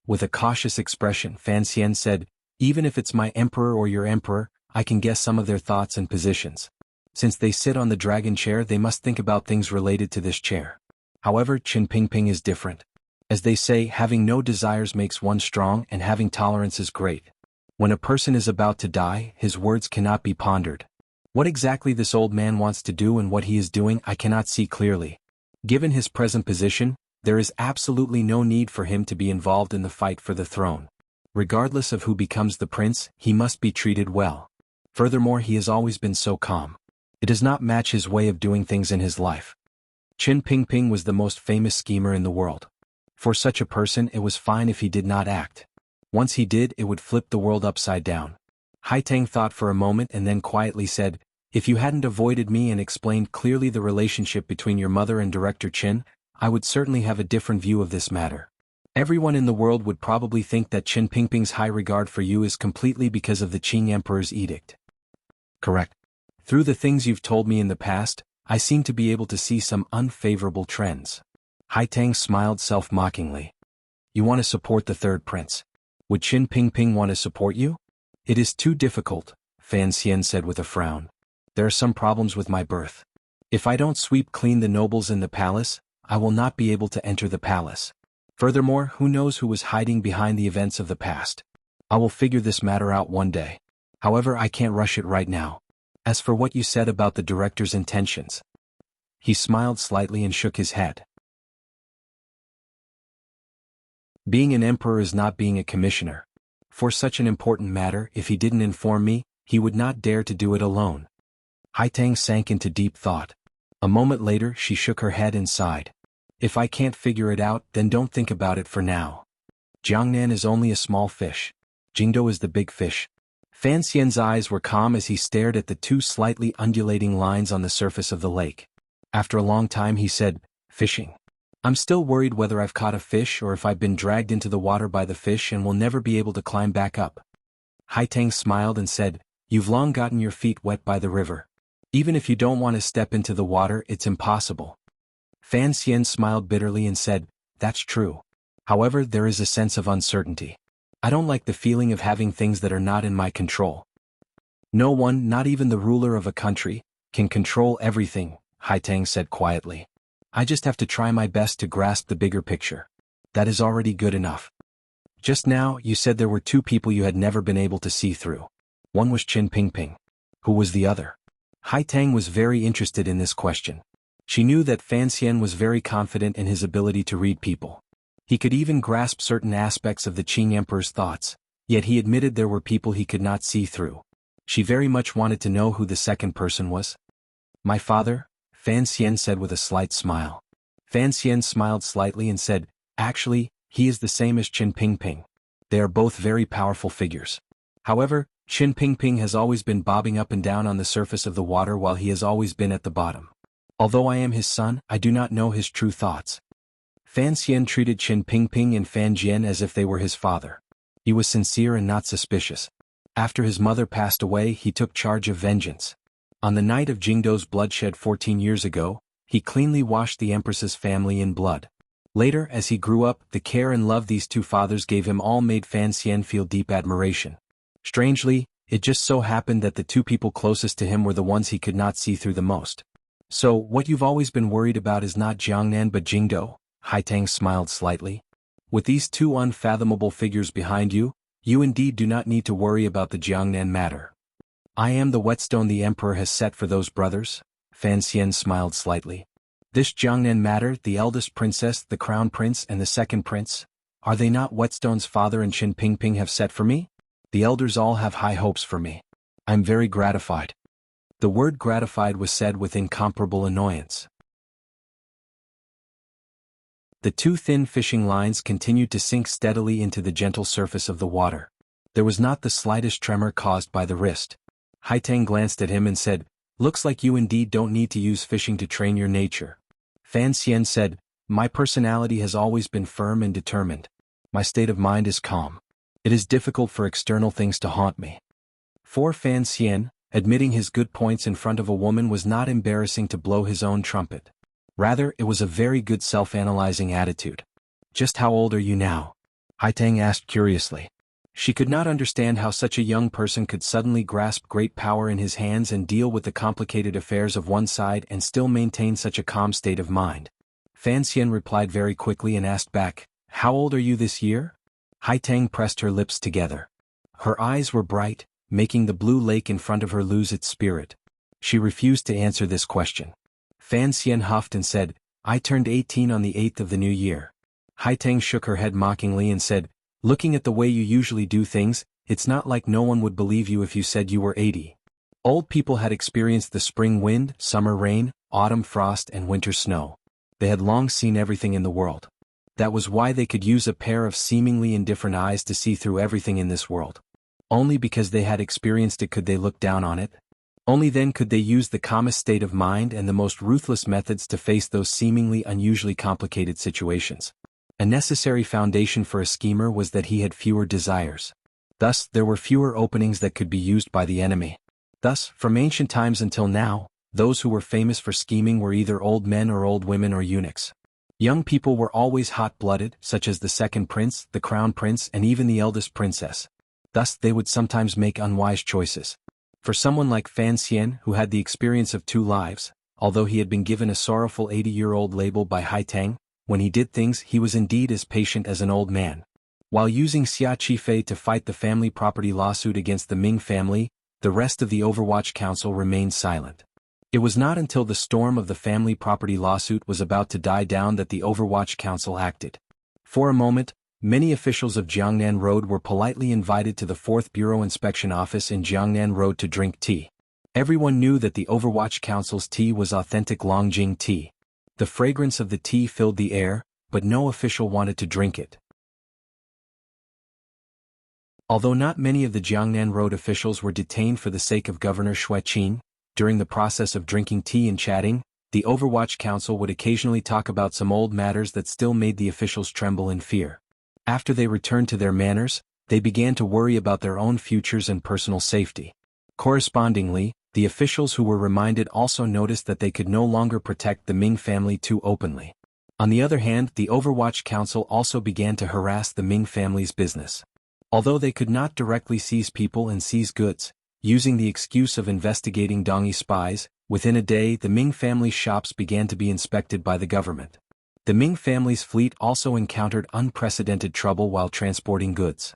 With a cautious expression, Fan Xian said, even if it's my emperor or your emperor, I can guess some of their thoughts and positions. Since they sit on the dragon chair, they must think about things related to this chair. However, Qin Pingping is different. As they say, having no desires makes one strong and having tolerance is great. When a person is about to die, his words cannot be pondered. What exactly this old man wants to do and what he is doing I cannot see clearly. Given his present position, there is absolutely no need for him to be involved in the fight for the throne. Regardless of who becomes the prince, he must be treated well. Furthermore, he has always been so calm. It does not match his way of doing things in his life. Qin Pingping was the most famous schemer in the world. For such a person, it was fine if he did not act. Once he did, it would flip the world upside down. Haitang thought for a moment and then quietly said, if you hadn't avoided me and explained clearly the relationship between your mother and Director Qin, I would certainly have a different view of this matter. Everyone in the world would probably think that Qin Pingping's high regard for you is completely because of the Qing Emperor's edict. Correct. Through the things you've told me in the past, I seem to be able to see some unfavorable trends. Haitang smiled self-mockingly. You want to support the third prince. Would Qin Pingping want to support you? It is too difficult, Fan Xian said with a frown. There are some problems with my birth. If I don't sweep clean the nobles in the palace, I will not be able to enter the palace. Furthermore, who knows who was hiding behind the events of the past. I will figure this matter out one day. However, I can't rush it right now. As for what you said about the director's intentions. He smiled slightly and shook his head. Being an emperor is not being a commissioner. For such an important matter, if he didn't inform me, he would not dare to do it alone. Haitang sank into deep thought. A moment later, she shook her head and sighed. If I can't figure it out, then don't think about it for now. Jiangnan is only a small fish. Jingdo is the big fish. Fan Xian's eyes were calm as he stared at the two slightly undulating lines on the surface of the lake. After a long time he said, fishing. I'm still worried whether I've caught a fish or if I've been dragged into the water by the fish and will never be able to climb back up. Haitang smiled and said, you've long gotten your feet wet by the river. Even if you don't want to step into the water, it's impossible. Fan Xian smiled bitterly and said, that's true. However, there is a sense of uncertainty. I don't like the feeling of having things that are not in my control. No one, not even the ruler of a country, can control everything, Haitang said quietly. I just have to try my best to grasp the bigger picture. That is already good enough. Just now, you said there were two people you had never been able to see through. One was Qin Pingping. Who was the other? Haitang was very interested in this question. She knew that Fan Xian was very confident in his ability to read people. He could even grasp certain aspects of the Qing Emperor's thoughts, yet he admitted there were people he could not see through. She very much wanted to know who the second person was. My father, Fan Xian said with a slight smile. Fan Xian smiled slightly and said, actually, he is the same as Qin Pingping. They are both very powerful figures. However, Qin Pingping has always been bobbing up and down on the surface of the water while he has always been at the bottom. Although I am his son, I do not know his true thoughts. Fan Xian treated Qin Pingping and Fan Jian as if they were his father. He was sincere and not suspicious. After his mother passed away, he took charge of vengeance. On the night of Jingdo's bloodshed 14 years ago, he cleanly washed the Empress's family in blood. Later, as he grew up, the care and love these two fathers gave him all made Fan Xian feel deep admiration. Strangely, it just so happened that the two people closest to him were the ones he could not see through the most. So, what you've always been worried about is not Jiangnan but Jingdo? Haitang smiled slightly. With these two unfathomable figures behind you, You indeed do not need to worry about the Jiangnan matter. I am the whetstone the emperor has set for those brothers. Fan Xian smiled slightly. This Jiangnan matter, the eldest princess, the crown prince and the second prince, are they not whetstone's father and Qin Pingping have set for me? The elders all have high hopes for me. I'm very gratified. The word gratified was said with incomparable annoyance. The two thin fishing lines continued to sink steadily into the gentle surface of the water. There was not the slightest tremor caused by the wrist. Haitang glanced at him and said, "Looks like you indeed don't need to use fishing to train your nature." Fan Xian said, "My personality has always been firm and determined. My state of mind is calm. It is difficult for external things to haunt me." For Fan Xian, admitting his good points in front of a woman was not embarrassing to blow his own trumpet. Rather, it was a very good self-analyzing attitude. "Just how old are you now?" Haitang asked curiously. She could not understand how such a young person could suddenly grasp great power in his hands and deal with the complicated affairs of one side and still maintain such a calm state of mind. Fan Xian replied very quickly and asked back, "How old are you this year?" Haitang pressed her lips together. Her eyes were bright, making the blue lake in front of her lose its spirit. She refused to answer this question. Fan Xian huffed and said, "I turned 18 on the 8th of the new year." Haitang shook her head mockingly and said, "Looking at the way you usually do things, it's not like no one would believe you if you said you were 80. Old people had experienced the spring wind, summer rain, autumn frost and winter snow. They had long seen everything in the world. That was why they could use a pair of seemingly indifferent eyes to see through everything in this world. Only because they had experienced it could they look down on it. Only then could they use the calmest state of mind and the most ruthless methods to face those seemingly unusually complicated situations. A necessary foundation for a schemer was that he had fewer desires. Thus, there were fewer openings that could be used by the enemy. Thus, from ancient times until now, those who were famous for scheming were either old men or old women or eunuchs. Young people were always hot-blooded, such as the second prince, the crown prince and even the eldest princess. Thus, they would sometimes make unwise choices. For someone like Fan Xian, who had the experience of 2 lives, although he had been given a sorrowful 80-year-old label by Haitang, when he did things he was indeed as patient as an old man. While using Xia Qifei to fight the family property lawsuit against the Ming family, the rest of the Overwatch Council remained silent. It was not until the storm of the family property lawsuit was about to die down that the Overwatch Council acted. For a moment, many officials of Jiangnan Road were politely invited to the 4th Bureau Inspection Office in Jiangnan Road to drink tea. Everyone knew that the Overwatch Council's tea was authentic Longjing tea. The fragrance of the tea filled the air, but no official wanted to drink it. Although not many of the Jiangnan Road officials were detained for the sake of Governor Xueqin, during the process of drinking tea and chatting, the Overwatch Council would occasionally talk about some old matters that still made the officials tremble in fear. After they returned to their manners, they began to worry about their own futures and personal safety. Correspondingly, the officials who were reminded also noticed that they could no longer protect the Ming family too openly. On the other hand, the Overwatch Council also began to harass the Ming family's business. Although they could not directly seize people and seize goods, using the excuse of investigating Dongyi spies, within a day the Ming family's shops began to be inspected by the government. The Ming family's fleet also encountered unprecedented trouble while transporting goods.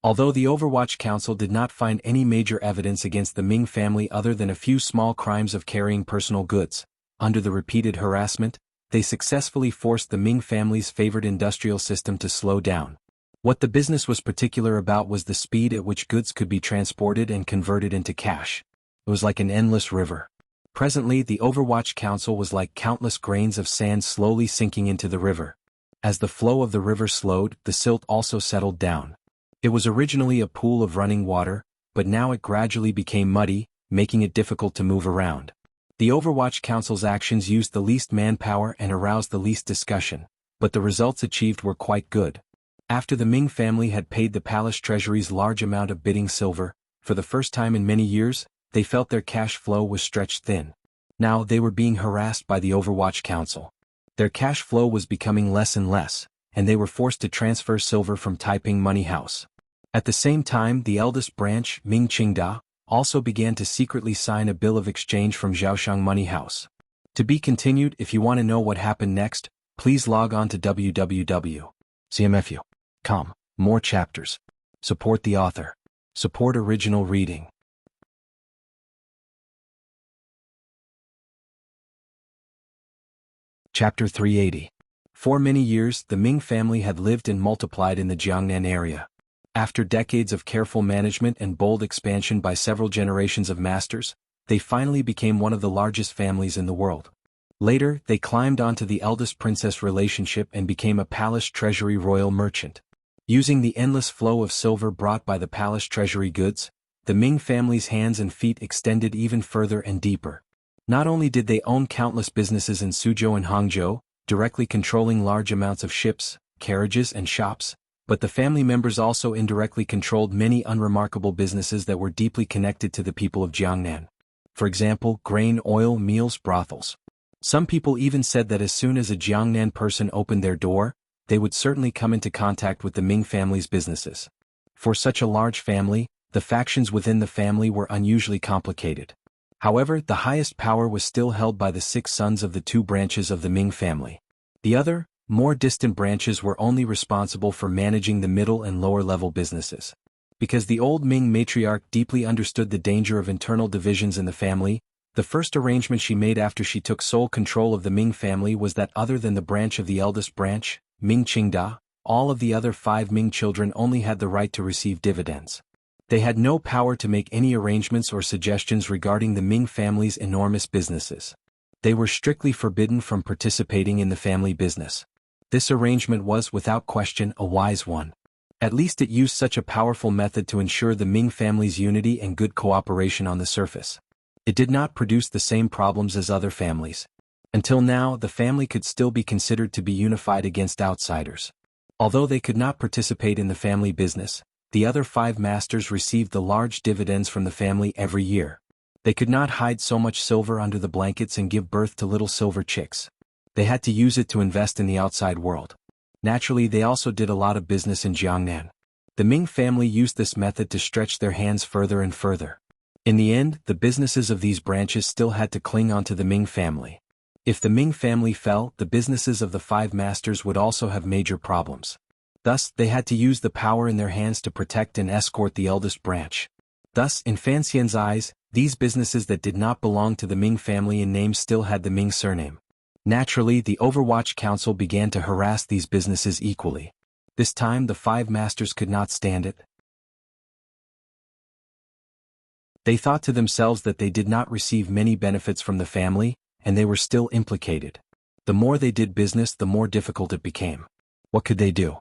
Although the Overwatch Council did not find any major evidence against the Ming family other than a few small crimes of carrying personal goods, under the repeated harassment, they successfully forced the Ming family's favored industrial system to slow down. What the business was particular about was the speed at which goods could be transported and converted into cash. It was like an endless river. Presently, the Overwatch Council was like countless grains of sand slowly sinking into the river. As the flow of the river slowed, the silt also settled down. It was originally a pool of running water, but now it gradually became muddy, making it difficult to move around. The Overwatch Council's actions used the least manpower and aroused the least discussion, but the results achieved were quite good. After the Ming family had paid the palace treasury's large amount of bidding silver, for the first time in many years, they felt their cash flow was stretched thin. Now they were being harassed by the Overwatch Council. Their cash flow was becoming less and less, and they were forced to transfer silver from Taiping Money House. At the same time, the eldest branch, Ming Qingda, also began to secretly sign a bill of exchange from Zhaoshang Money House. To be continued. If you want to know what happened next, please log on to www.cmfu.com. More chapters. Support the author. Support original reading. Chapter 380. For many years, the Ming family had lived and multiplied in the Jiangnan area. After decades of careful management and bold expansion by several generations of masters, they finally became one of the largest families in the world. Later, they climbed onto the eldest princess relationship and became a palace treasury royal merchant. Using the endless flow of silver brought by the palace treasury goods, the Ming family's hands and feet extended even further and deeper. Not only did they own countless businesses in Suzhou and Hangzhou, directly controlling large amounts of ships, carriages and shops, but the family members also indirectly controlled many unremarkable businesses that were deeply connected to the people of Jiangnan. For example, grain, oil, meals, brothels. Some people even said that as soon as a Jiangnan person opened their door, they would certainly come into contact with the Ming family's businesses. For such a large family, the factions within the family were unusually complicated. However, the highest power was still held by the 6 sons of the 2 branches of the Ming family. The other, more distant branches were only responsible for managing the middle and lower level businesses. Because the old Ming matriarch deeply understood the danger of internal divisions in the family, the first arrangement she made after she took sole control of the Ming family was that other than the branch of the eldest branch, Ming Qingda, all of the other 5 Ming children only had the right to receive dividends. They had no power to make any arrangements or suggestions regarding the Ming family's enormous businesses. They were strictly forbidden from participating in the family business. This arrangement was, without question, a wise one. At least it used such a powerful method to ensure the Ming family's unity and good cooperation on the surface. It did not produce the same problems as other families. Until now, the family could still be considered to be unified against outsiders. Although they could not participate in the family business, the other 5 masters received the large dividends from the family every year. They could not hide so much silver under the blankets and give birth to little silver chicks. They had to use it to invest in the outside world. Naturally, they also did a lot of business in Jiangnan. The Ming family used this method to stretch their hands further and further. In the end, the businesses of these branches still had to cling onto the Ming family. If the Ming family fell, the businesses of the 5 masters would also have major problems. Thus, they had to use the power in their hands to protect and escort the eldest branch. Thus, in Fan Xian's eyes, these businesses that did not belong to the Ming family in name still had the Ming surname. Naturally, the Overwatch Council began to harass these businesses equally. This time the 5 masters could not stand it. They thought to themselves that they did not receive many benefits from the family, and they were still implicated. The more they did business, the more difficult it became. What could they do?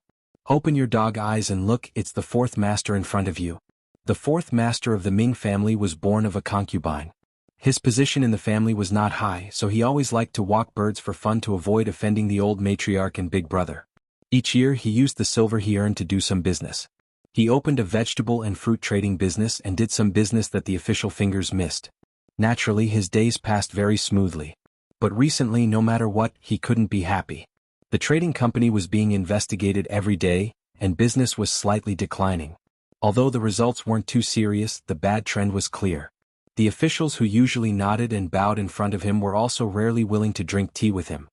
Open your dog eyes and look, it's the 4th master in front of you. The 4th master of the Ming family was born of a concubine. His position in the family was not high, so he always liked to walk birds for fun to avoid offending the old matriarch and big brother. Each year he used the silver he earned to do some business. He opened a vegetable and fruit trading business and did some business that the official fingers missed. Naturally, his days passed very smoothly. But recently, no matter what, he couldn't be happy. The trading company was being investigated every day, and business was slightly declining. Although the results weren't too serious, the bad trend was clear. The officials who usually nodded and bowed in front of him were also rarely willing to drink tea with him.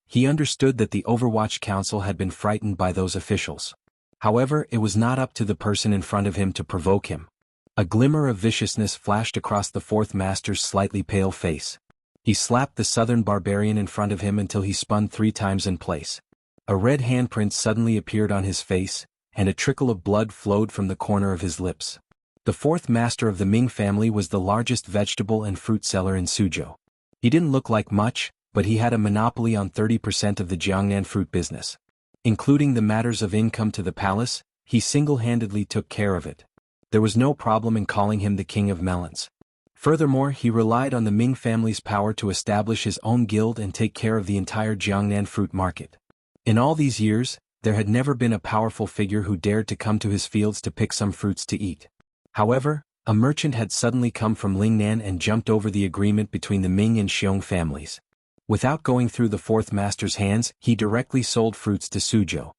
He understood that the Overwatch Council had been frightened by those officials. However, it was not up to the person in front of him to provoke him. A glimmer of viciousness flashed across the 4th master's slightly pale face. He slapped the southern barbarian in front of him until he spun 3 times in place. A red handprint suddenly appeared on his face, and a trickle of blood flowed from the corner of his lips. The 4th master of the Ming family was the largest vegetable and fruit seller in Suzhou. He didn't look like much, but he had a monopoly on 30% of the Jiangnan fruit business. Including the matters of income to the palace, he single-handedly took care of it. There was no problem in calling him the king of melons. Furthermore, he relied on the Ming family's power to establish his own guild and take care of the entire Jiangnan fruit market. In all these years, there had never been a powerful figure who dared to come to his fields to pick some fruits to eat. However, a merchant had suddenly come from Lingnan and jumped over the agreement between the Ming and Xiong families. Without going through the 4th master's hands, he directly sold fruits to Suzhou.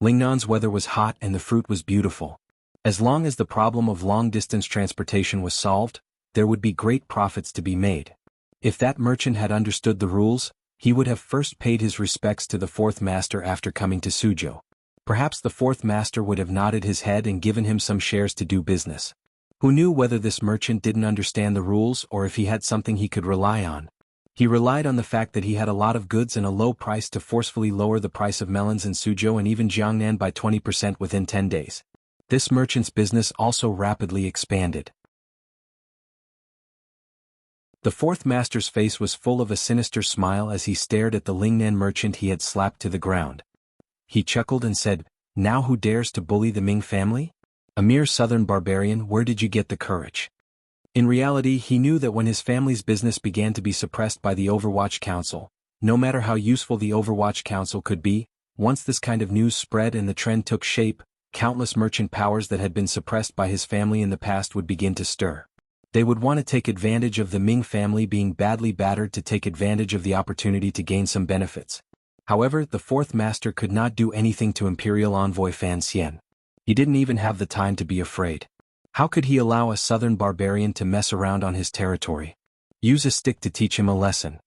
Lingnan's weather was hot and the fruit was beautiful. As long as the problem of long-distance transportation was solved, there would be great profits to be made. If that merchant had understood the rules, he would have first paid his respects to the 4th master after coming to Suzhou. Perhaps the fourth master would have nodded his head and given him some shares to do business. Who knew whether this merchant didn't understand the rules or if he had something he could rely on? He relied on the fact that he had a lot of goods and a low price to forcefully lower the price of melons in Suzhou and even Jiangnan by 20% within 10 days. This merchant's business also rapidly expanded. The fourth master's face was full of a sinister smile as he stared at the Lingnan merchant he had slapped to the ground. He chuckled and said, "Now who dares to bully the Ming family? A mere southern barbarian, where did you get the courage?" In reality, he knew that when his family's business began to be suppressed by the Overwatch Council, no matter how useful the Overwatch Council could be, once this kind of news spread and the trend took shape, countless merchant powers that had been suppressed by his family in the past would begin to stir. They would want to take advantage of the Ming family being badly battered to take advantage of the opportunity to gain some benefits. However, the fourth master could not do anything to Imperial Envoy Fan Xian. He didn't even have the time to be afraid. How could he allow a southern barbarian to mess around on his territory? Use a stick to teach him a lesson.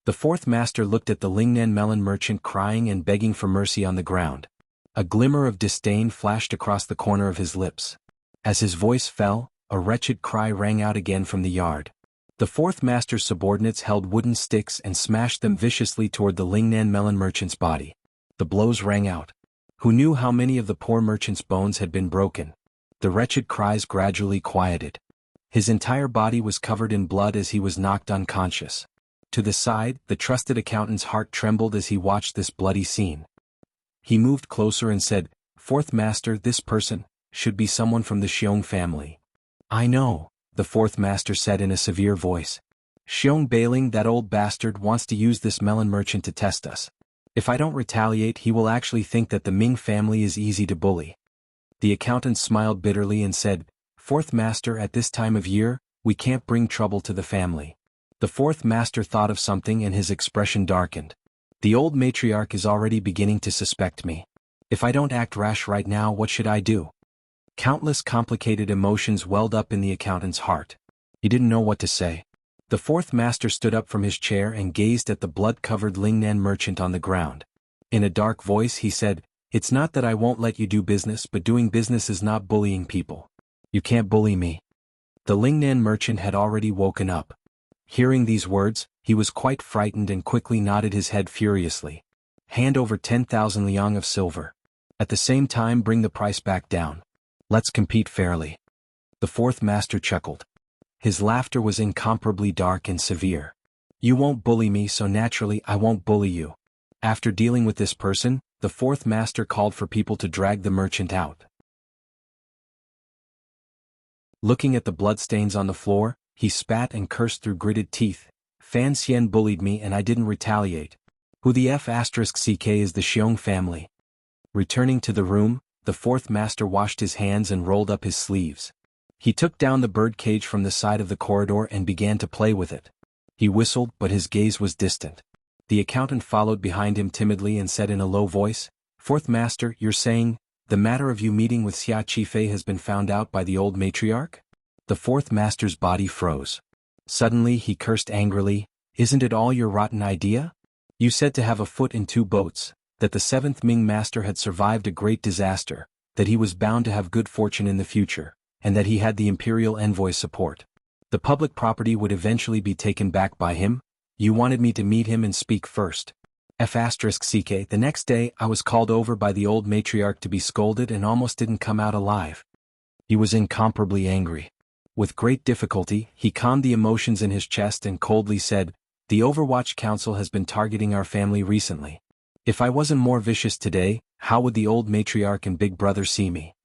The fourth master looked at the Lingnan melon merchant crying and begging for mercy on the ground. A glimmer of disdain flashed across the corner of his lips. As his voice fell, a wretched cry rang out again from the yard. The fourth master's subordinates held wooden sticks and smashed them viciously toward the Lingnan melon merchant's body. The blows rang out. Who knew how many of the poor merchant's bones had been broken? The wretched cries gradually quieted. His entire body was covered in blood as he was knocked unconscious. To the side, the trusted accountant's heart trembled as he watched this bloody scene. He moved closer and said, "Fourth master, this person should be someone from the Xiong family." "I know," the fourth master said in a severe voice. "Xiong Bailing, that old bastard, wants to use this melon merchant to test us. If I don't retaliate, he will actually think that the Ming family is easy to bully." The accountant smiled bitterly and said, "Fourth master, at this time of year, we can't bring trouble to the family." The fourth master thought of something and his expression darkened. "The old matriarch is already beginning to suspect me. If I don't act rash right now, what should I do?" Countless complicated emotions welled up in the accountant's heart. He didn't know what to say. The fourth master stood up from his chair and gazed at the blood-covered Lingnan merchant on the ground. In a dark voice he said, "It's not that I won't let you do business, but doing business is not bullying people. You can't bully me." The Lingnan merchant had already woken up. Hearing these words, he was quite frightened and quickly nodded his head furiously. "Hand over 10,000 liang of silver. At the same time, bring the price back down. Let's compete fairly." The fourth master chuckled. His laughter was incomparably dark and severe. "You won't bully me, so naturally I won't bully you." After dealing with this person, the fourth master called for people to drag the merchant out. Looking at the bloodstains on the floor, he spat and cursed through gritted teeth. "Fan Xian bullied me and I didn't retaliate. Who the F***ck is the Xiong family?" Returning to the room, the fourth master washed his hands and rolled up his sleeves. He took down the bird cage from the side of the corridor and began to play with it. He whistled, but his gaze was distant. The accountant followed behind him timidly and said in a low voice, "Fourth master, you're saying, the matter of you meeting with Xia Qifei has been found out by the old matriarch?" The fourth master's body froze. Suddenly he cursed angrily, "Isn't it all your rotten idea? You said to have a foot in two boats, that the seventh Ming master had survived a great disaster, that he was bound to have good fortune in the future, and that he had the imperial envoy's support. The public property would eventually be taken back by him. You wanted me to meet him and speak first. F***ck. The next day I was called over by the old matriarch to be scolded and almost didn't come out alive." He was incomparably angry. With great difficulty, he calmed the emotions in his chest and coldly said, "The Overwatch Council has been targeting our family recently. If I wasn't more vicious today, how would the old matriarch and big brother see me?"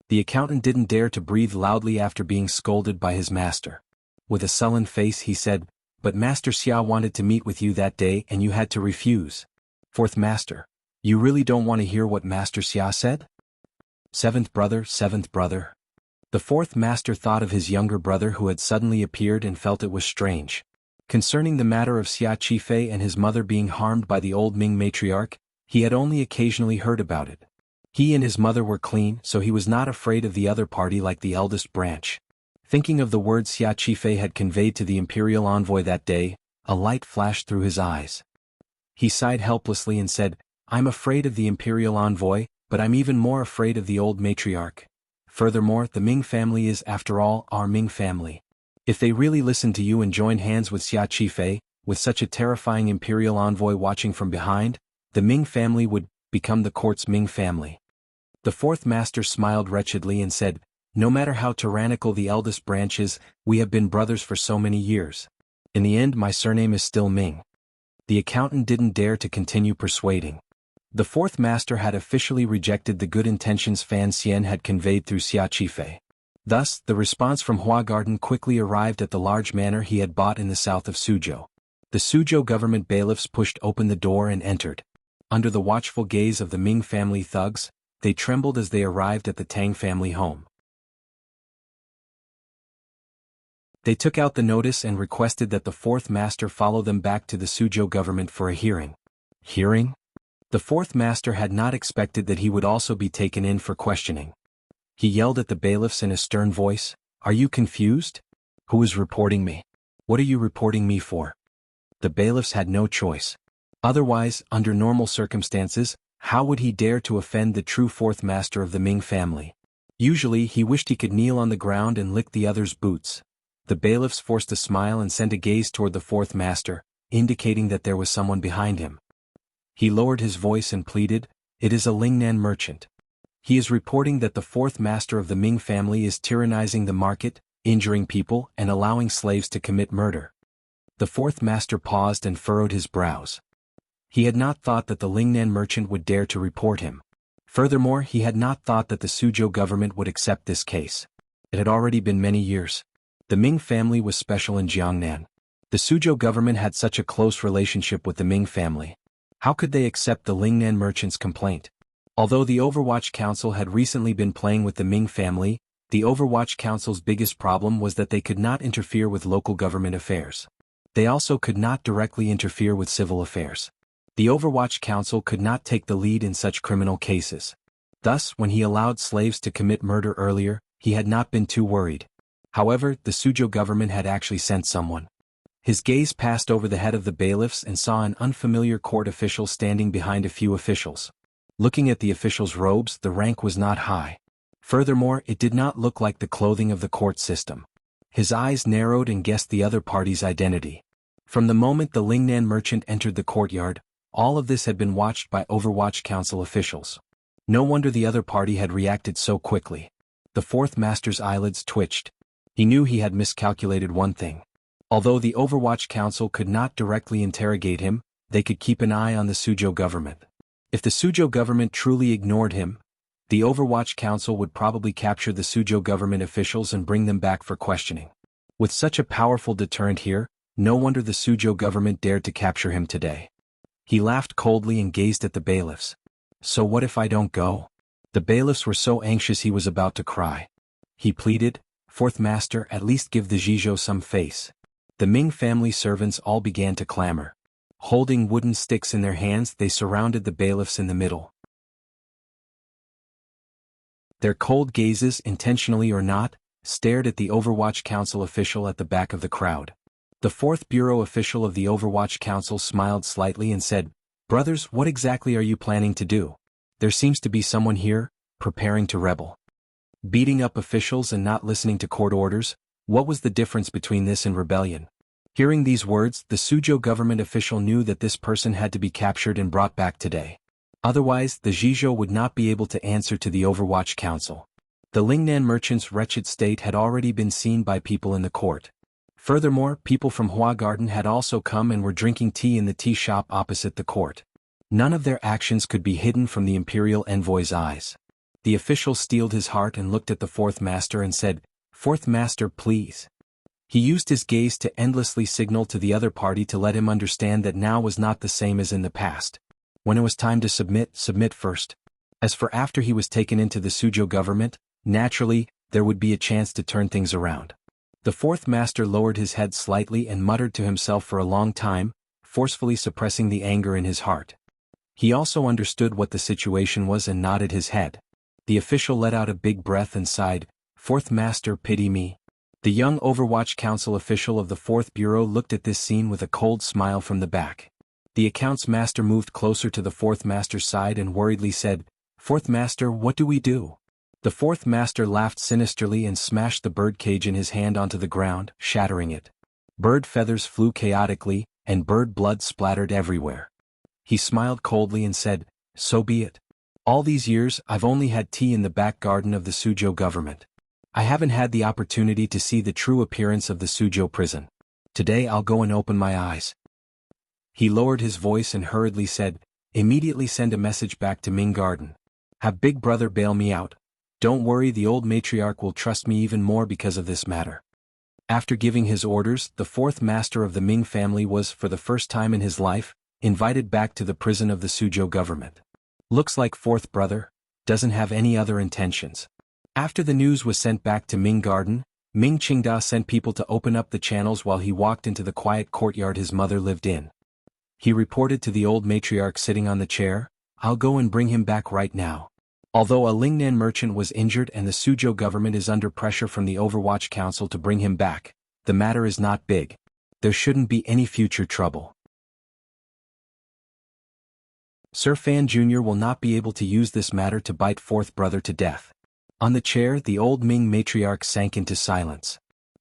The accountant didn't dare to breathe loudly after being scolded by his master. With a sullen face he said, "But Master Xia wanted to meet with you that day and you had to refuse." "Fourth master, you really don't want to hear what Master Xia said?" Seventh brother. The fourth master thought of his younger brother who had suddenly appeared and felt it was strange. Concerning the matter of Xia Qifei and his mother being harmed by the old Ming matriarch, he had only occasionally heard about it. He and his mother were clean, so he was not afraid of the other party like the eldest branch. Thinking of the words Xia Qifei had conveyed to the imperial envoy that day, a light flashed through his eyes. He sighed helplessly and said, "I'm afraid of the imperial envoy, but I'm even more afraid of the old matriarch. Furthermore, the Ming family is, after all, our Ming family. If they really listened to you and joined hands with Xia Qifei, with such a terrifying imperial envoy watching from behind, the Ming family would become the court's Ming family. The fourth master smiled wretchedly and said, no matter how tyrannical the eldest branch is, we have been brothers for so many years. In the end, my surname is still Ming. The accountant didn't dare to continue persuading. The fourth master had officially rejected the good intentions Fan Xian had conveyed through Xia Qifei. Thus, the response from Hua Garden quickly arrived at the large manor he had bought in the south of Suzhou. The Suzhou government bailiffs pushed open the door and entered. Under the watchful gaze of the Ming family thugs, they trembled as they arrived at the Tang family home. They took out the notice and requested that the fourth master follow them back to the Suzhou government for a hearing. Hearing? The fourth master had not expected that he would also be taken in for questioning. He yelled at the bailiffs in a stern voice, "Are you confused? Who is reporting me? What are you reporting me for?" The bailiffs had no choice. Otherwise, under normal circumstances, how would he dare to offend the true fourth master of the Ming family? Usually he wished he could kneel on the ground and lick the other's boots. The bailiffs forced a smile and sent a gaze toward the fourth master, indicating that there was someone behind him. He lowered his voice and pleaded, "It is a Lingnan merchant. He is reporting that the fourth master of the Ming family is tyrannizing the market, injuring people and allowing slaves to commit murder." The fourth master paused and furrowed his brows. He had not thought that the Lingnan merchant would dare to report him. Furthermore, he had not thought that the Suzhou government would accept this case. It had already been many years. The Ming family was special in Jiangnan. The Suzhou government had such a close relationship with the Ming family. How could they accept the Lingnan merchant's complaint? Although the Overwatch Council had recently been playing with the Ming family, the Overwatch Council's biggest problem was that they could not interfere with local government affairs. They also could not directly interfere with civil affairs. The Overwatch Council could not take the lead in such criminal cases. Thus, when he allowed slaves to commit murder earlier, he had not been too worried. However, the Suzhou government had actually sent someone. His gaze passed over the head of the bailiffs and saw an unfamiliar court official standing behind a few officials. Looking at the official's robes, the rank was not high. Furthermore, it did not look like the clothing of the court system. His eyes narrowed and guessed the other party's identity. From the moment the Lingnan merchant entered the courtyard, all of this had been watched by Overwatch Council officials. No wonder the other party had reacted so quickly. The fourth master's eyelids twitched. He knew he had miscalculated one thing. Although the Overwatch Council could not directly interrogate him, they could keep an eye on the Suzhou government. If the Suzhou government truly ignored him, the Overwatch Council would probably capture the Suzhou government officials and bring them back for questioning. With such a powerful deterrent here, no wonder the Suzhou government dared to capture him today. He laughed coldly and gazed at the bailiffs. "So what if I don't go?" The bailiffs were so anxious he was about to cry. He pleaded, "Fourth master, at least give the Zhizhou some face." The Ming family servants all began to clamor. Holding wooden sticks in their hands, they surrounded the bailiffs in the middle. Their cold gazes, intentionally or not, stared at the Overwatch Council official at the back of the crowd. The fourth bureau official of the Overwatch Council smiled slightly and said, "Brothers, what exactly are you planning to do? There seems to be someone here, preparing to rebel. Beating up officials and not listening to court orders, what was the difference between this and rebellion?" Hearing these words, the Suzhou government official knew that this person had to be captured and brought back today. Otherwise, the Zhizhou would not be able to answer to the Overwatch Council. The Lingnan merchant's wretched state had already been seen by people in the court. Furthermore, people from Hua Garden had also come and were drinking tea in the tea shop opposite the court. None of their actions could be hidden from the imperial envoy's eyes. The official steeled his heart and looked at the fourth master and said, "Fourth master, please." He used his gaze to endlessly signal to the other party to let him understand that now was not the same as in the past. When it was time to submit first. As for after he was taken into the Suzhou government, naturally, there would be a chance to turn things around. The fourth master lowered his head slightly and muttered to himself for a long time, forcefully suppressing the anger in his heart. He also understood what the situation was and nodded his head. The official let out a big breath and sighed, "Fourth master, pity me." The young Overwatch Council official of the fourth bureau looked at this scene with a cold smile from the back. The accounts master moved closer to the fourth master's side and worriedly said, "Fourth master, what do we do?" The fourth master laughed sinisterly and smashed the bird cage in his hand onto the ground, shattering it. Bird feathers flew chaotically, and bird blood splattered everywhere. He smiled coldly and said, "So be it. All these years I've only had tea in the back garden of the Suzhou government. I haven't had the opportunity to see the true appearance of the Suzhou prison. Today I'll go and open my eyes." He lowered his voice and hurriedly said, "Immediately send a message back to Ming Garden. Have Big Brother bail me out. Don't worry, the old matriarch will trust me even more because of this matter." After giving his orders, the fourth master of the Ming family was, for the first time in his life, invited back to the prison of the Suzhou government. Looks like fourth brother doesn't have any other intentions. After the news was sent back to Ming Garden, Ming Qingda sent people to open up the channels while he walked into the quiet courtyard his mother lived in. He reported to the old matriarch sitting on the chair, "I'll go and bring him back right now." Although a Lingnan merchant was injured and the Suzhou government is under pressure from the Overwatch Council to bring him back, the matter is not big. There shouldn't be any future trouble. Sir Fan Jr. will not be able to use this matter to bite fourth brother to death. On the chair, the old Ming matriarch sank into silence.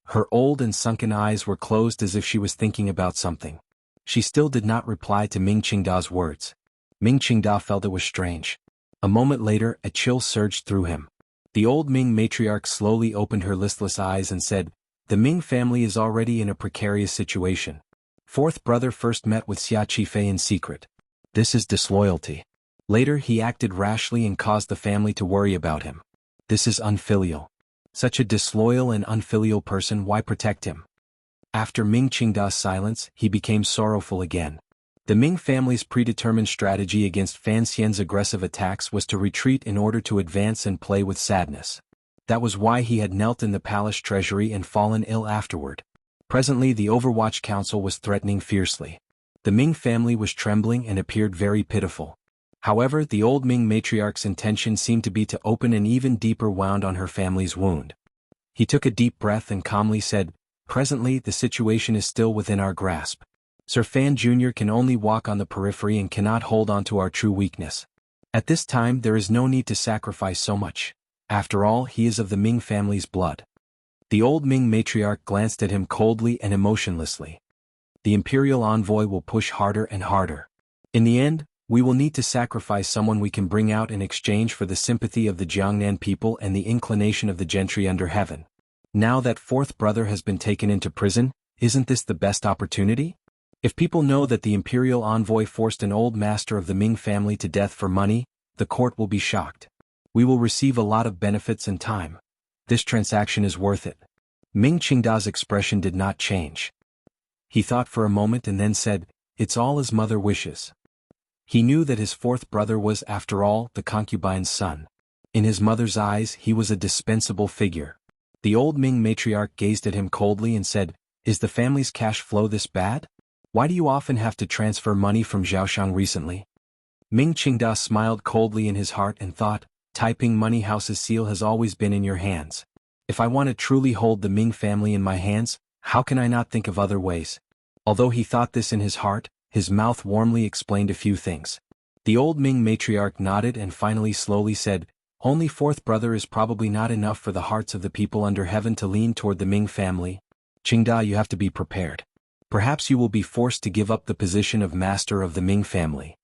Her old and sunken eyes were closed as if she was thinking about something. She still did not reply to Ming Qingda's words. Ming Qingda felt it was strange. A moment later, a chill surged through him. The old Ming matriarch slowly opened her listless eyes and said, "The Ming family is already in a precarious situation. Fourth brother first met with Xia Qifei in secret. This is disloyalty. Later he acted rashly and caused the family to worry about him. This is unfilial. Such a disloyal and unfilial person, why protect him?" After Ming Qingda's silence, he became sorrowful again. The Ming family's predetermined strategy against Fan Xian's aggressive attacks was to retreat in order to advance and play with sadness. That was why he had knelt in the palace treasury and fallen ill afterward. Presently the Overwatch Council was threatening fiercely. The Ming family was trembling and appeared very pitiful. However, the old Ming matriarch's intention seemed to be to open an even deeper wound on her family's wound. He took a deep breath and calmly said, "Presently the situation is still within our grasp. Sir Fan Jr. can only walk on the periphery and cannot hold on to our true weakness. At this time there is no need to sacrifice so much. After all, he is of the Ming family's blood." The old Ming matriarch glanced at him coldly and emotionlessly. "The imperial envoy will push harder and harder. In the end, we will need to sacrifice someone we can bring out in exchange for the sympathy of the Jiangnan people and the inclination of the gentry under heaven. Now that fourth brother has been taken into prison, isn't this the best opportunity? If people know that the imperial envoy forced an old master of the Ming family to death for money, the court will be shocked. We will receive a lot of benefits and time. This transaction is worth it." Ming Qingda's expression did not change. He thought for a moment and then said, "It's all as mother wishes." He knew that his fourth brother was, after all, the concubine's son. In his mother's eyes, he was a dispensable figure. The old Ming matriarch gazed at him coldly and said, "Is the family's cash flow this bad? Why do you often have to transfer money from Zhaoshang recently?" Ming Qingda smiled coldly in his heart and thought, Taiping Money House's seal has always been in your hands. If I want to truly hold the Ming family in my hands, how can I not think of other ways? Although he thought this in his heart, his mouth warmly explained a few things. The old Ming matriarch nodded and finally slowly said, "Only fourth brother is probably not enough for the hearts of the people under heaven to lean toward the Ming family. Qingda, you have to be prepared. Perhaps you will be forced to give up the position of master of the Ming family.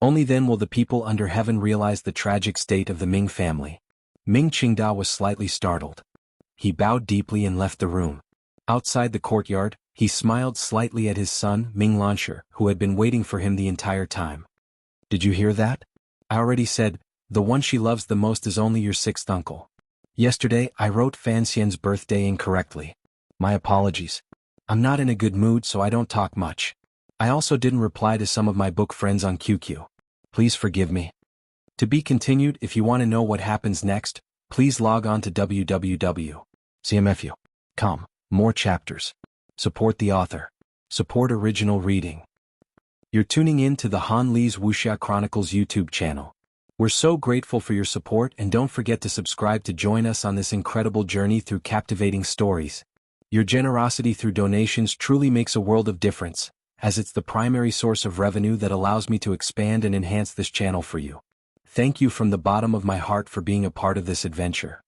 Only then will the people under heaven realize the tragic state of the Ming family." Ming Qingda was slightly startled. He bowed deeply and left the room. Outside the courtyard, he smiled slightly at his son, Ming Lansher, who had been waiting for him the entire time. "Did you hear that? I already said, the one she loves the most is only your sixth uncle. Yesterday I wrote Fan Xian's birthday incorrectly. My apologies. I'm not in a good mood so I don't talk much. I also didn't reply to some of my book friends on QQ. Please forgive me." To be continued. If you want to know what happens next, please log on to www.cmfu.com. More chapters. Support the author. Support original reading. You're tuning in to the Han Lee's Wuxia Chronicles YouTube channel. We're so grateful for your support, and don't forget to subscribe to join us on this incredible journey through captivating stories. Your generosity through donations truly makes a world of difference, as it's the primary source of revenue that allows me to expand and enhance this channel for you. Thank you from the bottom of my heart for being a part of this adventure.